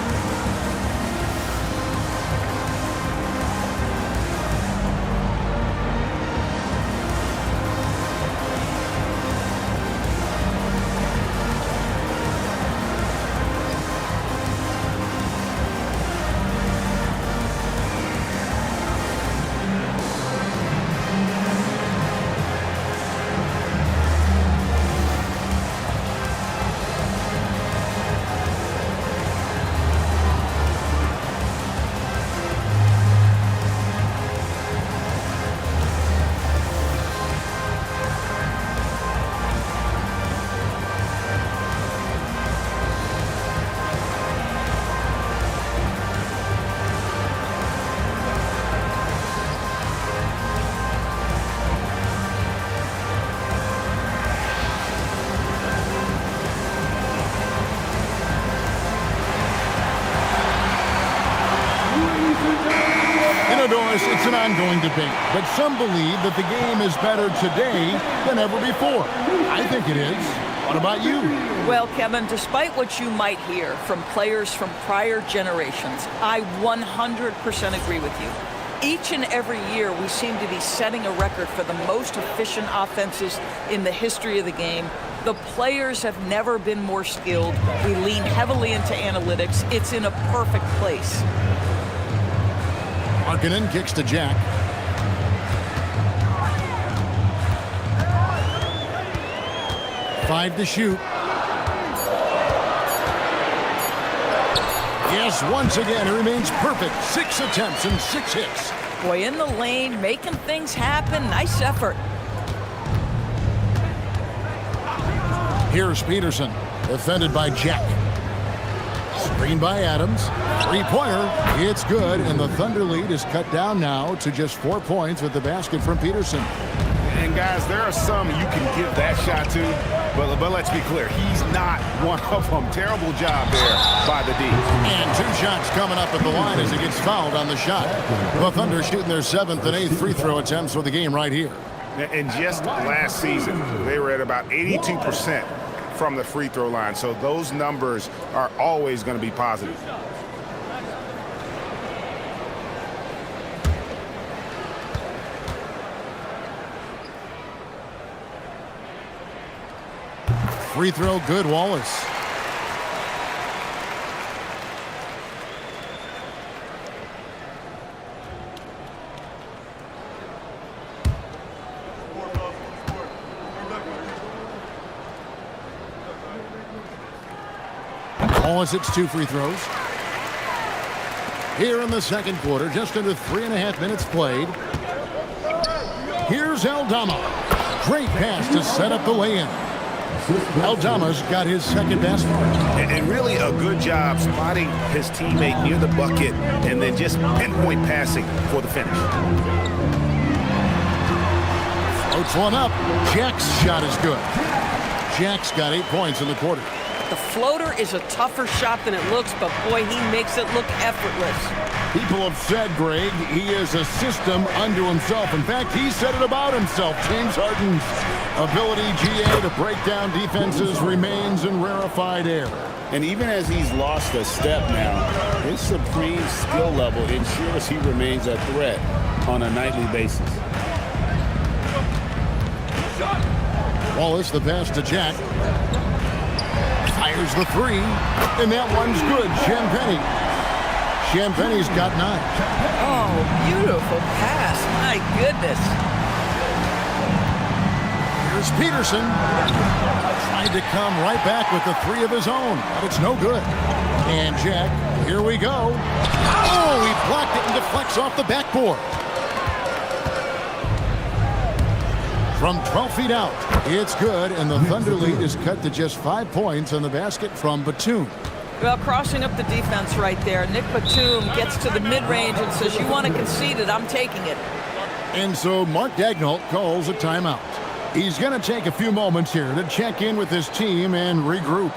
You know, Doris, it's an ongoing debate, but some believe that the game is better today than ever before. I think it is. What about you? Well, Kevin, despite what you might hear from players from prior generations, I 100% agree with you. Each and every year, we seem to be setting a record for the most efficient offenses in the history of the game. The players have never been more skilled. We lean heavily into analytics. It's in a perfect place. Markkanen kicks to Jack. Five to shoot. Yes, once again, it remains perfect. 6 attempts and 6 hits. Boy, in the lane, making things happen. Nice effort. Here's Peterson, defended by Jack. Screen by Adams. Three-pointer. It's good, and the Thunder lead is cut down now to just 4 points with the basket from Peterson. And guys, there are some you can give that shot to, but let's be clear, he's not one of them. Terrible job there by the D. And 2 shots coming up at the line as he gets fouled on the shot. The Thunder shooting their 7th and 8th free throw attempts for the game right here. And just last season, they were at about 82% from the free throw line. So those numbers are always going to be positive. Free throw good, Wallace. Wallace hits 2 free throws. Here in the second quarter, just under 3.5 minutes played. Here's Aldama. Great pass to set up the lay-in. Aldama's got his second basket. And really a good job spotting his teammate near the bucket and then just pinpoint passing for the finish. Floats one up. Jack's shot is good. Jack's got 8 points in the quarter. The floater is a tougher shot than it looks, but boy, he makes it look effortless. People have said, Greg, he is a system unto himself. In fact, he said it about himself. James Harden's ability, GA, to break down defenses remains in rarefied air. And even as he's lost a step now, his supreme skill level ensures he remains a threat on a nightly basis. Wallace, the pass to Jack. Fires the 3, and that one's good. Champagne's got 9. Oh, beautiful pass. My goodness. Here's Peterson. Tried to come right back with the 3 of his own, but it's no good. And Jack, here we go. Oh, he blocked it and deflects off the backboard. From 12 feet out, it's good, and the Thunder lead is cut to just 5 points on the basket from Batum. Well, crossing up the defense right there, Nick Batum gets to the mid-range and says, you want to concede it, I'm taking it. And so Mark Daigneault calls a timeout. He's going to take a few moments here to check in with his team and regroup.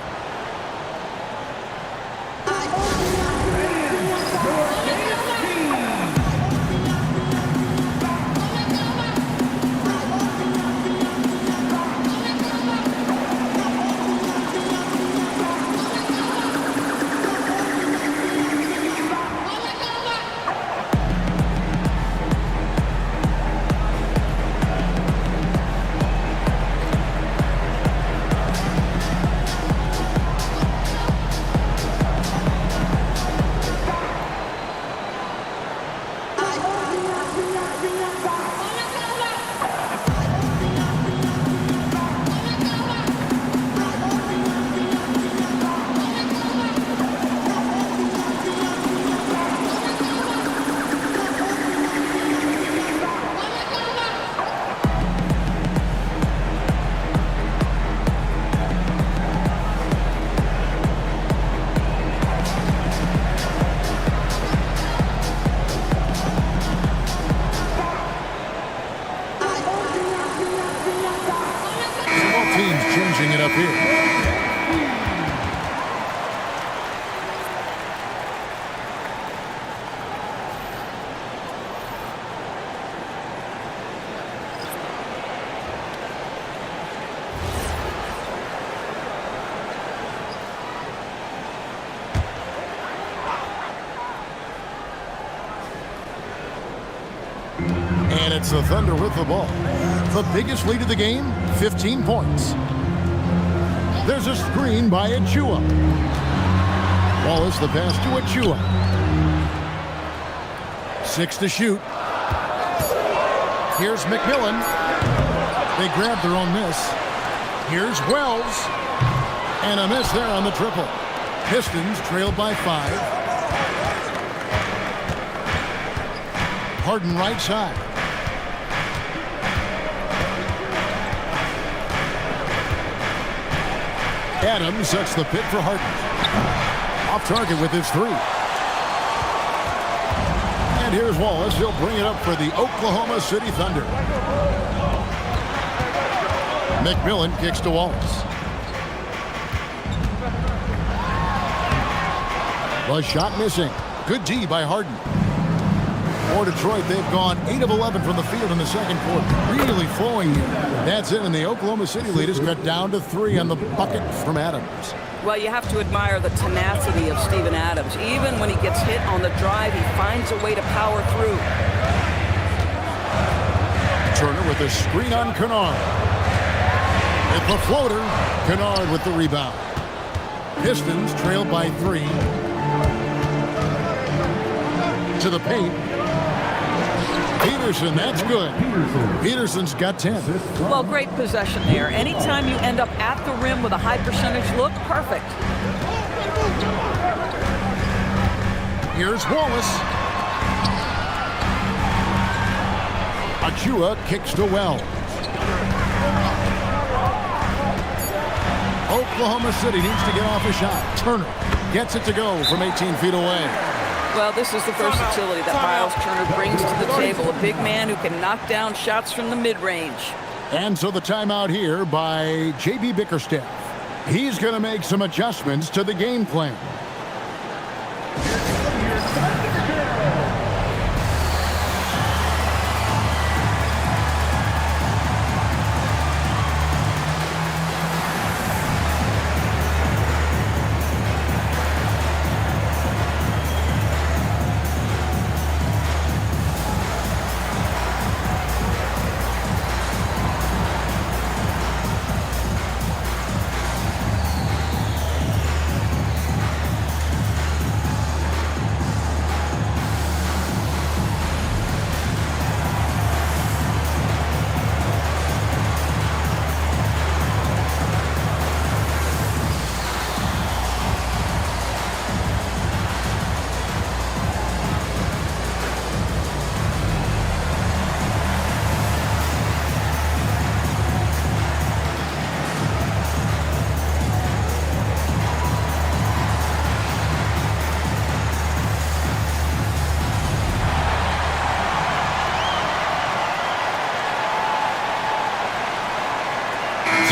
And it's the Thunder with the ball. The biggest lead of the game, 15 points. There's a screen by Achua. Wallace the pass to Achua. 6 to shoot. Here's McMillan. They grab their own miss. Here's Wells. And a miss there on the triple. Pistons trailed by 5. Harden right side. Adams sets the pick for Harden. Off target with his 3. And here's Wallace. He'll bring it up for the Oklahoma City Thunder. McMillan kicks to Wallace. The shot missing. Good D by Harden. For Detroit, they've gone 8 of 11 from the field in the second quarter. Really flowing here. That's it, and the Oklahoma City lead is cut down to 3 on the bucket from Adams. Well, you have to admire the tenacity of Steven Adams. Even when he gets hit on the drive, he finds a way to power through. Turner with a screen on Kennard. With the floater, Kennard with the rebound. Pistons trailed by 3. To the paint. Peterson, that's good. Peterson's got 10. Well, great possession there. Anytime you end up at the rim with a high percentage look, perfect. Here's Wallace. Achua kicks to Wells. Oklahoma City needs to get off a shot. Turner gets it to go from 18 feet away. Well, this is the versatility that Miles Turner brings to the table. A big man who can knock down shots from the mid-range. And so the timeout here by J.B. Bickerstaff. He's going to make some adjustments to the game plan.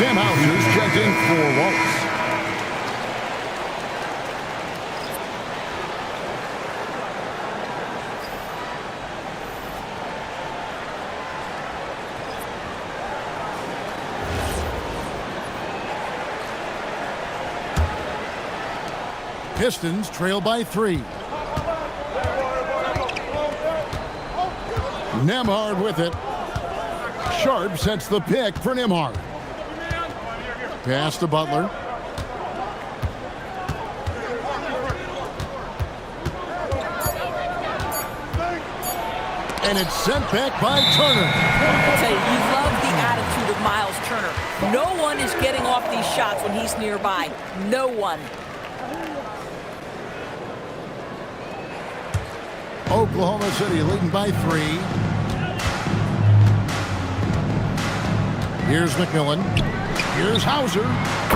Sam Hauser's checked in for Wallace. Pistons trail by 3. Nembhard with it. Sharp sets the pick for Nembhard. Pass to Butler. And it's sent back by Turner. I tell you, you love the attitude of Miles Turner. No one is getting off these shots when he's nearby. No one. Oklahoma City leading by 3. Here's McMillan. Here's Hauser.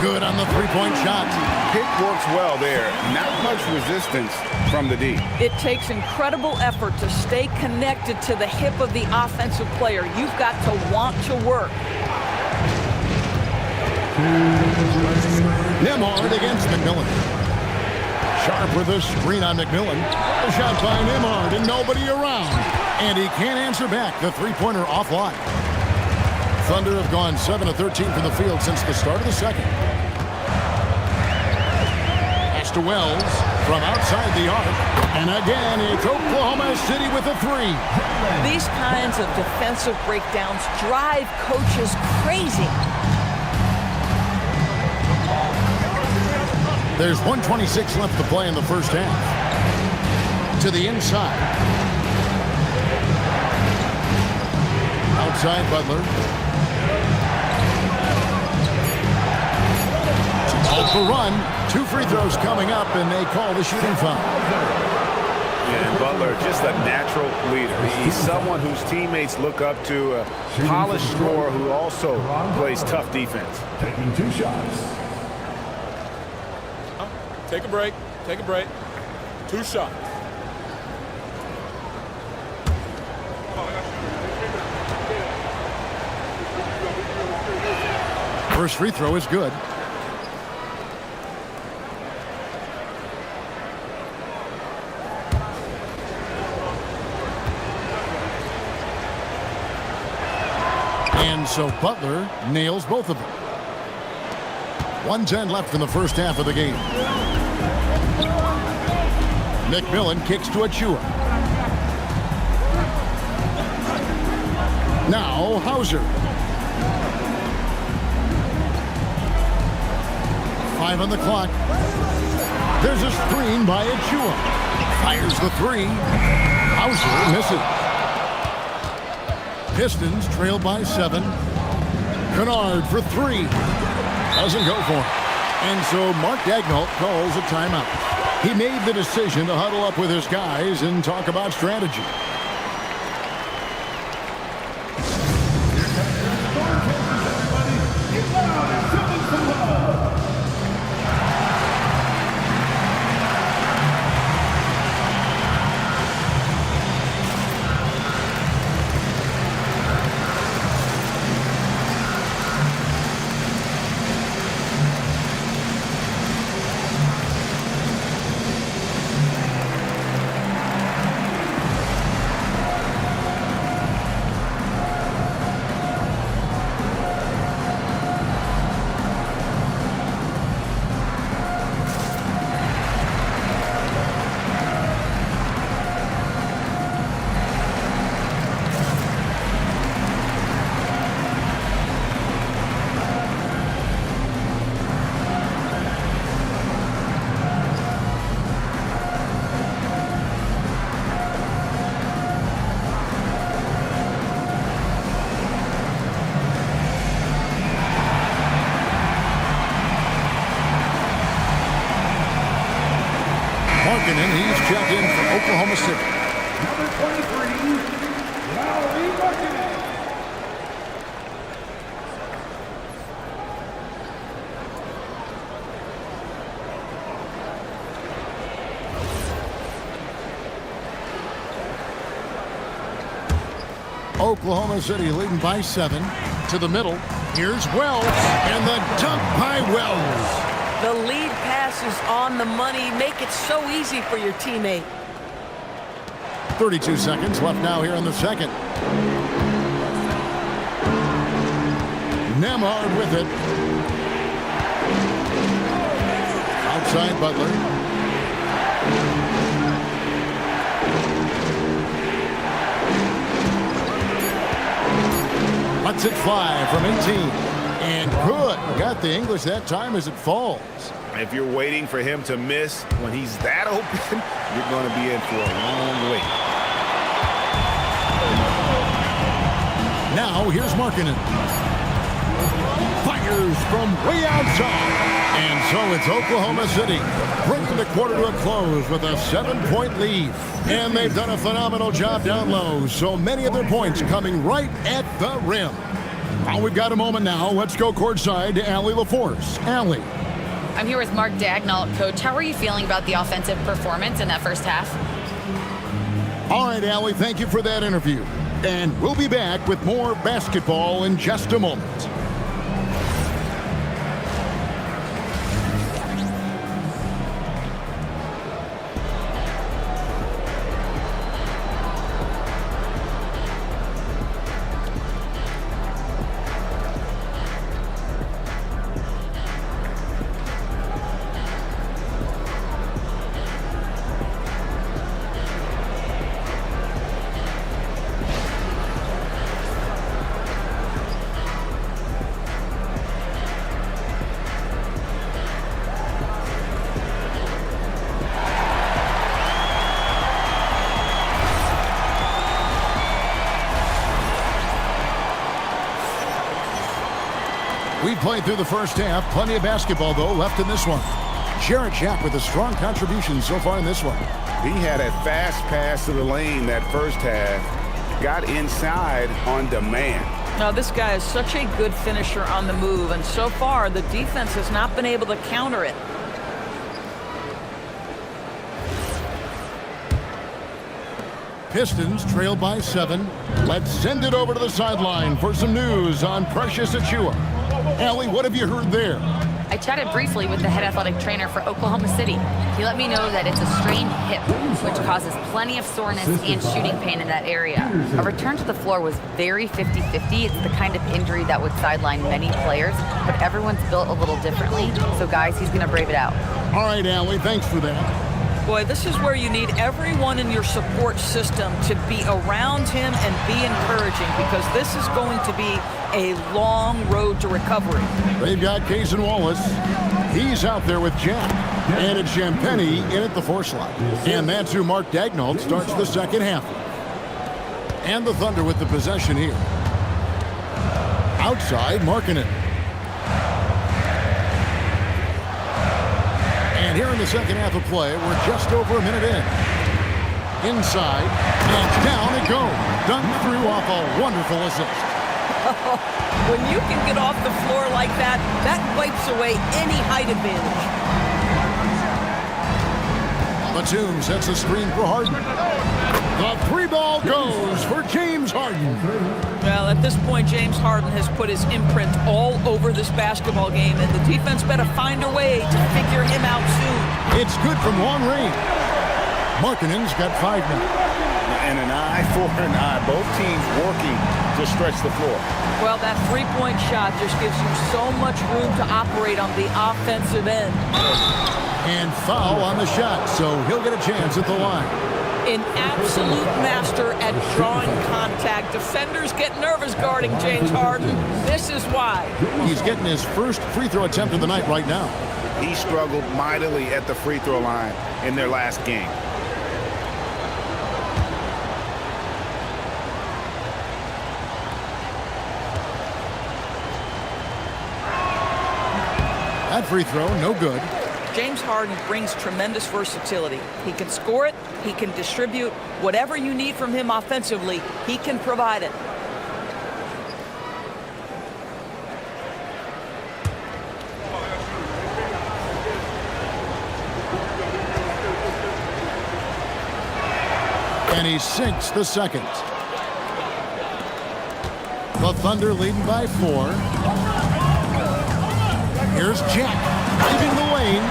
Good on the three-point shot. Pick works well there. Not much resistance from the D. It takes incredible effort to stay connected to the hip of the offensive player. You've got to want to work. Nembhard against McMillan. Sharp with a screen on McMillan. A shot by Nembhard and nobody around. And he can't answer back. The three-pointer offline. Thunder have gone 7 of 13 from the field since the start of the second. Pass to Wells. from outside the arc. And again, it's Oklahoma City with a three. These kinds of defensive breakdowns drive coaches crazy. There's 1:26 left to play in the first half. To the inside. Outside Butler. Off the run. 2 free throws coming up, and they call the shooting foul. And Butler, just a natural leader. He's someone whose teammates look up to, a polished scorer who also plays tough defense. Taking 2 shots. Take a break. Take a break. 2 shots. First free throw is good. And so Butler nails both of them. 1:10 left in the first half of the game. McMillan kicks to Achua. Now Hauser. 5 on the clock. There's a screen by Achua. Fires the three. Hauser misses. Pistons trail by 7. Kennard for 3. Doesn't go for it. And so Mark Daigneault calls a timeout. He made the decision to huddle up with his guys and talk about strategy. And he's checked in for Oklahoma City. Number 23, Lauri Markkanen. Oklahoma City leading by 7. To the middle. Here's Wells. And the dunk by Wells. The lead pass is on the money. Make it so easy for your teammate. 32 seconds left now here in the second. Nembhard with it. Outside Butler. Lets it fly from 18. And good. Got the English that time as it falls. If you're waiting for him to miss when he's that open, you're going to be in for a long wait. Now here's Markkanen. Fires from way outside. And so it's Oklahoma City bringing the quarter to a close with a 7-point lead. And they've done a phenomenal job down low. So many of their points coming right at the rim. Well, we've got a moment now. Let's go courtside to Allie LaForce. Allie. I'm here with Mark Daigneault. Coach, how are you feeling about the offensive performance in that first half? All right, Allie, thank you for that interview. And we'll be back with more basketball in just a moment. We've played through the first half. Plenty of basketball, though, left in this one. Jarrett Jack with a strong contribution so far in this one. He had a fast pass to the lane that first half. Got inside on demand. Now, this guy is such a good finisher on the move, and so far the defense has not been able to counter it. Pistons trail by 7. Let's send it over to the sideline for some news on Precious Achiuwa. Allie, what have you heard there? I chatted briefly with the head athletic trainer for Oklahoma City. He let me know that it's a strained hip, which causes plenty of soreness and shooting pain in that area. A return to the floor was very 50-50. It's the kind of injury that would sideline many players, but everyone's built a little differently. So, guys, he's going to brave it out. All right, Allie, thanks for that. Boy, this is where you need everyone in your support system to be around him and be encouraging, because this is going to be a long road to recovery. They've got Cason Wallace. He's out there with Jack. And it's Champagnie in at the 4 slot. And that's who Mark Daigneault starts the second half. And the Thunder with the possession here. Outside, Markkanen. And here in the second half of play, we're just over a minute in. Inside, and down it goes. Dunked through off a wonderful assist. When you can get off the floor like that, that wipes away any height advantage. Batum sets a screen for Harden. The 3 ball goes for James Harden. Well, at this point, James Harden has put his imprint all over this basketball game, and the defense better find a way to figure him out soon. It's good from long range. Markkanen's got 5 minutes. And an eye for an eye. Both teams working to stretch the floor. Well, that three-point shot just gives you so much room to operate on the offensive end. And foul on the shot, so he'll get a chance at the line. An absolute master at drawing contact. Defenders get nervous guarding James Harden. This is why. He's getting his first free throw attempt of the night right now. He struggled mightily at the free throw line in their last game. That free throw, no good. James Harden brings tremendous versatility. He can score it, he can distribute. Whatever you need from him offensively, he can provide it. And he sinks the second. The Thunder leading by 4. Here's Jack, leaving the lane.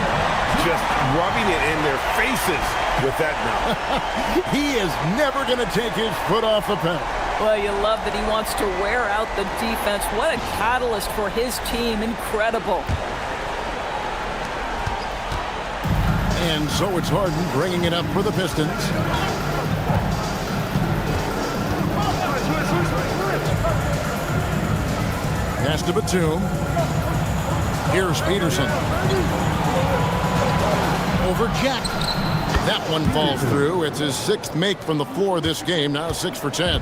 Just rubbing it in their faces with that now. He is never going to take his foot off the pedal. Well, you love that he wants to wear out the defense. What a catalyst for his team. Incredible. And so it's Harden bringing it up for the Pistons. Pass to Batum. Here's Peterson. Over Jack. That one falls through. It's his 6th make from the floor this game. Now 6 for 10.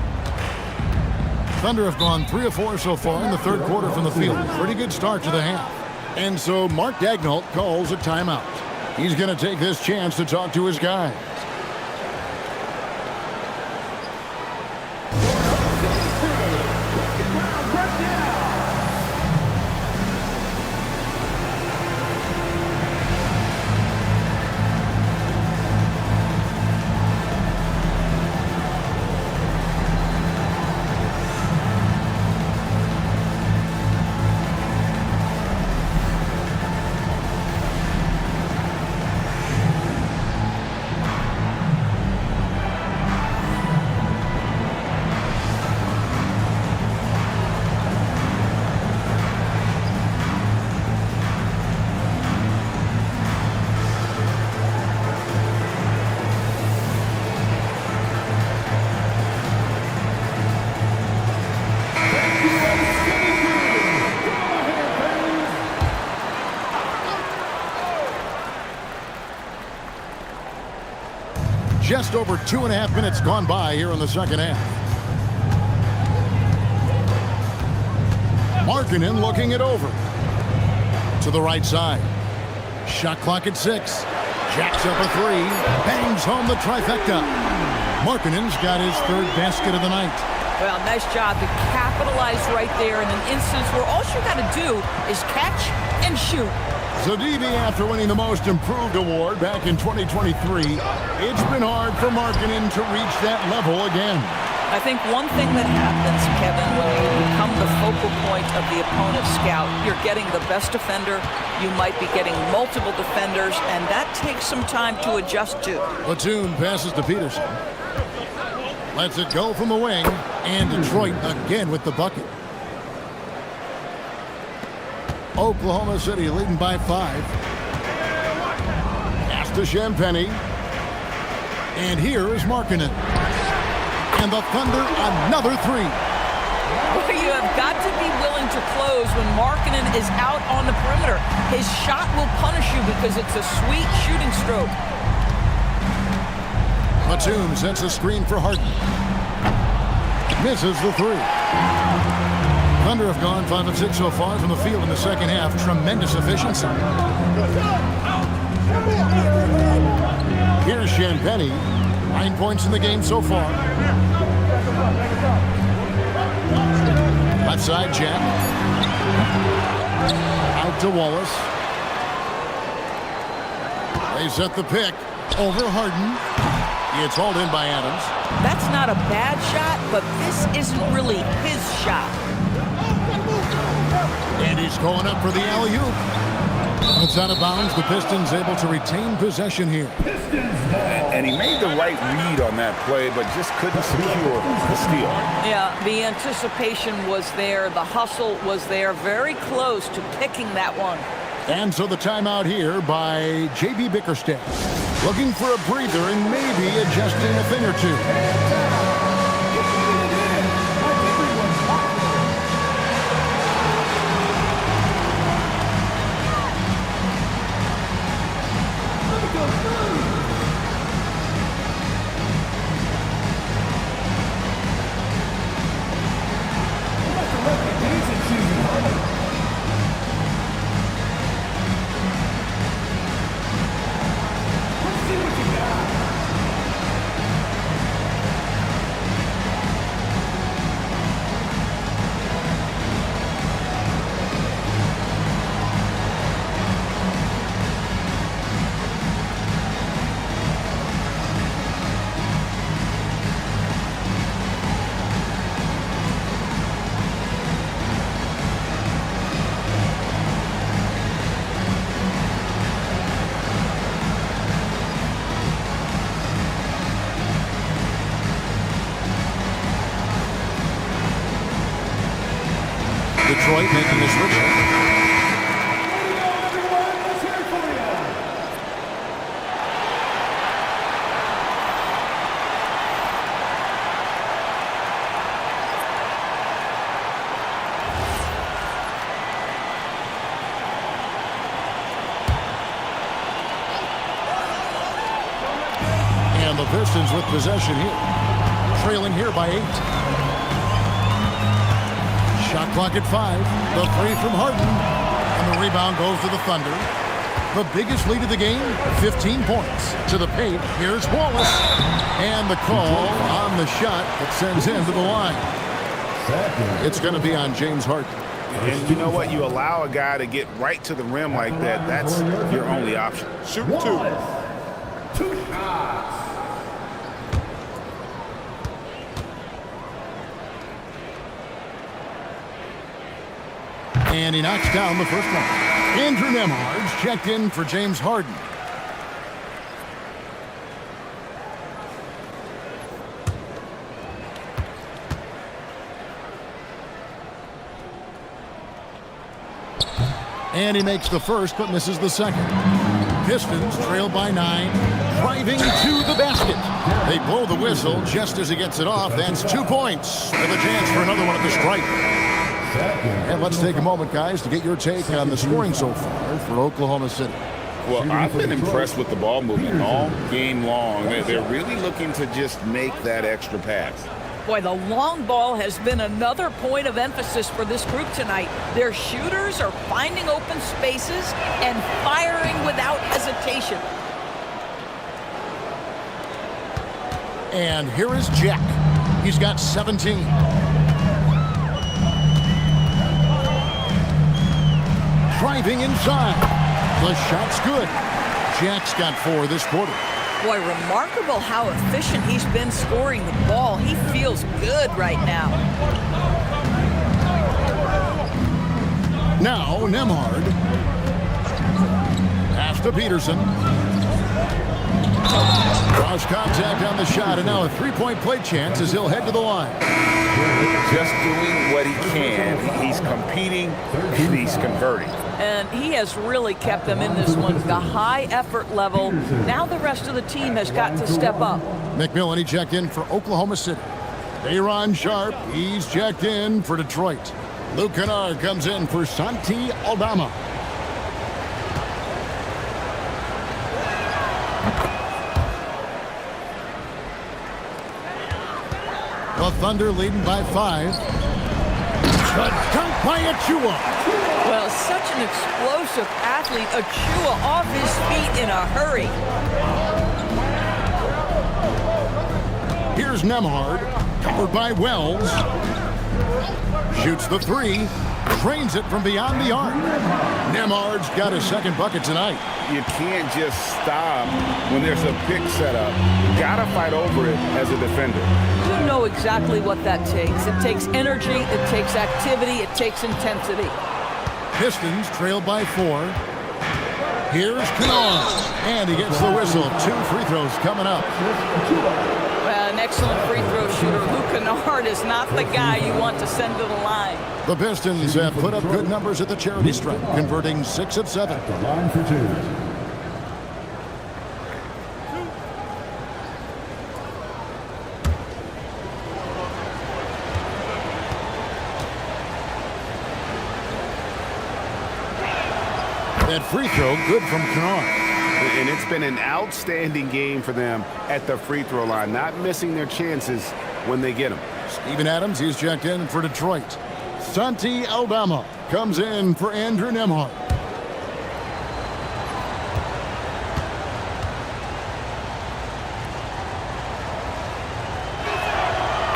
Thunder have gone 3 of 4 so far in the third quarter from the field. Pretty good start to the half. And so Mark Daigneault calls a timeout. He's going to take this chance to talk to his guys. Just over 2.5 minutes gone by here in the second half. Markkanen looking it over. To the right side. Shot clock at 6. Jacks up a 3. Bangs home the trifecta. Markkanen's got his 3rd basket of the night. Well, nice job to capitalize right there in an instance where all you got to do is catch and shoot. Zadibi, after winning the Most Improved award back in 2023, it's been hard for Markkanen to reach that level again. I think one thing that happens, Kevin, when you become the focal point of the opponent's scout, you're getting the best defender, you might be getting multiple defenders, and that takes some time to adjust to. Platoon passes to Peterson. Lets it go from the wing, and Detroit again with the bucket. Oklahoma City leading by 5. Pass to Champagnie. And here is Markkanen. And the Thunder, another 3. Well, you have got to be willing to close when Markkanen is out on the perimeter. His shot will punish you because it's a sweet shooting stroke. Batum sets a screen for Harden. Misses the 3. Thunder have gone 5 of 6 so far from the field in the second half. Tremendous efficiency. Here's Champagnie. 9 points in the game so far. Left side, Jack. Out to Wallace. They set the pick. Over Harden. It's hauled in by Adams. That's not a bad shot, but this isn't really his shot. And he's going up for the alley-oop. It's out of bounds. The Pistons able to retain possession here. And he made the right read on that play, but just couldn't secure the steal. Yeah, the anticipation was there. The hustle was there. Very close to picking that one. And so the timeout here by J.B. Bickerstaff. Looking for a breather and maybe adjusting a thing or two. Detroit making the switch. And the Pistons with possession here. Trailing here by 8. Shot clock at 5. The 3 from Harden. And the rebound goes to the Thunder. The biggest lead of the game, 15 points. To the paint, here's Wallace. And the call on the shot that sends him to the line. It's going to be on James Harden. And you know what? You allow a guy to get right to the rim like that, that's your only option. Shoot 2. 2 shots. And he knocks down the first one. Andrew Nembhard's checked in for James Harden. And he makes the first, but misses the second. Pistons trail by 9, driving to the basket. They blow the whistle just as he gets it off. That's 2 points with a chance for another one at the stripe. And let's take a moment, guys, to get your take on the scoring so far for Oklahoma City. Well, I've been impressed with the ball movement all game long. They're really looking to just make that extra pass. Boy, the long ball has been another point of emphasis for this group tonight. Their shooters are finding open spaces and firing without hesitation. And here is Jack. He's got 17. Driving inside. The shot's good. Jack's got 4 this quarter. Boy, remarkable how efficient he's been scoring the ball. He feels good right now. Now Nembhard. Pass to Peterson. Cross contact on the shot, and now a three-point play chance as he'll head to the line. Just doing what he can. He's competing, and he's converting. And he has really kept them in this one. The high effort level. Now the rest of the team has got to step up. McMillan, he checked in for Oklahoma City. Aaron Sharp, he's checked in for Detroit. Luke Kennard comes in for Santi Aldama. The Thunder leading by 5. The dunk by Achua. Well, such an explosive athlete. Achua off his feet in a hurry. Here's Nembhard, covered by Wells. Shoots the 3, drains it from beyond the arc. Nembhard's got his second bucket tonight. You can't just stop when there's a pick set up. You gotta fight over it as a defender. You know exactly what that takes. It takes energy, it takes activity, it takes intensity. Pistons trail by 4. Here's Kennard, and he gets the whistle. 2 free throws coming up. An excellent free throw shooter. Luke Kennard is not the guy you want to send to the line. The Pistons have put up good numbers at the charity stripe, converting 6 of 7. Line for 2. That free throw good from Kennard. And it's been an outstanding game for them at the free throw line, not missing their chances when they get them. Steven Adams, he's checked in for Detroit. Santi Aldama comes in for Andrew Nembhard.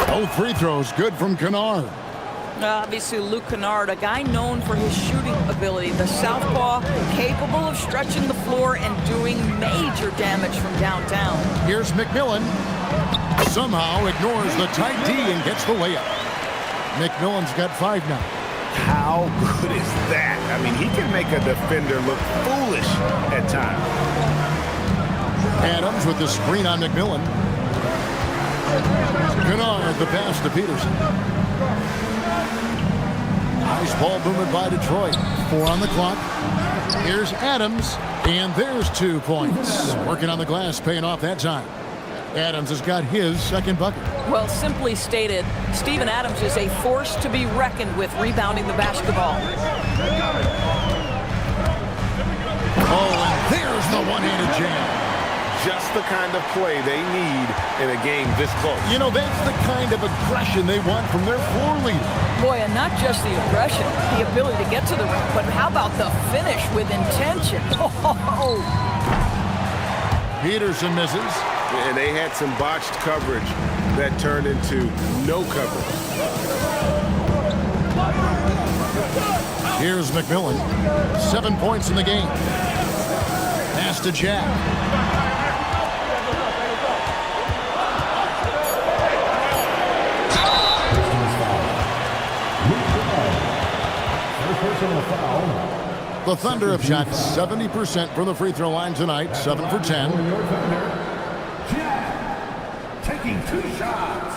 Both free throws good from Kennard. Obviously, Luke Kennard, a guy known for his shooting ability. The southpaw, capable of stretching the floor and doing major damage from downtown. Here's McMillan. Somehow ignores the tight D and gets the layup. McMillan's got 5 now. How good is that? I mean, he can make a defender look foolish at times. Adams with the screen on McMillan. Kennard, the pass to Peterson. Nice ball movement by Detroit. 4 on the clock. Here's Adams, and there's 2 points. Working on the glass, paying off that time. Adams has got his second bucket. Well, simply stated, Steven Adams is a force to be reckoned with rebounding the basketball. Oh, and there's the one-handed jam. Just the kind of play they need in a game this close. You know, that's the kind of aggression they want from their floor leader. Boy, and not just the aggression, the ability to get to the rim, but how about the finish with intention? Oh. Peterson misses. And they had some botched coverage that turned into no coverage. Here's McMillan. 7 points in the game. Pass to Jack. The Thunder have shot 70% from the free throw line tonight, 7 for 10. Jack taking 2 shots.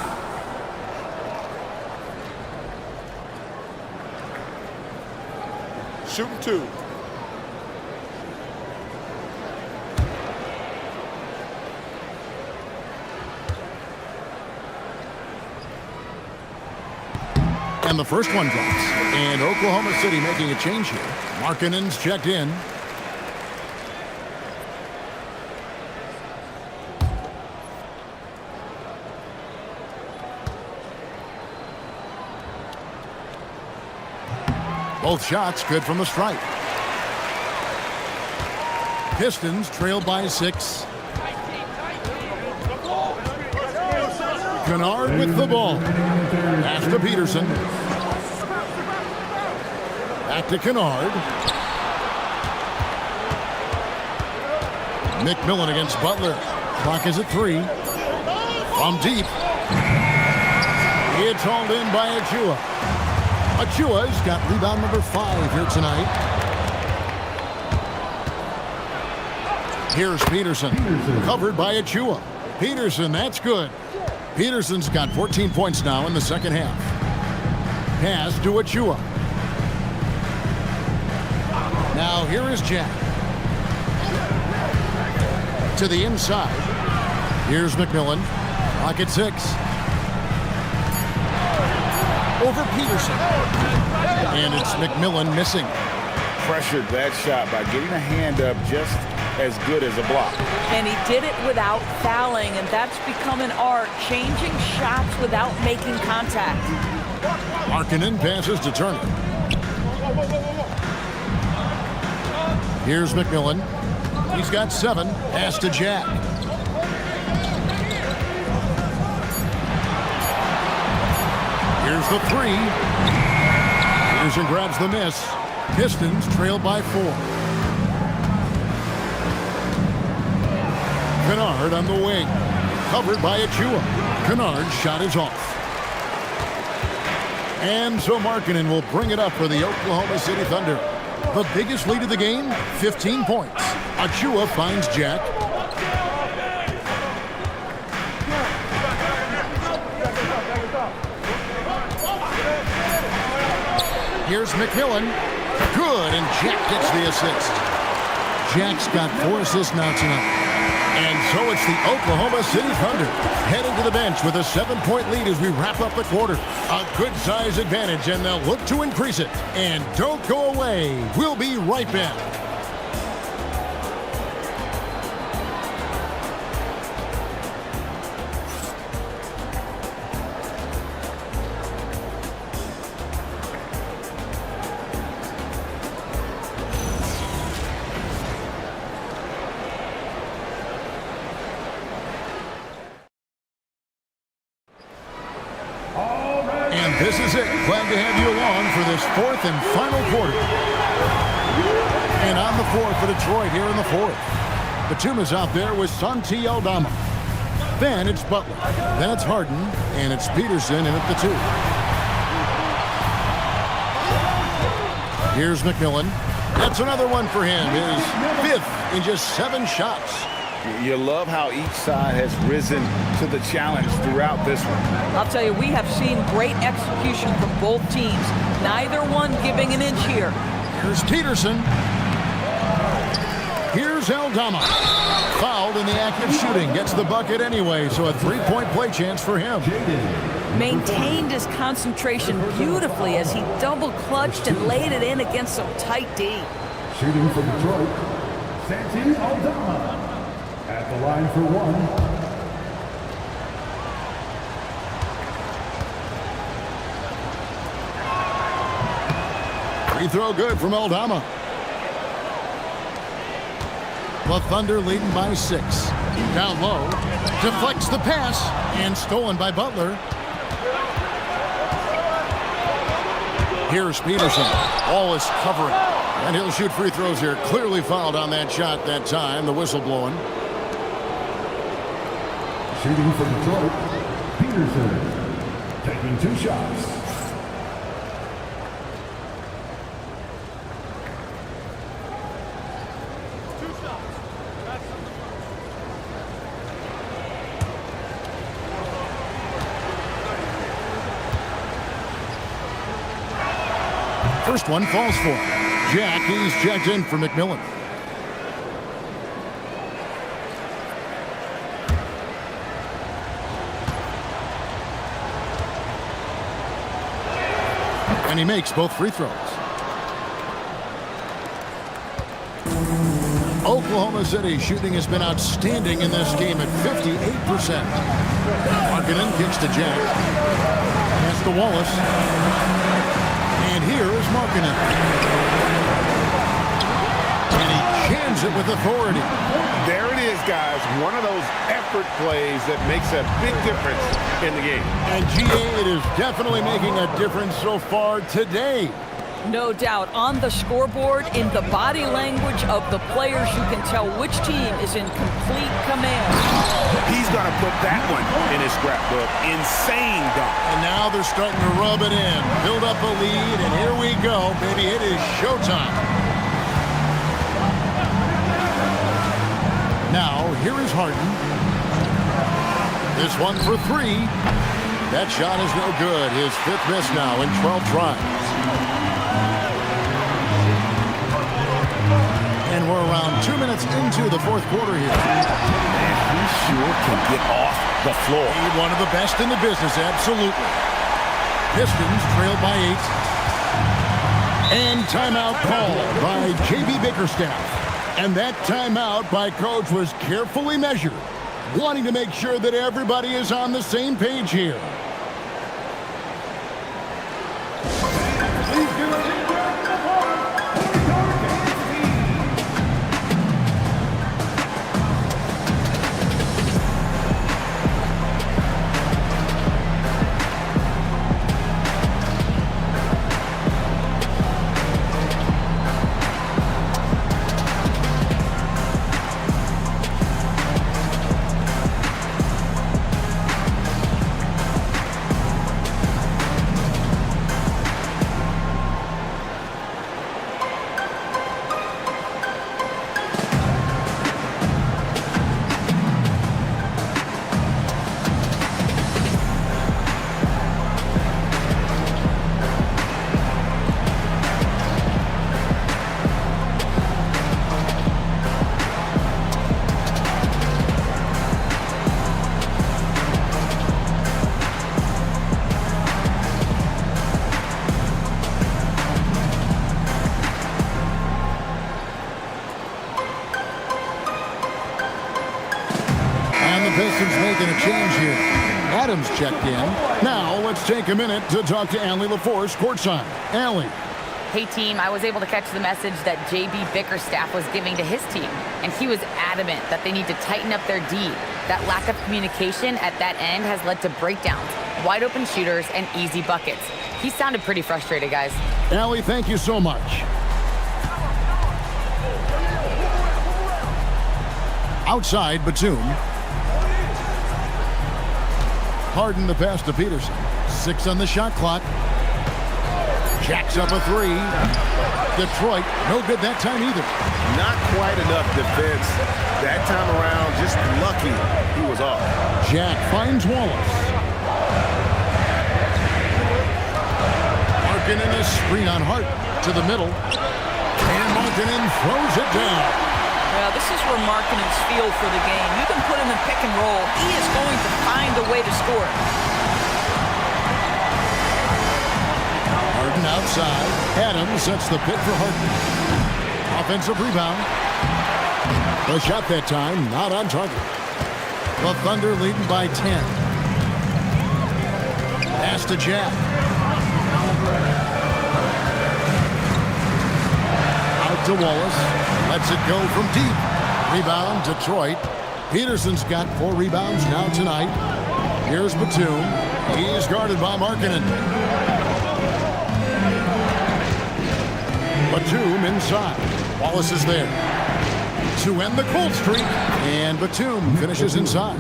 Shooting 2. And the first one drops. And Oklahoma City making a change here. Markkanen's checked in. Both shots good from the stripe. Pistons trail by 6. Kennard with the ball. Pass to Peterson. Back to Kennard. McMillan against Butler. Clock is at 3. From deep. It's hauled in by Achua. Achua's got rebound number 5 here tonight. Here's Peterson. Covered by Achua. Peterson, that's good. Peterson's got 14 points now in the second half. Pass to Achua. Now here is Jack. To the inside. Here's McMillan. Clock at 6. Over Peterson. And it's McMillan missing. Pressured that shot by getting a hand up just as good as a block. And he did it without fouling, and that's become an art, changing shots without making contact. Markkanen passes to Turner. Here's McMillan. He's got 7. Pass to Jack. Here's the 3. Peterson grabs the miss. Pistons trail by 4. Kennard on the wing. Covered by Achua. Kennard's shot is off. And so Markkanen will bring it up for the Oklahoma City Thunder. The biggest lead of the game, 15 points. Achua finds Jack. Here's McMillan. Good, and Jack gets the assist. Jack's got 4 assists now tonight. And so it's the Oklahoma City Thunder heading to the bench with a 7-point lead as we wrap up the quarter. A good size advantage, and they'll look to increase it. And don't go away. We'll be right back. This is it. Glad to have you along for this 4th and final quarter. And on the floor for Detroit here in the 4th. Batum is out there with Santi Aldama. Then it's Butler. Then it's Harden. And it's Peterson in at the 2. Here's McMillan. That's another one for him. His 5th in just 7 shots. You love how each side has risen to the challenge throughout this one. I'll tell you, we have seen great execution from both teams. Neither one giving an inch here. Here's Peterson. Here's Aldama. Fouled in the act of shooting. Gets the bucket anyway, so a 3-point play chance for him. Maintained his concentration beautifully as he double-clutched and laid it in against some tight D. Shooting for Detroit, Santi Aldama. At the line for 1. Free throw good from Aldama. The Thunder leading by 6. Down low. Deflects the pass. And stolen by Butler. Here's Peterson. All is covering. And he'll shoot free throws here. Clearly fouled on that shot that time. The whistle blowing. Shooting for Detroit, Peterson. Taking 2 shots. First one falls for Jack. He's checked in for McMillan. And he makes both free throws. Oklahoma City shooting has been outstanding in this game at 58%. Markkanen kicks to Jack. Pass to Wallace. And here is Markkanen. And he jams it with authority. There it is, guys. One of those effort plays that makes a big difference in the game. And GA, it is definitely making a difference so far today. No doubt. On the scoreboard, in the body language of the players, you can tell which team is in complete command. He's going to put that one in his scrapbook. Insane dunk. And now they're starting to rub it in. Build up a lead, and here we go, baby. It is showtime. Now, here is Harden. This one for three. That shot is no good. His fifth miss now in 12 tries. And we're around 2 minutes into the fourth quarter here. Man, he sure can get off the floor. One of the best in the business, absolutely. Pistons trailed by 8. And timeout called by J.B. Bickerstaff. And that timeout by Coach was carefully measured, wanting to make sure that everybody is on the same page here. Pistons making a change here. Adams checked in. Now let's take a minute to talk to Allie LaForce courtside. Allie. Hey, team, I was able to catch the message that J.B. Bickerstaff was giving to his team, and he was adamant that they need to tighten up their D. That lack of communication at that end has led to breakdowns, wide open shooters, and easy buckets. He sounded pretty frustrated, guys. Allie, thank you so much. Outside, Batum. Harden the pass to Peterson. 6 on the shot clock. Jacks up a 3. Detroit, no good that time either. Not quite enough defense that time around. Just lucky he was off. Jack finds Wallace. Markkanen a screen on Hart to the middle. And Markkanen throws it down. Yeah, this is where Markkanen's feel for the game. You can put him in pick and roll. He is going to find a way to score. Harden outside. Adams sets the pick for Harden. Offensive rebound. The shot that time, not on target. The Thunder leading by 10. Pass to Jack. Out to Wallace. Lets it go from deep. Rebound, Detroit. Peterson's got 4 rebounds now tonight. Here's Batum. He's guarded by Markkanen. Batum inside. Wallace is there to end the cold streak. And Batum finishes inside.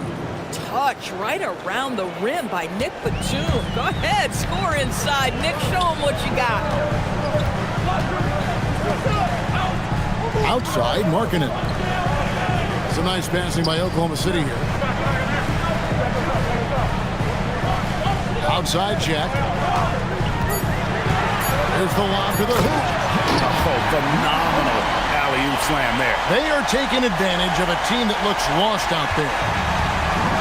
Touch right around the rim by Nick Batum. Go ahead, score inside. Nick, show him what you got. Outside, Markkanen. Some nice passing by Oklahoma City here. Outside, Jack. There's the lob to the hoop. Oh, phenomenal alley-oop slam there. They are taking advantage of a team that looks lost out there.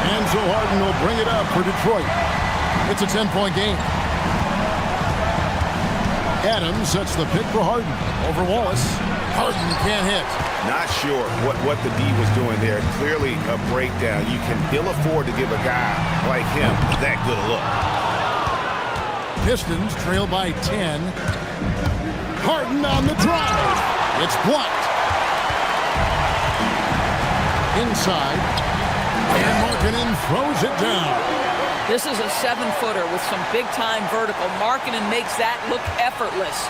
And so Harden will bring it up for Detroit. It's a 10-point game. Adams sets the pick for Harden over Wallace. Harden can't hit. Not sure what the D was doing there. Clearly a breakdown. You can ill afford to give a guy like him that good a look. Pistons trail by 10. Harden on the drive. It's blocked. Inside. And Markkanen throws it down. This is a 7-footer with some big-time vertical. Markkanen makes that look effortless.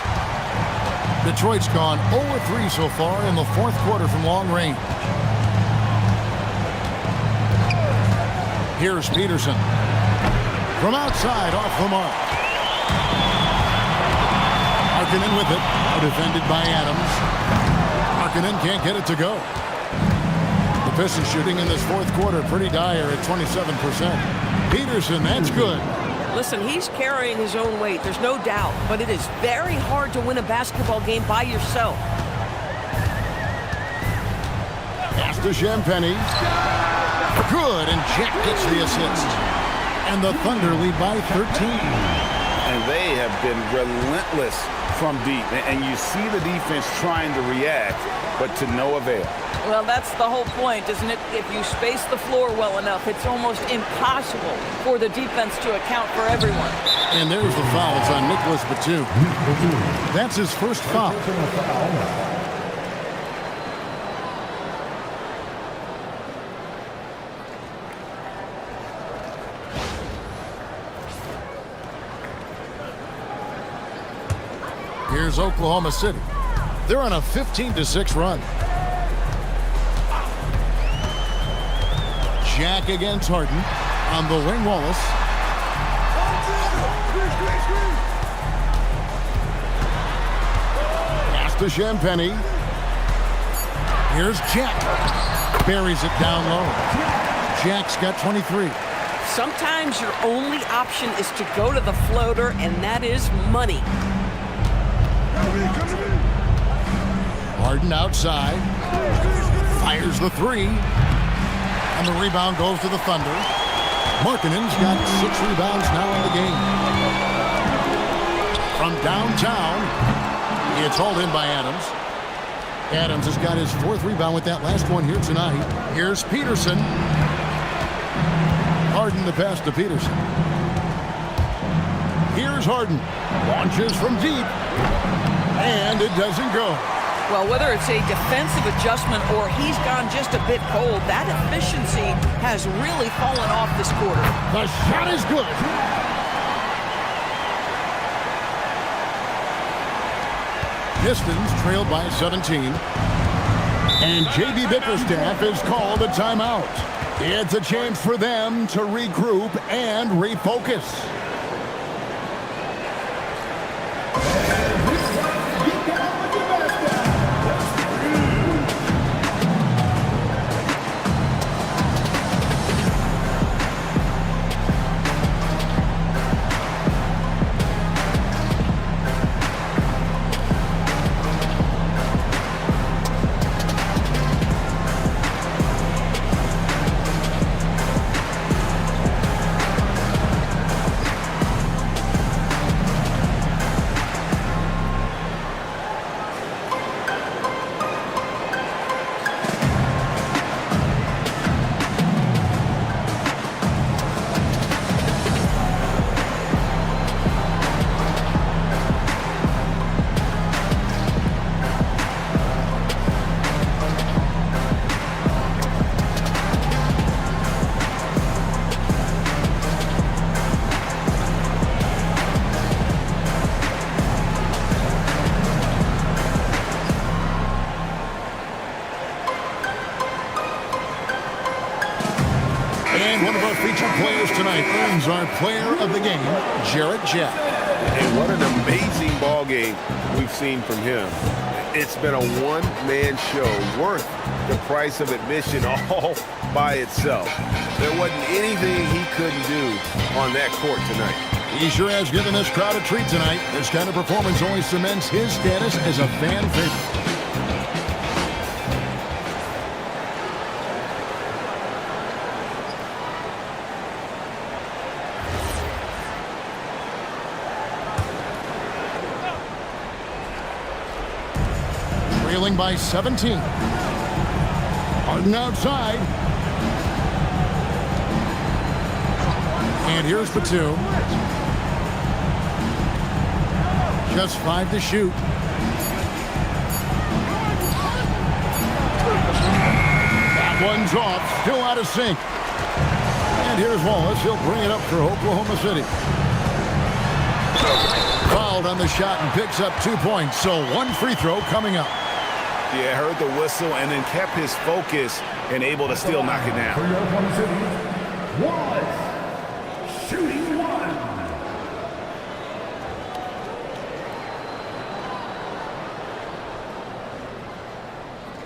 Detroit's gone 0-3 so far in the fourth quarter from long range. Here's Peterson. From outside, off the mark. Markkanen with it. Now defended by Adams. Markkanen can't get it to go. The Pistons shooting in this fourth quarter pretty dire at 27%. Peterson, that's good. Listen, he's carrying his own weight. There's no doubt. But it is very hard to win a basketball game by yourself. Pass to Champagnie. Good, and Jack gets the assist. And the Thunder lead by 13. And they have been relentless from deep. And you see the defense trying to react, but to no avail. Well, that's the whole point, isn't it? If you space the floor well enough, it's almost impossible for the defense to account for everyone. And there's the fouls on Nicholas Batum. That's his first foul. Here's Oklahoma City. They're on a 15-6 run. Jack against Harden. On the wing, Wallace. Pass to Champagnie. Here's Jack. Buries it down low. Jack's got 23. Sometimes your only option is to go to the floater, and that is money. Harden outside. Fires the three. And the rebound goes to the Thunder. Markkanen's got 6 rebounds now in the game. From downtown, it's hauled in by Adams. Adams has got his 4th rebound with that last one here tonight. Here's Peterson. Harden the pass to Peterson. Here's Harden. Launches from deep. And it doesn't go. Well, whether it's a defensive adjustment or he's gone just a bit cold, that efficiency has really fallen off this quarter. The shot is good. Pistons trailed by 17. And J.B. Bickerstaff is called a timeout. It's a chance for them to regroup and refocus. And one of our featured players tonight earns our player of the game, Jarrett Jack. And what an amazing ball game we've seen from him. It's been a one-man show worth the price of admission all by itself. There wasn't anything he couldn't do on that court tonight. He sure has given this crowd a treat tonight. This kind of performance only cements his status as a fan favorite. Trailing by 17. Harden outside. And here's Batum. Just 5 to shoot. That one's off. Still out of sync. And here's Wallace. He'll bring it up for Oklahoma City. Fouled on the shot and picks up 2 points. So 1 free throw coming up. Yeah, heard the whistle and then kept his focus and able to still knock it down. For your Oklahoma City, Wallace, shooting 1.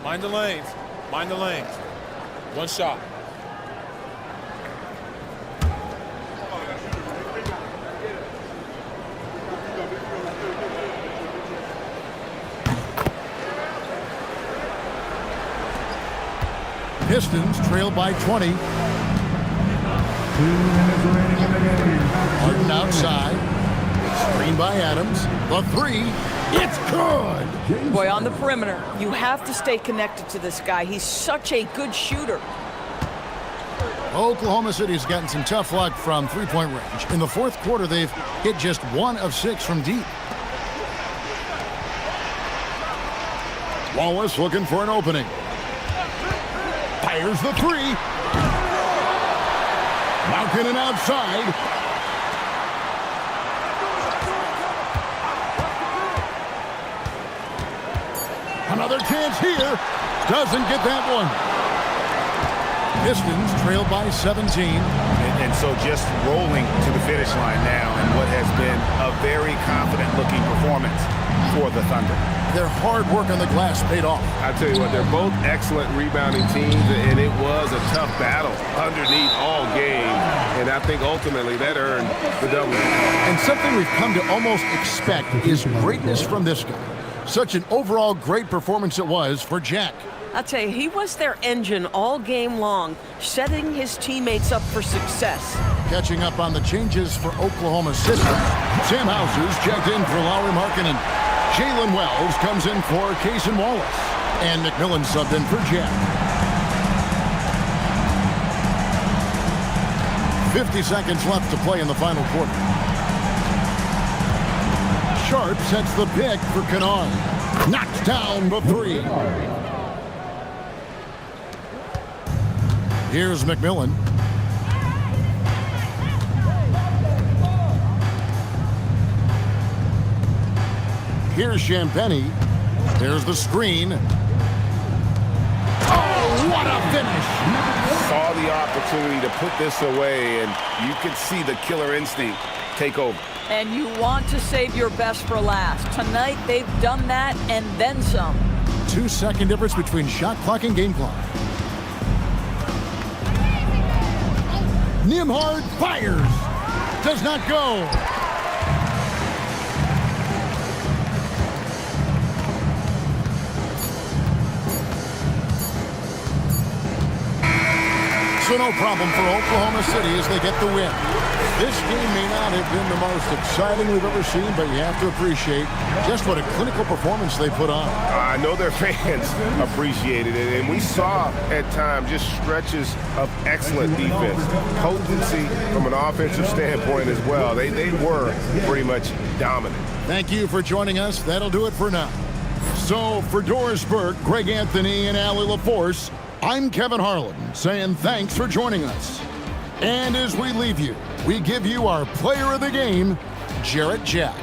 Mind the lanes. Mind the lanes. 1 shot. Pistons trail by 20. 2 minutes remaining in the game. Harden outside. Screen by Adams. The 3. It's good. Boy, on the perimeter, you have to stay connected to this guy. He's such a good shooter. Oklahoma City's gotten some tough luck from three-point range. In the fourth quarter, they've hit just 1 of 6 from deep. Wallace looking for an opening. Fires the 3. Malkin outside. Another chance here. Doesn't get that one. Pistons trail by 17. And so just rolling to the finish line now in what has been a very confident-looking performance for the Thunder. Their hard work on the glass paid off. I tell you what, they're both excellent rebounding teams, and it was a tough battle underneath all game. And I think ultimately that earned the W. And something we've come to almost expect is greatness from this guy. Such an overall great performance it was for Jack. I'll tell you, he was their engine all game long, setting his teammates up for success. Catching up on the changes for Oklahoma City. Sam Houser's checked in for Lauri Markkanen. Jalen Wells comes in for Cason Wallace. And McMillan subbed in for Jack. 50 seconds left to play in the final quarter. Sharp sets the pick for Kennard. Knocks down the 3. Here's McMillan. Here's Champagnie. There's the screen. Oh, what a finish! Saw the opportunity to put this away, and you could see the killer instinct take over. And you want to save your best for last. Tonight, they've done that and then some. 2-second difference between shot clock and game clock. Nembhard fires. Does not go. So no problem for Oklahoma City as they get the win. This game may not have been the most exciting we've ever seen, but you have to appreciate just what a clinical performance they put on. I know their fans appreciated it, and we saw at times just stretches of excellent defense. Potency from an offensive standpoint as well. They were pretty much dominant. Thank you for joining us. That'll do it for now. So for Doris Burke, Greg Anthony, and Allie LaForce, I'm Kevin Harlan saying thanks for joining us. And as we leave you, we give you our player of the game, Jarrett Jack.